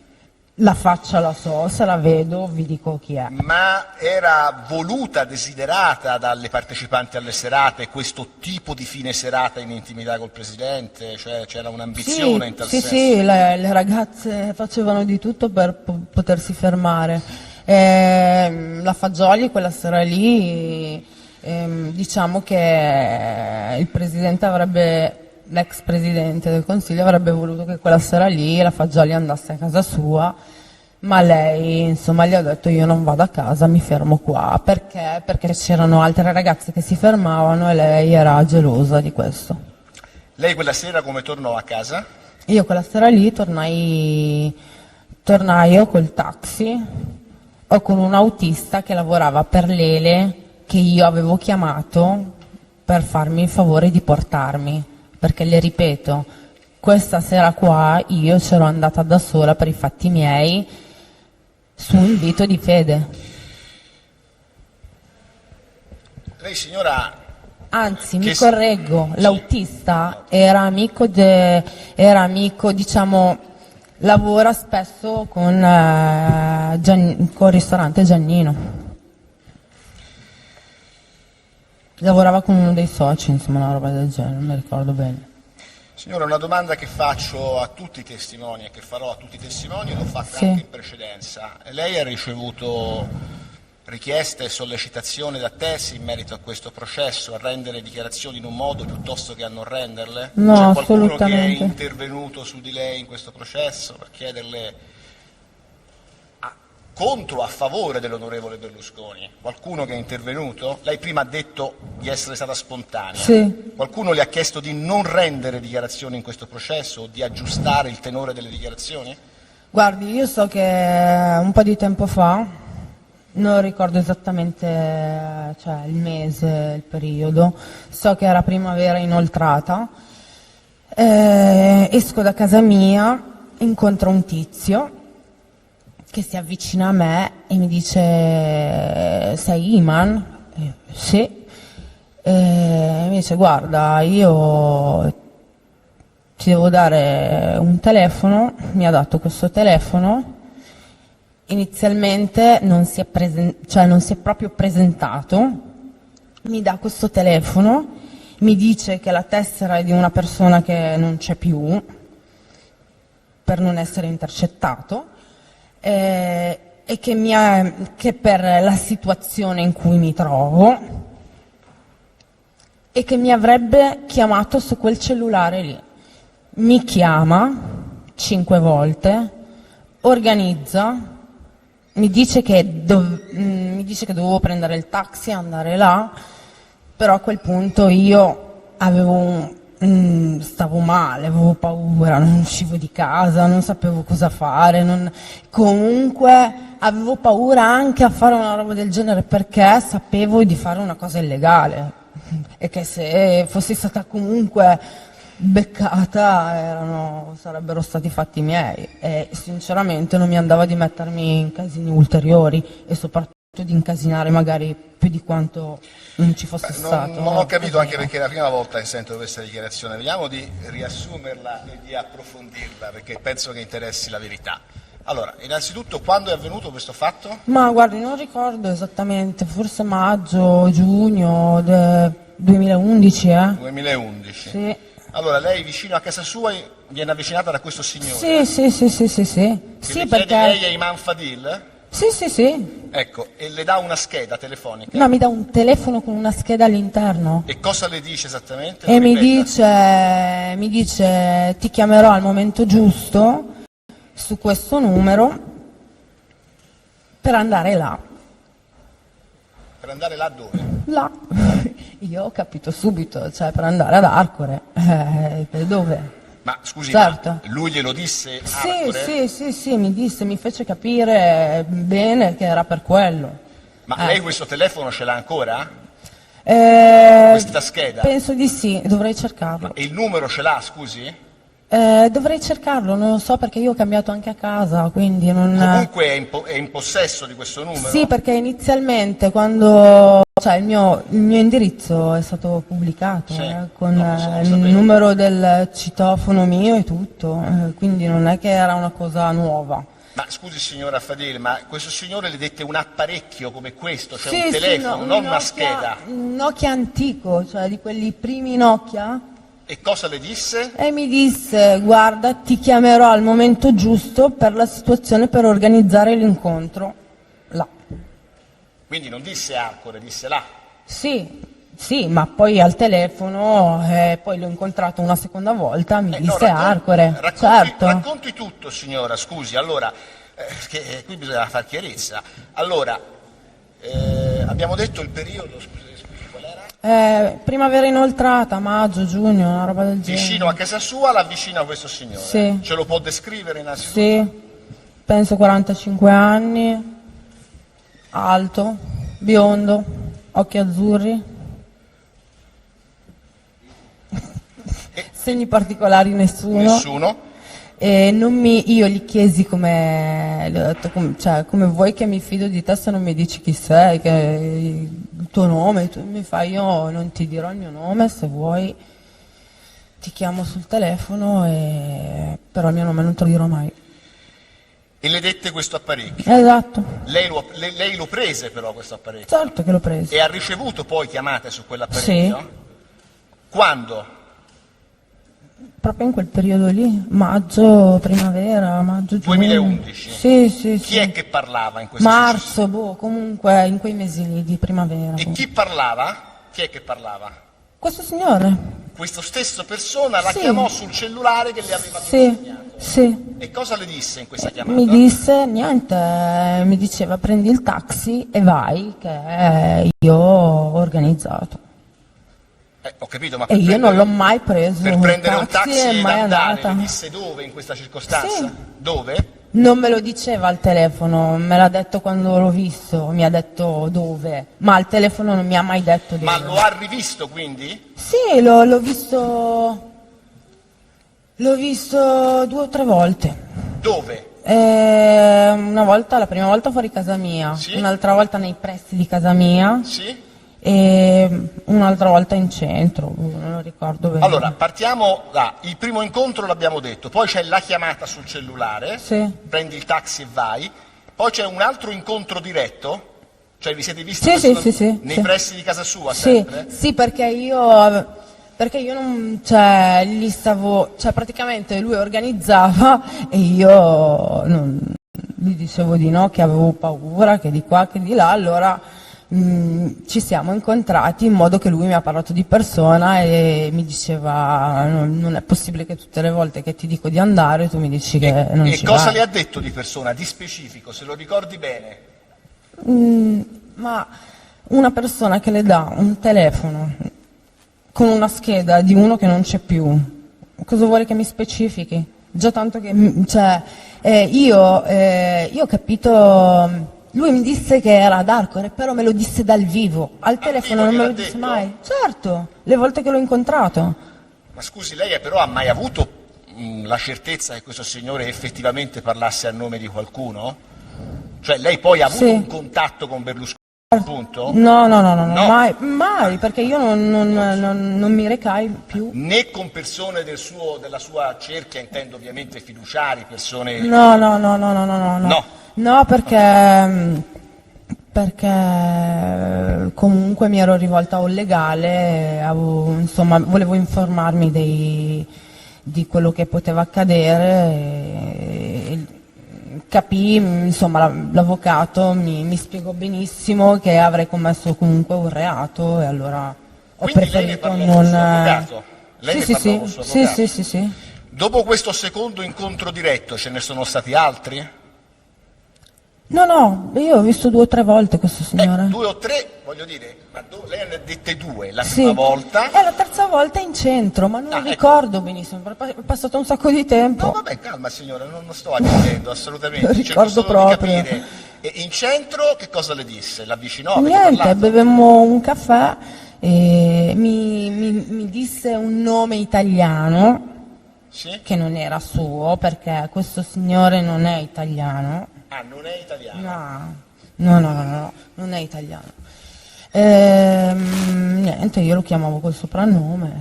La faccia la so, se la vedo vi dico chi è. Ma era voluta, desiderata dalle partecipanti alle serate questo tipo di fine serata in intimità col Presidente? Cioè c'era un'ambizione in tal senso? Sì, le ragazze facevano di tutto per potersi fermare. La Fagioli quella sera lì, diciamo che il Presidente l'ex Presidente del Consiglio avrebbe voluto che quella sera lì la Fagioli andasse a casa sua, ma lei insomma gli ha detto io non vado a casa, mi fermo qua, perché c'erano altre ragazze che si fermavano e lei era gelosa di questo. Lei quella sera come tornò a casa? Io quella sera lì tornai o col taxi o con un autista che lavorava per l'Ele, che io avevo chiamato per farmi il favore di portarmi. Perché le ripeto, questa sera qua io c'ero andata da sola per i fatti miei su invito di Fede. Lei signora... Anzi, mi correggo, l'autista era amico, diciamo, lavora spesso con il ristorante Giannino. Lavorava con uno dei soci, insomma, una roba del genere, non mi ricordo bene. Signora, una domanda che faccio a tutti i testimoni e che farò a tutti i testimoni, l'ho fatta Sì. anche in precedenza. Lei ha ricevuto richieste e sollecitazioni da terzi in merito a questo processo, a rendere dichiarazioni in un modo piuttosto che a non renderle? No, C'è qualcuno assolutamente. che è intervenuto su di lei in questo processo per chiederle contro o a favore dell'onorevole Berlusconi? Qualcuno che è intervenuto? Lei prima ha detto di essere stata spontanea. Sì. Qualcuno le ha chiesto di non rendere dichiarazioni in questo processo o di aggiustare il tenore delle dichiarazioni? Guardi, io so che un po' di tempo fa, non ricordo esattamente cioè, il mese, il periodo, so che era primavera inoltrata, esco da casa mia, incontro un tizio che si avvicina a me e mi dice sei Iman? Sì. E mi dice guarda, io ti devo dare un telefono, mi ha dato questo telefono, inizialmente non si è proprio presentato, mi dà questo telefono, mi dice che la tessera è di una persona che non c'è più per non essere intercettato, e che per la situazione in cui mi trovo e che mi avrebbe chiamato su quel cellulare lì. Mi chiama 5 volte, organizza, mi dice che dovevo prendere il taxi e andare là, però a quel punto io stavo male, avevo paura, non uscivo di casa, non sapevo cosa fare, comunque avevo paura anche a fare una roba del genere perché sapevo di fare una cosa illegale e che se fossi stata comunque beccata sarebbero stati fatti miei e sinceramente non mi andava di mettermi in casini ulteriori e soprattutto di incasinare magari più di quanto non ci fosse stato. Non ho capito, anche perché è la prima volta che sento questa dichiarazione. Vediamo di riassumerla e di approfondirla, perché penso che interessi la verità. Allora, innanzitutto, quando è avvenuto questo fatto? Ma guardi, non ricordo esattamente, forse maggio, giugno, 2011, 2011. Sì. Allora, lei vicino a casa sua viene avvicinata da questo signore? Sì. Che Sì, le perché... chiede lei è Imam Fadil? Sì. Ecco, e le dà una scheda telefonica? No, mi dà un telefono con una scheda all'interno. E cosa le dice esattamente? E Lo ripeta. mi dice ti chiamerò al momento giusto su questo numero per andare là. Per andare là dove? Là. Io ho capito subito, cioè per andare ad Arcore. Dove? Ma scusi, Certo. ma lui glielo disse Arcore? Sì, mi fece capire bene che era per quello. Ma lei questo telefono ce l'ha ancora? Questa Questa scheda? Penso di sì, dovrei cercarlo. E il numero ce l'ha, scusi? Dovrei cercarlo, non lo so perché io ho cambiato anche a casa, quindi non... Comunque è in possesso di questo numero? Sì, perché inizialmente quando... Cioè il mio indirizzo è stato pubblicato Sì, con no, possiamo il sapere. numero del citofono mio e tutto, quindi non è che era una cosa nuova. Ma scusi signora Fadil, ma questo signore le dette un apparecchio come questo, cioè Sì, un telefono, no, non una Nokia- scheda? Un Nokia antico, cioè di quelli primi Nokia. E cosa le disse? E mi disse, guarda, ti chiamerò al momento giusto per la situazione, per organizzare l'incontro. Là. Quindi non disse Arcore, disse là. Sì, ma poi al telefono, poi l'ho incontrato una seconda volta, mi No, disse Arcore. Certo. racconti tutto signora, scusi, allora, che qui bisogna far chiarezza. Allora, abbiamo detto il periodo, scusi qual era? Primavera inoltrata, maggio, giugno, una roba del genere. Vicino a casa sua l'avvicina a questo signore? Sì. Ce lo può descrivere innanzitutto? Sì, penso 45 anni, alto, biondo, occhi azzurri. Segni particolari nessuno. Nessuno? E io gli chiesi come, gli ho detto cioè, come vuoi che mi fido di te se non mi dici chi sei, che il tuo nome, tu mi fai io non ti dirò il mio nome, se vuoi ti chiamo sul telefono, però il mio nome non te lo dirò mai. E le dette questo apparecchio? Esatto, Lei lo prese però questo apparecchio? certo che l'ho preso. E ha ricevuto poi chiamate su quell'apparecchio? Sì. Quando? Proprio in quel periodo lì, maggio, primavera, maggio, giugno. 2011? Sì. Chi è che parlava in questa Marzo, comunque in quei mesi lì di primavera. E chi parlava? Chi è che parlava? Questo signore? Questo stesso persona la Sì. chiamò sul cellulare che le aveva consegnato. Sì. E cosa le disse in questa chiamata? Mi disse niente, mi diceva prendi il taxi e vai che io ho organizzato. Ho capito, ma E io non l'ho mai preso. Per prendere un taxi è ed mai andare, andata. le disse dove in questa circostanza? Sì. Dove? Non me lo diceva al telefono, me l'ha detto quando l'ho visto, mi ha detto dove, ma al telefono non mi ha mai detto dove. Ma lo ha rivisto quindi? Sì, l'ho visto 2 o 3 volte. Dove? Una volta, la prima volta fuori casa mia, Sì. un'altra volta nei pressi di casa mia Sì? e un'altra volta in centro, non lo ricordo bene. Allora, partiamo da, il primo incontro l'abbiamo detto, poi c'è la chiamata sul cellulare, Sì. prendi il taxi e vai, poi c'è un altro incontro diretto, cioè vi siete visti Sì, nei sì. pressi di casa sua Sì, sempre? sì, perché io non, cioè, lì stavo, cioè praticamente lui organizzava e io gli dicevo di no, che avevo paura, che di qua, che di là, allora ci siamo incontrati in modo che lui mi ha parlato di persona e mi diceva non è possibile che tutte le volte che ti dico di andare tu mi dici che non E ci cosa vai. le ha detto di persona, di specifico, se lo ricordi bene? Ma una persona che le dà un telefono con una scheda di uno che non c'è più, cosa vuole che mi specifichi? Già tanto che, cioè, io ho capito, lui mi disse che era ad Arcore, però me lo disse dal vivo, al telefono non me lo gliel'ha disse detto? mai. Certo, le volte che l'ho incontrato. Ma scusi, lei però ha mai avuto la certezza che questo signore effettivamente parlasse a nome di qualcuno? Cioè lei poi ha avuto Sì. un contatto con Berlusconi, appunto? No, No. mai, perché io non mi recai più. Né con persone della sua cerchia, intendo ovviamente fiduciari, persone... No. No. No, perché perché comunque mi ero rivolta a un legale, insomma, volevo informarmi di quello che poteva accadere e capì, insomma, l'avvocato mi spiegò benissimo che avrei commesso comunque un reato e allora ho Quindi preferito lei ne non... parlò col suo avvocato? Lei ne parlò col suo avvocato? Sì. Dopo questo secondo incontro diretto ce ne sono stati altri? No, io ho visto 2 o 3 volte questo signore. 2 o 3, voglio dire, ma lei ne ha dette 2, la Sì. prima volta... E la terza volta in centro, ma non ecco. ricordo benissimo, perché è passato un sacco di tempo. No, vabbè, calma signora, non sto aggiungendo assolutamente. Lo Cerco ricordo solo di proprio. capire. E in centro che cosa le disse? L'avvicinò? Avete Niente, parlato? bevemmo un caffè e mi disse un nome italiano Sì? che non era suo, perché questo signore non è italiano. Ah, non è italiano? No, non è italiano. Niente, io lo chiamavo col soprannome.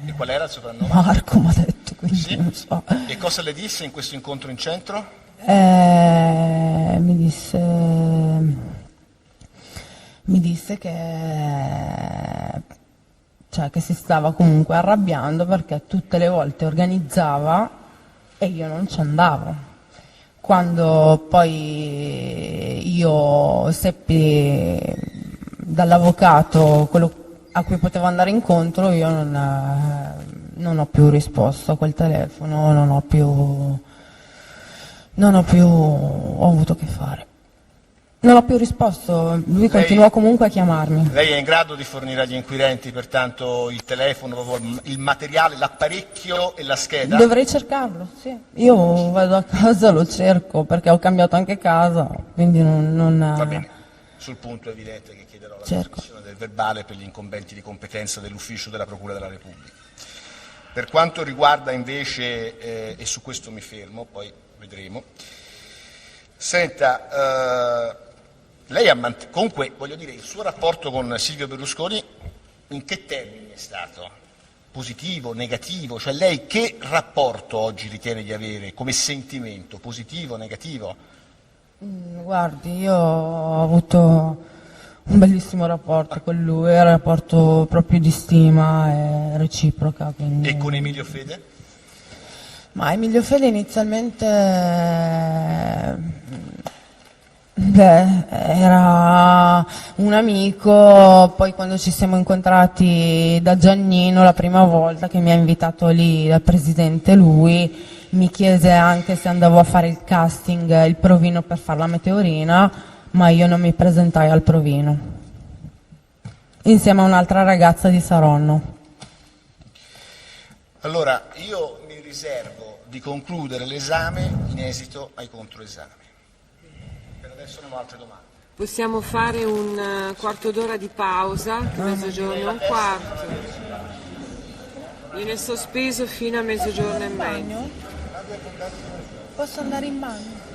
E qual era il soprannome? Marco mi ha detto, quindi Sì? non so. E cosa le disse in questo incontro in centro? Mi disse che si stava comunque arrabbiando perché tutte le volte organizzava e io non ci andavo. Quando poi io seppi dall'avvocato quello a cui potevo andare incontro, io non ho più risposto a quel telefono, non ho avuto a che fare. Non ho più risposto, lui continua comunque a chiamarmi. Lei è in grado di fornire agli inquirenti pertanto il telefono, il materiale, l'apparecchio e la scheda? Dovrei cercarlo, sì. Io vado a casa, lo cerco perché ho cambiato anche casa, quindi non Va bene, sul punto è evidente che chiederò la Cerco. trasmissione del verbale per gli incombenti di competenza dell'ufficio della Procura della Repubblica. Per quanto riguarda invece, e su questo mi fermo, poi vedremo, senta, lei ha comunque, voglio dire, il suo rapporto con Silvio Berlusconi in che termini è stato? Positivo, negativo? Cioè lei che rapporto oggi ritiene di avere come sentimento? Positivo, negativo? Guardi, io ho avuto un bellissimo rapporto con lui, un rapporto proprio di stima e reciproca. Quindi... E con Emilio Fede? Ma Emilio Fede inizialmente era un amico, poi quando ci siamo incontrati da Giannino la prima volta che mi ha invitato lì dal presidente, lui mi chiese anche se andavo a fare il casting, il provino per fare la meteorina, ma io non mi presentai al provino, insieme a un'altra ragazza di Saronno. Allora, io mi riservo di concludere l'esame in esito ai controesami. Per adesso non ho altre domande. Possiamo fare un quarto d'ora di pausa, mezzogiorno, un quarto. Viene sospeso fino a mezzogiorno e mezzo. Posso andare in bagno?